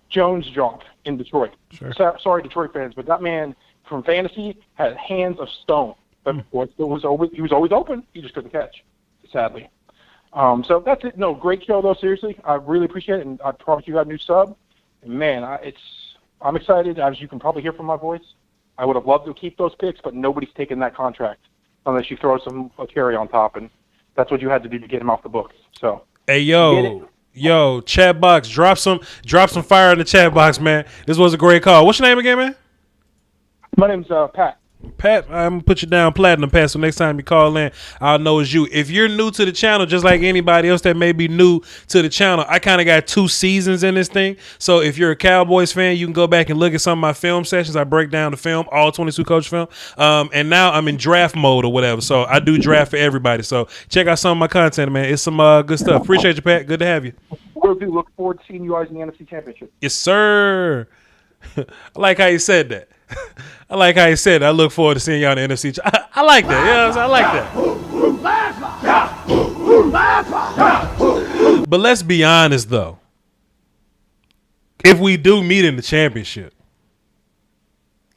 [SPEAKER 21] Jones drop in Detroit?
[SPEAKER 2] Sure.
[SPEAKER 21] Sorry, Detroit fans, but that man from fantasy had hands of stone. But he was always open. He just couldn't catch, sadly. So that's it. No, great show, though, seriously. I really appreciate it, and I promise you got a new sub. And man, I'm excited. As you can probably hear from my voice, I would have loved to keep those picks, but nobody's taking that contract unless you throw a carry on top, and that's what you had to do to get him off the books. So,
[SPEAKER 2] hey, yo, chat box, drop some fire in the chat box, man. This was a great call. What's your name again, man?
[SPEAKER 21] My name's Pat.
[SPEAKER 2] Pat, I'm gonna put you down platinum, Pat. So next time you call in, I'll know it's you. If you're new to the channel, just like anybody else that may be new to the channel, I kind of got 2 seasons in this thing. So if you're a Cowboys fan, you can go back and look at some of my film sessions. I break down the film, all 22 coach film. And now I'm in draft mode or whatever. So I do draft for everybody. So check out some of my content, man. It's some good stuff. Appreciate you, Pat. Good to have you.
[SPEAKER 21] Will do. Look forward to seeing you guys in the NFC Championship.
[SPEAKER 2] Yes, sir. I like how you said that. I like how you said that. I look forward to seeing y'all in the NFC. I like that. You know what I'm saying? I like that. But let's be honest, though. If we do meet in the championship,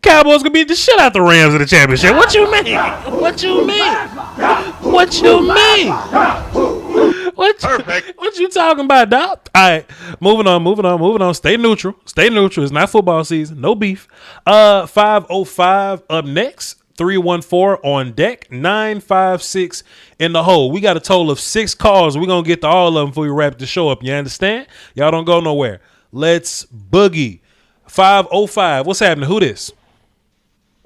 [SPEAKER 2] Cowboys gonna beat the shit out the Rams in the championship. What you mean? What you mean? What you mean? What you talking about, Doc? All right, moving on. Stay neutral. It's not football season. No beef. 505 up next. 314 on deck. 956 in the hole. We got a total of 6 calls. We're gonna get to all of them before we wrap the show up. You understand? Y'all don't go nowhere. Let's boogie. 505. What's happening? Who this?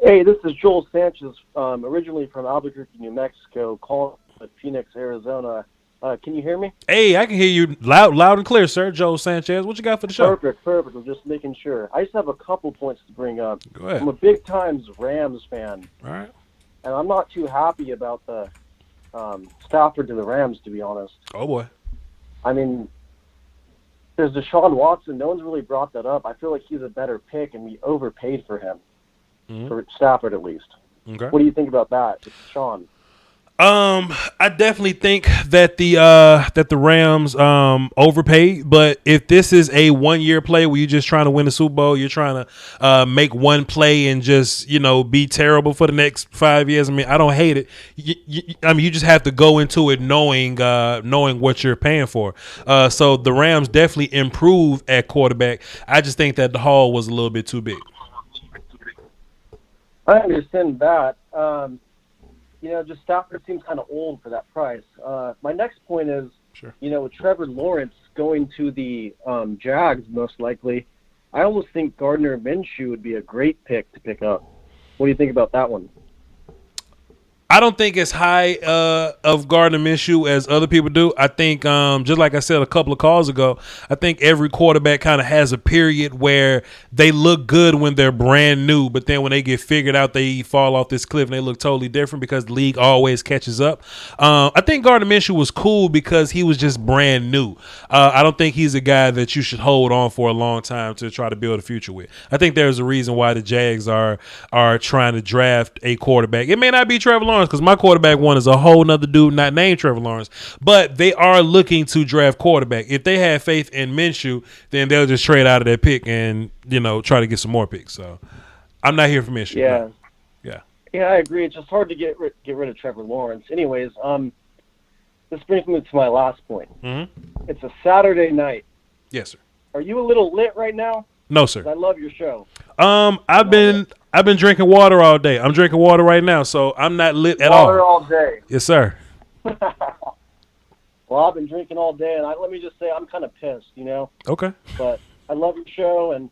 [SPEAKER 3] Hey, this is Joel Sanchez, originally from Albuquerque, New Mexico, calling from Phoenix, Arizona. Can you hear me?
[SPEAKER 2] Hey, I can hear you loud and clear, sir. Joel Sanchez. What you got for the show?
[SPEAKER 3] Perfect. I'm just making sure. I just have a couple points to bring up.
[SPEAKER 2] Go ahead.
[SPEAKER 3] I'm a big-time Rams fan.
[SPEAKER 2] All right.
[SPEAKER 3] And I'm not too happy about the Stafford to the Rams, to be honest.
[SPEAKER 2] Oh, boy.
[SPEAKER 3] I mean, there's Deshaun Watson. No one's really brought that up. I feel like he's a better pick, and we overpaid for him, for Stafford at least.
[SPEAKER 2] Okay.
[SPEAKER 3] What do you think about that, Deshaun?
[SPEAKER 2] I definitely think that the Rams overpaid, but if this is a 1-year play where you're just trying to win the Super Bowl, you're trying to make one play and just be terrible for the next 5 years. I mean, I don't hate it. You just have to go into it knowing what you're paying for. So the Rams definitely improve at quarterback. I just think that the haul was a little bit too big.
[SPEAKER 3] I understand that. Just Stafford seems kind of old for that price. My next point is, with Trevor Lawrence going to the Jags most likely, I almost think Gardner Minshew would be a great pick to pick up. What do you think about that one?
[SPEAKER 2] I don't think as high of Gardner Minshew as other people do. I think, just like I said a couple of calls ago, I think every quarterback kind of has a period where they look good when they're brand new, but then when they get figured out, they fall off this cliff and they look totally different because the league always catches up. I think Gardner Minshew was cool because he was just brand new. I don't think he's a guy that you should hold on for a long time to try to build a future with. I think there's a reason why the Jags are trying to draft a quarterback. It may not be Trevor Lawrence, because my quarterback one is a whole nother dude not named Trevor Lawrence, but they are looking to draft quarterback. If they have faith in Minshew, then they'll just trade out of that pick and try to get some more picks. So I'm not here for Minshew.
[SPEAKER 3] Yeah,
[SPEAKER 2] no.
[SPEAKER 3] Yeah, I agree. It's just hard to get rid of Trevor Lawrence. Anyways, this brings me to my last point.
[SPEAKER 2] Mm-hmm.
[SPEAKER 3] It's a Saturday night.
[SPEAKER 2] Yes, sir.
[SPEAKER 3] Are you a little lit right now?
[SPEAKER 2] No, sir.
[SPEAKER 3] I love your show.
[SPEAKER 2] I've been drinking water all day. I'm drinking water right now, so I'm not lit at all.
[SPEAKER 3] Water all day.
[SPEAKER 2] Yes, sir.
[SPEAKER 3] Well, I've been drinking all day, and let me just say I'm kind of pissed,
[SPEAKER 2] Okay.
[SPEAKER 3] But I love your show, and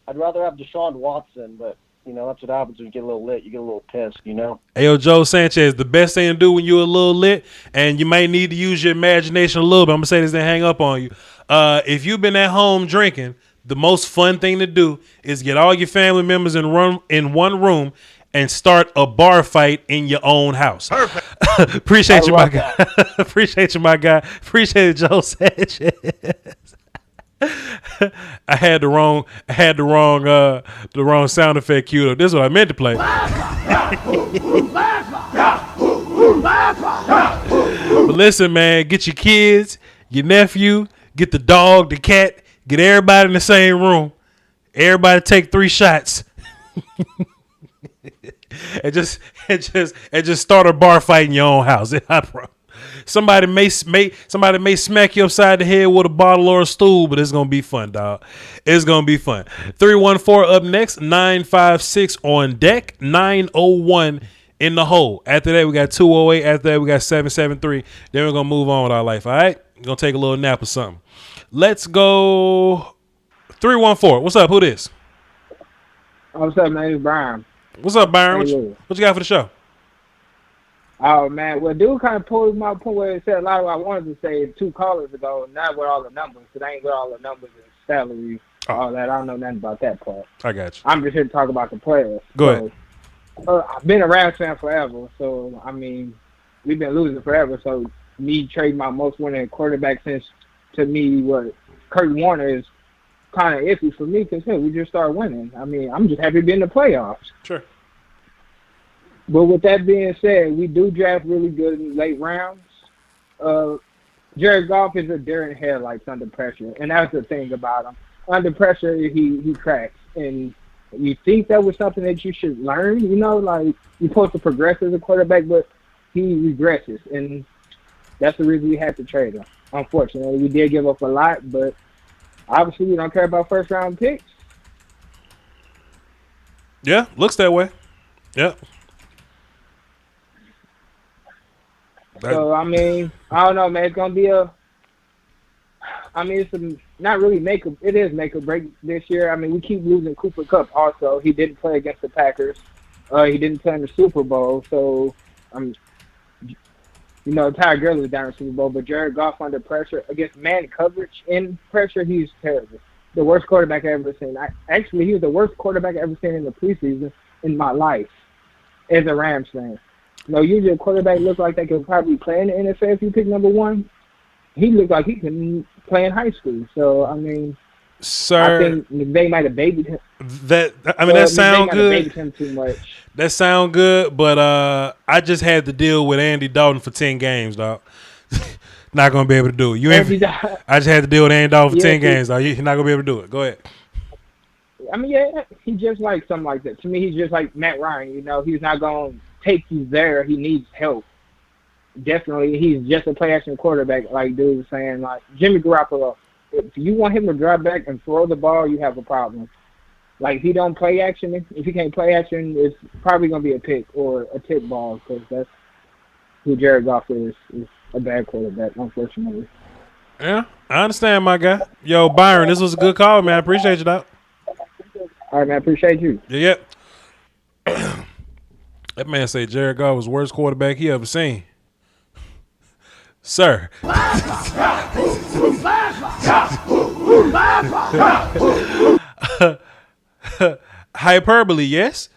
[SPEAKER 3] I'd rather have Deshaun Watson, but, that's what happens when you get a little lit. You get a little pissed, Hey,
[SPEAKER 2] yo, Joe Sanchez, the best thing to do when you're a little lit, and you might need to use your imagination a little bit. I'm going to say this and hang up on you. If you've been at home drinking, the most fun thing to do is get all your family members in one room and start a bar fight in your own house. Perfect. Appreciate you, my guy. Appreciate you, my guy. Appreciate it, Joe Sanchez. I had the wrong sound effect queued up. This is what I meant to play. But listen, man, get your kids, your nephew, get the dog, the cat. Get everybody in the same room. Everybody take 3 shots. and just start a bar fight in your own house. Somebody may smack you upside the head with a bottle or a stool, but it's gonna be fun, dog. It's gonna be fun. 314 up next. 956 on deck. 901 in the hole. After that, we got 208. After that, we got 773. Then we're gonna move on with our life. All right, we're gonna take a little nap or something. Let's go 314. What's up? Who this?
[SPEAKER 22] What's up, man? It's Brian.
[SPEAKER 2] What's up, Byron?
[SPEAKER 4] Hey,
[SPEAKER 2] What you got for the show?
[SPEAKER 4] Oh man, well, dude kind of pulled my point where it said a lot of what I wanted to say 2 callers ago, not with all the numbers, because I ain't with all the numbers and salary, all that. I don't know nothing about that part.
[SPEAKER 2] I got you.
[SPEAKER 4] I'm just here to talk about the players.
[SPEAKER 2] Go ahead.
[SPEAKER 4] I've been a Rams fan forever, so I mean, we've been losing forever. So me trading my most winning quarterback since, to me, what Kurt Warner is kind of iffy for me because we just started winning. I mean, I'm just happy to be in the playoffs.
[SPEAKER 2] Sure.
[SPEAKER 4] But with that being said, we do draft really good in late rounds. Jared Goff is a deer in headlights under pressure, and that's the thing about him. Under pressure, he cracks. And you think that was something that you should learn, like you're supposed to progress as a quarterback, but he regresses. And that's the reason we had to trade him. Unfortunately, we did give up a lot, but obviously we don't care about first-round picks.
[SPEAKER 2] Yeah, looks that way. Yeah.
[SPEAKER 4] So, I mean, I don't know, man. It's going to be it's not really it is make or break this year. I mean, we keep losing Cooper Kupp also. He didn't play against the Packers. He didn't play in the Super Bowl. So, Ty Gurley down in the Super Bowl, but Jared Goff under pressure against man coverage in pressure, he's terrible. The worst quarterback I've ever seen. Actually, he was the worst quarterback I've ever seen in the preseason in my life as a Rams fan. Usually a quarterback looks like they could probably play in the NFL if you pick number 1. He looked like he can play in high school. So, I mean,
[SPEAKER 2] sir,
[SPEAKER 4] I think they might have babied him.
[SPEAKER 2] That sound good.
[SPEAKER 4] Babied him too much.
[SPEAKER 2] That sound good, but I just had to deal with Andy Dalton for 10 games, dog. Not gonna be able to do it. I just had to deal with Andy Dalton for 10 games, dog. You're not gonna be able to do it. Go ahead.
[SPEAKER 4] I mean, yeah, he's just like something like that. To me, he's just like Matt Ryan. He's not gonna take you there. He needs help. Definitely, he's just a play-action quarterback, like dude was saying. Like Jimmy Garoppolo, if you want him to drop back and throw the ball, you have a problem. Like if he don't play action, if he can't play action, it's probably gonna be a pick or a tip ball because that's who Jared Goff is a bad quarterback, unfortunately.
[SPEAKER 2] Yeah, I understand, my guy. Yo, Byron, this was a good call, man. I appreciate you, dog.
[SPEAKER 4] All right, man. I appreciate you.
[SPEAKER 2] Yeah. That man say Jared Goff was the worst quarterback he ever seen. Sir. Hyperbole, yes.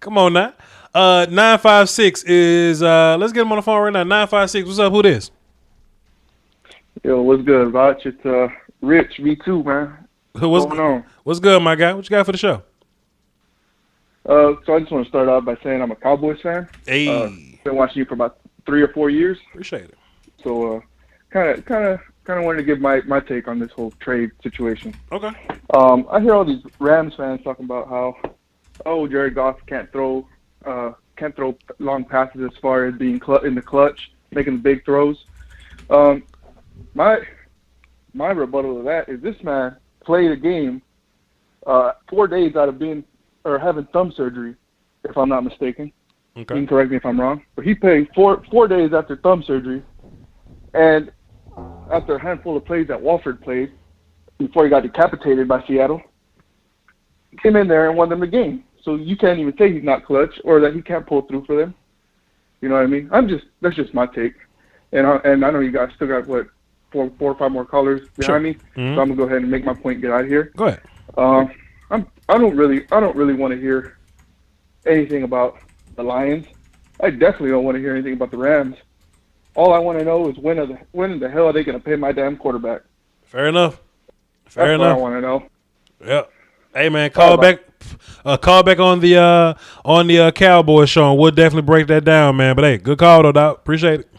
[SPEAKER 2] Come on now. 956 is let's get him on the phone right now. 956, what's up? Who this?
[SPEAKER 22] Yo, what's good, Voch? It's Rich V2, man.
[SPEAKER 2] What's going on? What's good, my guy? What you got for the show?
[SPEAKER 22] So I just want to start off by saying I'm a Cowboys fan.
[SPEAKER 2] Hey.
[SPEAKER 22] Been watching you for about 3 or 4 years.
[SPEAKER 2] Appreciate it.
[SPEAKER 22] So kind of wanted to give my take on this whole trade situation.
[SPEAKER 2] Okay.
[SPEAKER 22] I hear all these Rams fans talking about how, Jared Goff can't throw long passes as far as being in the clutch, making the big throws. My rebuttal to that is this man played a game 4 days out of having thumb surgery, if I'm not mistaken. Okay. You can correct me if I'm wrong. But he played 4 days after thumb surgery, and after a handful of plays that Walford played before he got decapitated by Seattle, he came in there and won them the game. So you can't even say he's not clutch or that he can't pull through for them. You know what I mean? That's just my take. And I know you guys still got what 4 or 5 more callers behind me, so I'm gonna go ahead and make my point. Get out of here.
[SPEAKER 2] Go ahead.
[SPEAKER 22] I don't really want to hear anything about the Lions. I definitely don't want to hear anything about the Rams. All I want to know is when in the hell are they going to pay my damn quarterback?
[SPEAKER 2] Fair enough.
[SPEAKER 22] That's what I want to know.
[SPEAKER 2] Yep. Hey man, call back on the Cowboys show, and we'll definitely break that down, man. But hey, good call though, Doc. Appreciate it.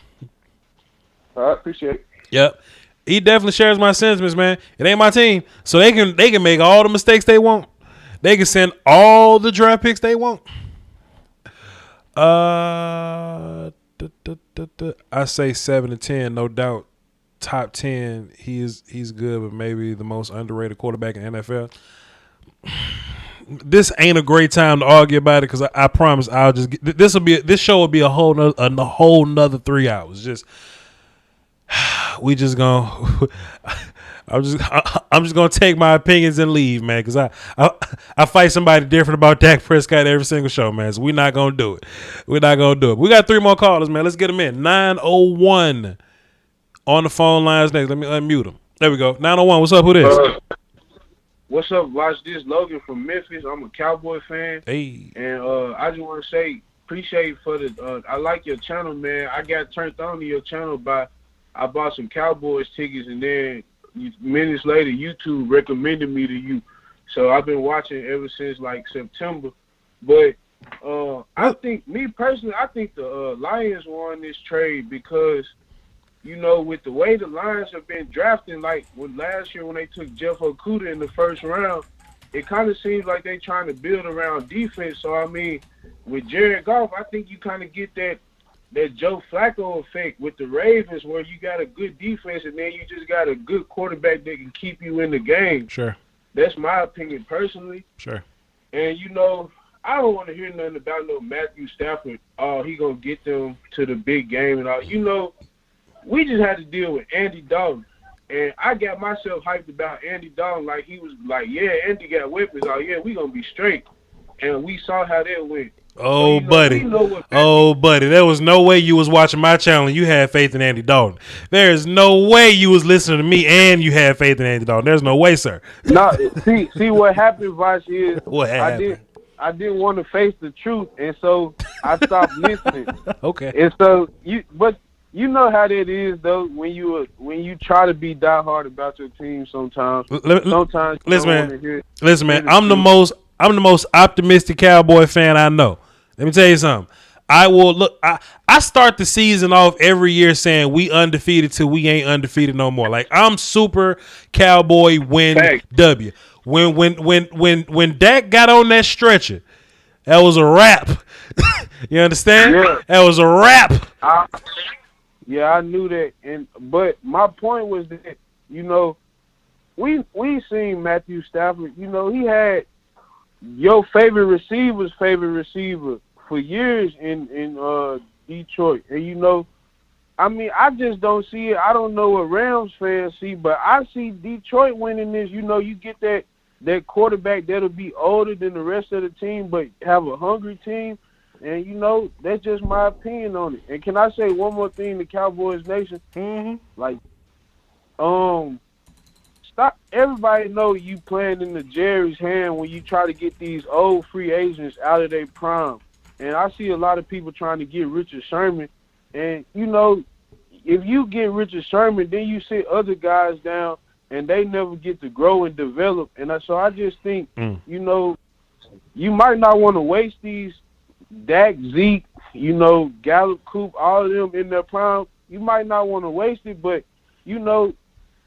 [SPEAKER 22] All right, appreciate it.
[SPEAKER 2] Yep. He definitely shares my sentiments, man. It ain't my team, so they can make all the mistakes they want. They can send all the draft picks they want. I say 7 to 10, no doubt. Top 10, he's good, but maybe the most underrated quarterback in the NFL. This ain't a great time to argue about it because I promise I'll just this show will be a whole nother 3 hours. Just we just gonna I'm just gonna take my opinions and leave, man, because I fight somebody different about Dak Prescott every single show, man. So we're not gonna do it. We got 3 more callers, man. Let's get them in. 901 on the phone lines next. Let me unmute them. There we go. 901. What's up? Who this?
[SPEAKER 5] What's up? Watch this. Logan from Memphis. I'm a Cowboy fan.
[SPEAKER 2] Hey.
[SPEAKER 5] And I just want to say appreciate for the. I like your channel, man. I got turned on to your channel I bought some Cowboys tickets, and then minutes later, YouTube recommended me to you. So I've been watching ever since like September. But I think, me personally, I think the Lions won this trade because, you know, with the way the Lions have been drafting, like with last year when they took Jeff Okudah in the first round, it kind of seems like they're trying to build around defense. So, I mean, with Jared Goff, I think you kind of get that Joe Flacco effect with the Ravens where you got a good defense and then you just got a good quarterback that can keep you in the game.
[SPEAKER 2] Sure.
[SPEAKER 5] That's my opinion personally.
[SPEAKER 2] Sure.
[SPEAKER 5] And, you know, I don't want to hear nothing about no Matthew Stafford. Oh, he going to get them to the big game and all. You know, we just had to deal with Andy Dalton. And I got myself hyped about Andy Dalton like he was like, yeah, Andy got weapons. Oh, yeah, we going to be straight. And we saw how that went.
[SPEAKER 2] Oh, buddy. There was no way you was watching my channel and you had faith in Andy Dalton. There is no way you was listening to me and you had faith in Andy Dalton. There's no way, sir.
[SPEAKER 5] No, see what happened, Voch, is
[SPEAKER 2] what happened?
[SPEAKER 5] I didn't want to face the truth, and so I stopped listening.
[SPEAKER 2] Okay.
[SPEAKER 5] And so you know how that is though when you try to be diehard about your team. Sometimes
[SPEAKER 2] listen, man. I'm the most optimistic Cowboy fan I know. Let me tell you something. I start the season off every year saying we undefeated till we ain't undefeated no more. Like I'm super Cowboy win W. When Dak got on that stretcher, that was a wrap. You understand?
[SPEAKER 5] Yeah.
[SPEAKER 2] That was a wrap.
[SPEAKER 5] I knew that, but my point was that, you know, we seen Matthew Stafford. You know, he had your favorite receiver for years in Detroit. And, you know, I mean, I just don't see it. I don't know what Rams fans see, but I see Detroit winning this. You know, you get that quarterback that'll be older than the rest of the team but have a hungry team. And, you know, that's just my opinion on it. And can I say one more thing to Cowboys Nation?
[SPEAKER 2] Mm-hmm.
[SPEAKER 5] Like, stop. Everybody know you playing in the Jerry's hand when you try to get these old free agents out of their prime. And I see a lot of people trying to get Richard Sherman. And, you know, if you get Richard Sherman, then you sit other guys down and they never get to grow and develop. And so I just think, you know, you might not want to waste these Dak, Zeke, you know, Gallup, Coop, all of them in their prime. You might not want to waste it, but, you know,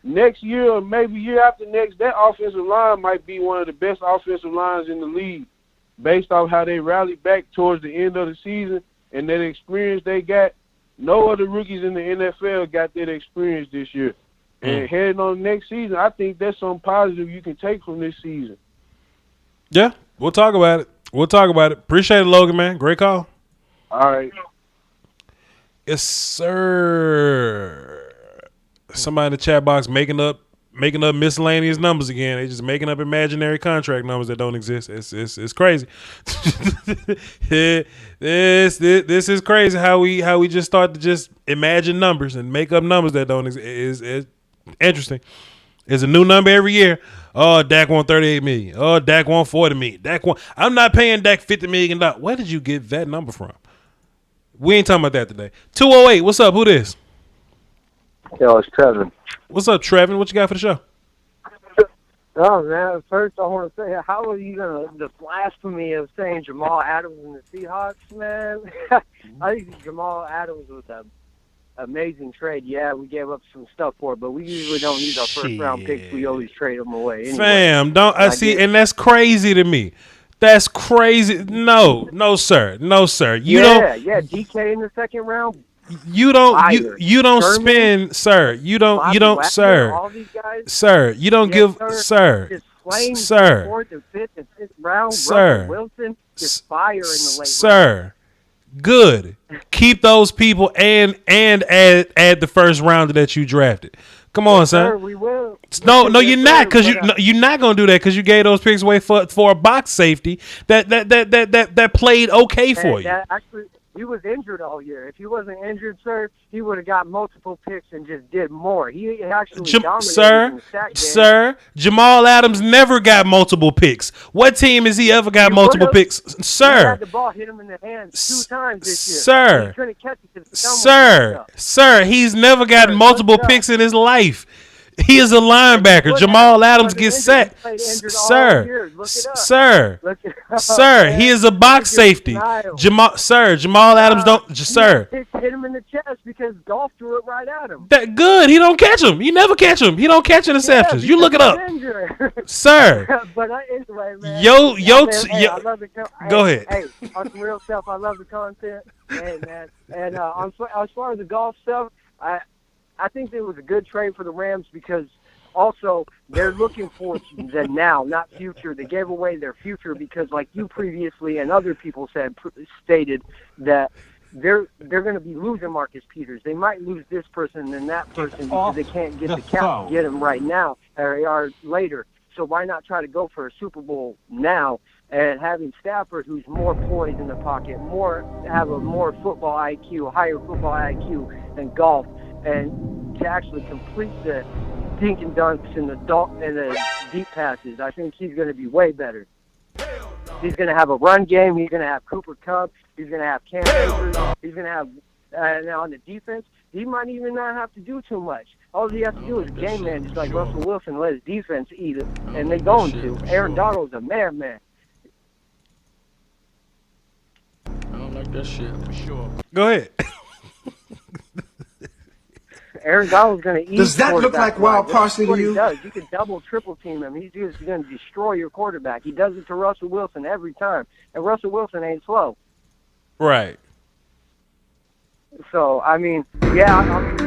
[SPEAKER 5] next year or maybe year after next, that offensive line might be one of the best offensive lines in the league based off how they rallied back towards the end of the season and that experience they got. No other rookies in the NFL got that experience this year. And heading on next season, I think that's something positive you can take from this season.
[SPEAKER 2] Yeah, we'll talk about it. Appreciate it, Logan, man. Great call.
[SPEAKER 5] All right.
[SPEAKER 2] Yes, sir. Somebody in the chat box making up miscellaneous numbers again. They just making up imaginary contract numbers that don't exist. It's crazy. This is crazy how we just start to just imagine numbers and make up numbers that don't exist. It's interesting. There's a new number every year. Oh, Dak won $38 million. Oh, Dak won $40 million. I'm not paying Dak $50 million. Where did you get that number from? We ain't talking about that today. 208. What's up? Who this?
[SPEAKER 6] Yo, it's Trevin.
[SPEAKER 2] What's up, Trevin? What you got for the show?
[SPEAKER 6] Oh, man, first I want to say, how are you going to, the blasphemy of saying Jamal Adams and the Seahawks, man? I think Jamal Adams was an amazing trade. Yeah, we gave up some stuff for it, but we usually don't use our first-round picks. We always trade them away. Anyway,
[SPEAKER 2] Fam, and that's crazy to me. That's crazy. No, sir. You don't.
[SPEAKER 6] Yeah, DK in the second round.
[SPEAKER 2] You don't Sherman, spend, sir. You don't,
[SPEAKER 6] Wagner,
[SPEAKER 2] sir.
[SPEAKER 6] All these guys?
[SPEAKER 2] Sir, you don't give, sir.
[SPEAKER 6] Just playing
[SPEAKER 2] sir.
[SPEAKER 6] The fourth and fifth and sixth round.
[SPEAKER 2] Sir.
[SPEAKER 6] Russell Wilson just fire in the late
[SPEAKER 2] sir.
[SPEAKER 6] round.
[SPEAKER 2] Good. Keep those people and add the first rounder that you drafted. Come on,
[SPEAKER 6] Yes,
[SPEAKER 2] son.
[SPEAKER 6] sir, we will.
[SPEAKER 2] No,
[SPEAKER 6] Yes,
[SPEAKER 2] you're
[SPEAKER 6] sir,
[SPEAKER 2] not, because
[SPEAKER 6] but,
[SPEAKER 2] you're not gonna do that because you gave those picks away for a box safety that played okay for you.
[SPEAKER 6] That actually, he was injured all year. If he wasn't injured, sir, he would have got multiple picks and just did more. He actually dominated in the sack game.
[SPEAKER 2] Jamal Adams never got multiple picks. What team has he ever got multiple picks, sir?
[SPEAKER 6] He had the ball hit him in the hands 2 times this year. He couldn't catch it 'cause his thumb was
[SPEAKER 2] Sir, he's never got multiple picks in his life. He is a linebacker. Jamal Adams gets sacked. Sir, he is a box safety. Jamal Adams don't. Sir,
[SPEAKER 6] hit him in the chest because Goff threw it right at him.
[SPEAKER 2] That good. He don't catch him. He never catch him. He don't catch interceptions. You look it up, sir.
[SPEAKER 6] But anyway, man.
[SPEAKER 2] I love the go ahead.
[SPEAKER 6] Hey, on some real stuff, I love the content. Hey, man. And as far as the golf stuff, I think it was a good trade for the Rams because also they're looking for the now, not future. They gave away their future because, like you previously and other people stated that they're going to be losing Marcus Peters. They might lose this person and that person because they can't get the cap to get him right now or later. So why not try to go for a Super Bowl now? And having Stafford, who's more poised in the pocket, have a more football IQ, higher football IQ than Goff, and to actually complete the dink and dunks and the deep passes, I think he's going to be way better. He's going to have a run game. He's going to have Cooper Kupp. He's going to have Cam Akers. He's going to have now on the defense, he might even not have to do too much. All he has to do is game man, just like Russell Wilson, let his defense eat it, and they're going to. Aaron Donald's a man.
[SPEAKER 7] I don't like that shit for sure.
[SPEAKER 2] Go ahead.
[SPEAKER 6] Aaron Donald's going to eat.
[SPEAKER 8] Does that look like wild parsley to you?
[SPEAKER 6] He does. You can double, triple team him. He's just going to destroy your quarterback. He does it to Russell Wilson every time, and Russell Wilson ain't slow.
[SPEAKER 2] Right.
[SPEAKER 6] So I mean, yeah, I'm a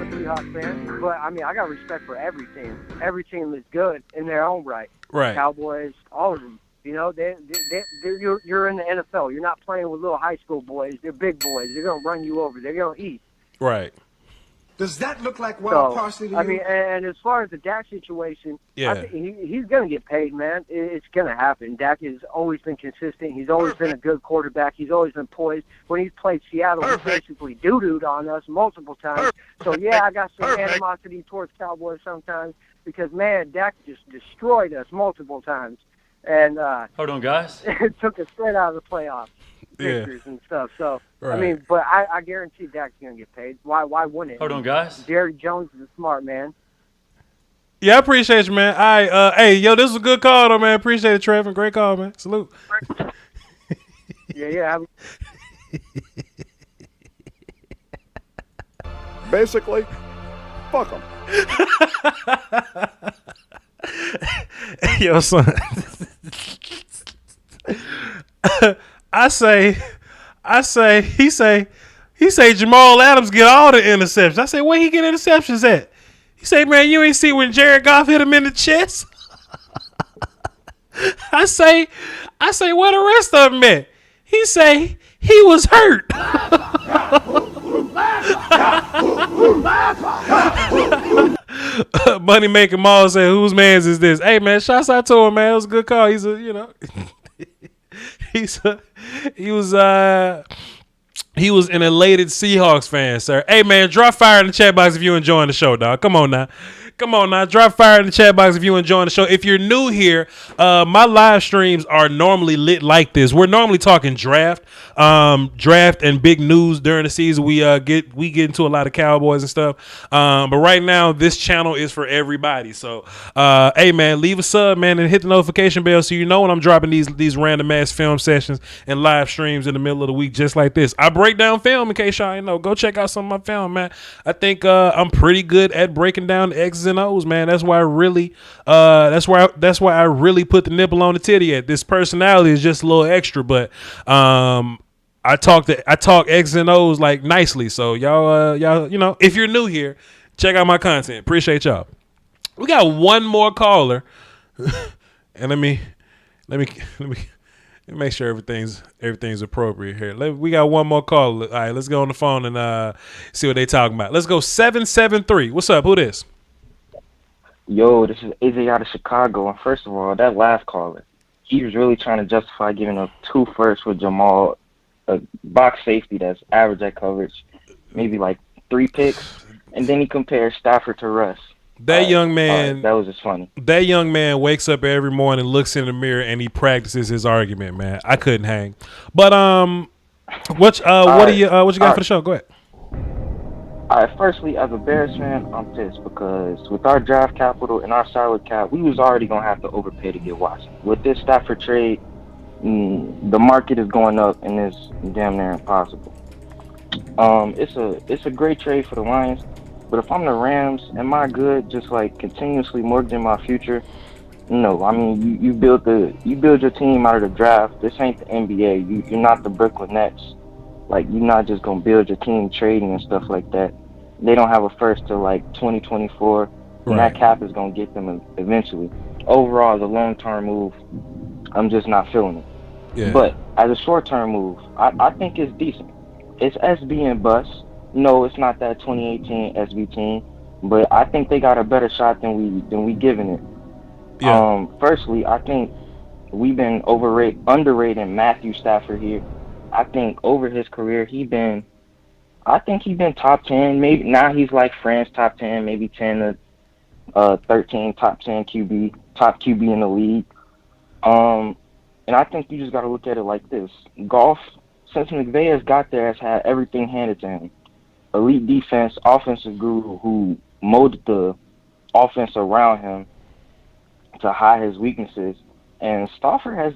[SPEAKER 6] Seahawks fan, but I mean, I got respect for every team. Every team is good in their own right.
[SPEAKER 2] Right.
[SPEAKER 6] Cowboys, all of them. You know, you're in the NFL. You're not playing with little high school boys. They're big boys. They're gonna run you over. They're gonna eat.
[SPEAKER 2] Right.
[SPEAKER 8] Does that look like wild parsley to you?
[SPEAKER 6] I mean, and as far as the Dak situation,
[SPEAKER 2] yeah,
[SPEAKER 6] I think he's going to get paid, man. It's going to happen. Dak has always been consistent. He's always been a good quarterback. He's always been poised. When he's played Seattle, he basically doo-dooed on us multiple times. So, yeah, I got some animosity towards Cowboys sometimes because, man, Dak just destroyed us multiple times. And
[SPEAKER 7] hold on, guys.
[SPEAKER 6] It took us straight out of the playoffs. Pictures and stuff. So I mean, but I guarantee Dak's gonna get paid. Why wouldn't it?
[SPEAKER 7] Hold on, guys.
[SPEAKER 6] Jerry Jones is a smart man.
[SPEAKER 2] Yeah, I appreciate you, man. Hey, yo, this was a good call, though, man. Appreciate it, Trevor. Great call, man. Salute.
[SPEAKER 6] Yeah.
[SPEAKER 23] Basically, fuck them.
[SPEAKER 2] Yo, son. He say Jamal Adams get all the interceptions. I say, where he get interceptions at? He say, man, you ain't see when Jared Goff hit him in the chest? I say, where the rest of them at? He say, he was hurt. Money Maker Mall said, whose man's is this? Hey, man, shouts out to him, man. It was a good call. He's a, you know. He was an elated Seahawks fan, sir. Hey, man, drop fire in the chat box if you're enjoying the show, dog. Come on now. Drop fire in the chat box if you're enjoying the show. If you're new here, my live streams are normally lit like this. We're normally talking draft and big news during the season. We get into a lot of Cowboys and stuff. But right now, this channel is for everybody. So, hey, man, leave a sub, man, and hit the notification bell so you know when I'm dropping these random ass film sessions and live streams in the middle of the week, just like this. I break down film in case y'all ain't know. Go check out some of my film, man. I think I'm pretty good at breaking down the X's and O's, man. That's why I really put the nipple on the titty at. This personality is just a little extra, but I talk X's and O's like nicely. So y'all, you know, if you're new here, check out my content. Appreciate y'all. We got one more caller, and let me make sure everything's appropriate here. We got one more caller. All right, let's go on the phone and see what they talking about. Let's go 773. What's up? Who this?
[SPEAKER 9] Yo, this is AJ out of Chicago. And first of all, that last caller, he was really trying to justify giving up 2 firsts with Jamal, a box safety that's average at coverage, maybe like 3 picks, and then he compares Stafford to Russ.
[SPEAKER 2] That young man,
[SPEAKER 9] that was just funny.
[SPEAKER 2] That young man wakes up every morning, looks in the mirror, and he practices his argument. Man, I couldn't hang. But what you got for the show? Go ahead.
[SPEAKER 9] All right. Firstly, as a Bears fan, I'm pissed because with our draft capital and our salary cap, we was already gonna have to overpay to get Watson. With this Stafford trade, the market is going up, and it's damn near impossible. It's a great trade for the Lions. But if I'm the Rams, am I good just like continuously mortgaging my future? No, I mean you build your team out of the draft. This ain't the NBA. You're not the Brooklyn Nets. Like you're not just gonna build your team trading and stuff like that. They don't have a first till like 2024, and that cap is gonna get them eventually. Overall, as a long-term move, I'm just not feeling it.
[SPEAKER 2] Yeah.
[SPEAKER 9] But as a short-term move, I think it's decent. It's SB and bust. No, it's not that 2018 SB team, but I think they got a better shot than we given it.
[SPEAKER 2] Yeah.
[SPEAKER 9] Firstly, I think we've been underrating Matthew Stafford here. I think over his career he been top 10. Maybe now he's like France top 10, maybe 10 to 13 top 10 top QB in the league. And I think you just got to look at it like this: Goff, since McVay has got there, has had everything handed to him. Elite defense, offensive guru who molded the offense around him to hide his weaknesses. And Stafford has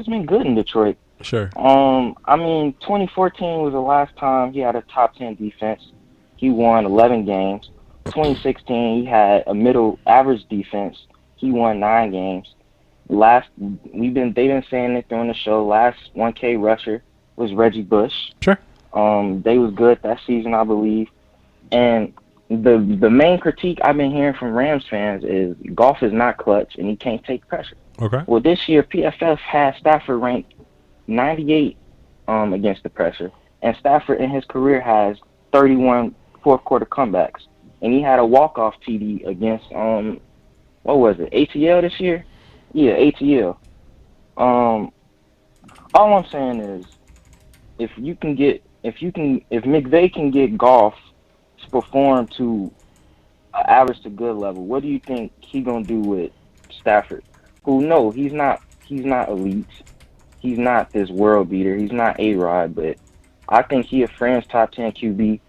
[SPEAKER 9] been good in Detroit.
[SPEAKER 2] Sure.
[SPEAKER 9] I mean, 2014 was the last time he had a top 10 defense. He won 11 games. 2016 he had a middle average defense. He won 9 games. They've been saying it during the show. Last 1K rusher was Reggie Bush.
[SPEAKER 2] Sure.
[SPEAKER 9] They was good that season, I believe. And the main critique I've been hearing from Rams fans is Goff is not clutch and he can't take pressure.
[SPEAKER 2] Okay.
[SPEAKER 9] Well, this year PFF had Stafford ranked 98 against the pressure, and Stafford in his career has 31 fourth quarter comebacks, and he had a walk-off TD against what was it, ATL this year? Yeah, ATL. All I'm saying is if McVay can get Goff to perform to average to good level, what do you think he gonna do with Stafford? Who no, he's not elite. He's not this world beater. He's not A-Rod, but I think he a Fran's top 10 QB.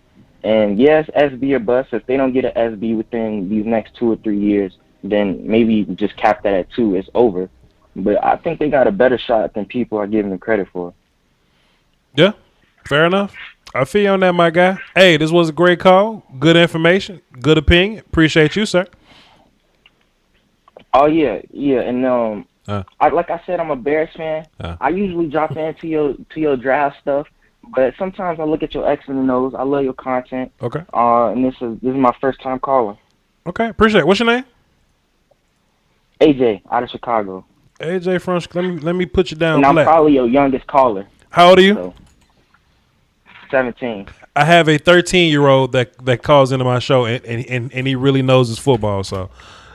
[SPEAKER 9] And yes, SB or bust. If they don't get an SB within these next 2 or 3 years, then maybe just cap that at 2. It's over. But I think they got a better shot than people are giving them credit for.
[SPEAKER 2] Yeah, fair enough. I feel you on that, my guy. Hey, this was a great call. Good information. Good opinion. Appreciate you, sir.
[SPEAKER 9] Oh, yeah. And like I said, I'm a Bears fan. I usually drop into your draft stuff, but sometimes I look at your X and O's. I love your content.
[SPEAKER 2] Okay.
[SPEAKER 9] And this is my first time calling.
[SPEAKER 2] Okay, appreciate it. What's your name?
[SPEAKER 9] AJ out of Chicago.
[SPEAKER 2] AJ from let me put you down.
[SPEAKER 9] And I'm probably your youngest caller.
[SPEAKER 2] How old are you?
[SPEAKER 9] So, 17.
[SPEAKER 2] I have a 13-year-old that calls into my show and he really knows his football. So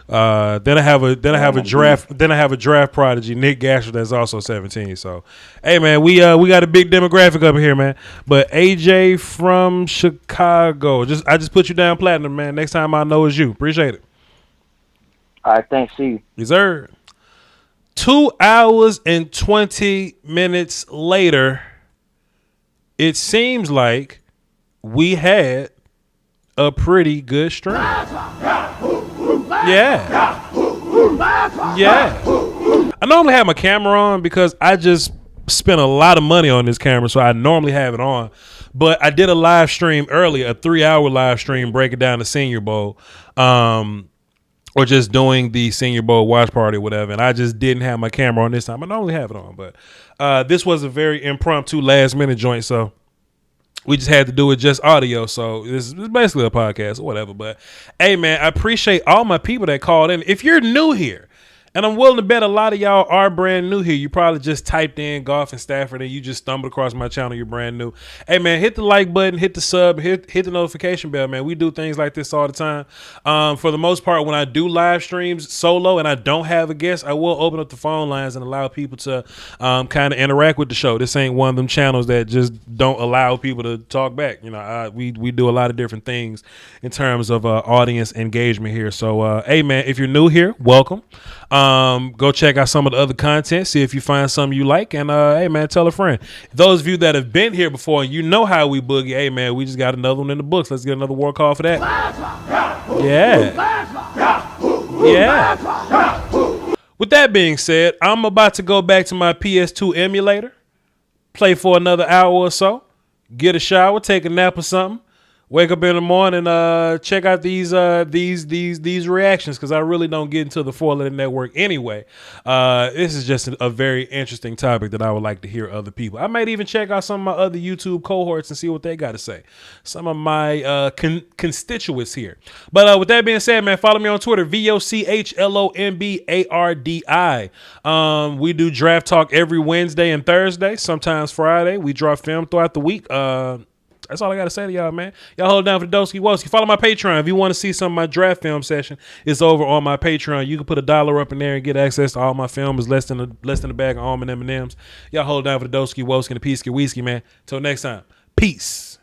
[SPEAKER 2] then I have a draft prodigy, Nick Gasher, that's also 17. So hey man, we got a big demographic up here, man. But AJ from Chicago, I just put you down platinum, man. Next time I know it's you. Appreciate it.
[SPEAKER 9] All right, thanks. See you.
[SPEAKER 2] Yes, sir. 2 hours and 20 minutes later, it seems like we had a pretty good stream. Yeah. I normally have my camera on because I just spent a lot of money on this camera, so I normally have it on. But I did a live stream earlier, a 3-hour live stream breaking down the Senior Bowl. Or just doing the Senior Bowl watch party or whatever, and I just didn't have my camera on this time. I normally have it on, but this was a very impromptu last-minute joint, so we just had to do it just audio. So this is basically a podcast or whatever. But hey, man, I appreciate all my people that called in. If you're new here And I'm willing to bet a lot of y'all are brand new here. You probably just typed in Golf and Stafford and you just stumbled across my channel. You're brand new. Hey, man, hit the like button, hit the sub, hit the notification bell, man. We do things like this all the time. For the most part, when I do live streams solo and I don't have a guest, I will open up the phone lines and allow people to kind of interact with the show. This ain't one of them channels that just don't allow people to talk back. You know, we do a lot of different things in terms of audience engagement here. So, hey, man, if you're new here, welcome. Go check out some of the other content, see if you find something you like, and hey, man, tell a friend. Those of you that have been here before and you know how we boogie, hey, man, we just got another one in the books. Let's get another war call for that. Yeah. With that being said, I'm about to go back to my PS2 emulator, play for another hour or so, get a shower, take a nap or something. Wake up in the morning, check out these reactions, because I really don't get into the 4-letter network anyway. This is just a very interesting topic that I would like to hear other people. I might even check out some of my other YouTube cohorts and see what they got to say. Some of my constituents here. But with that being said, man, follow me on Twitter, VOCHLOMBARDI. We do draft talk every Wednesday and Thursday, sometimes Friday. We draw film throughout the week. That's all I got to say to y'all, man. Y'all hold down for the Doski Woski. Follow my Patreon. If you want to see some of my draft film session, it's over on my Patreon. You can put $1 up in there and get access to all my film. It's less than a bag of almond M&Ms. Y'all hold down for the Doski Woski and the Peace Whiskey, man. Till next time. Peace.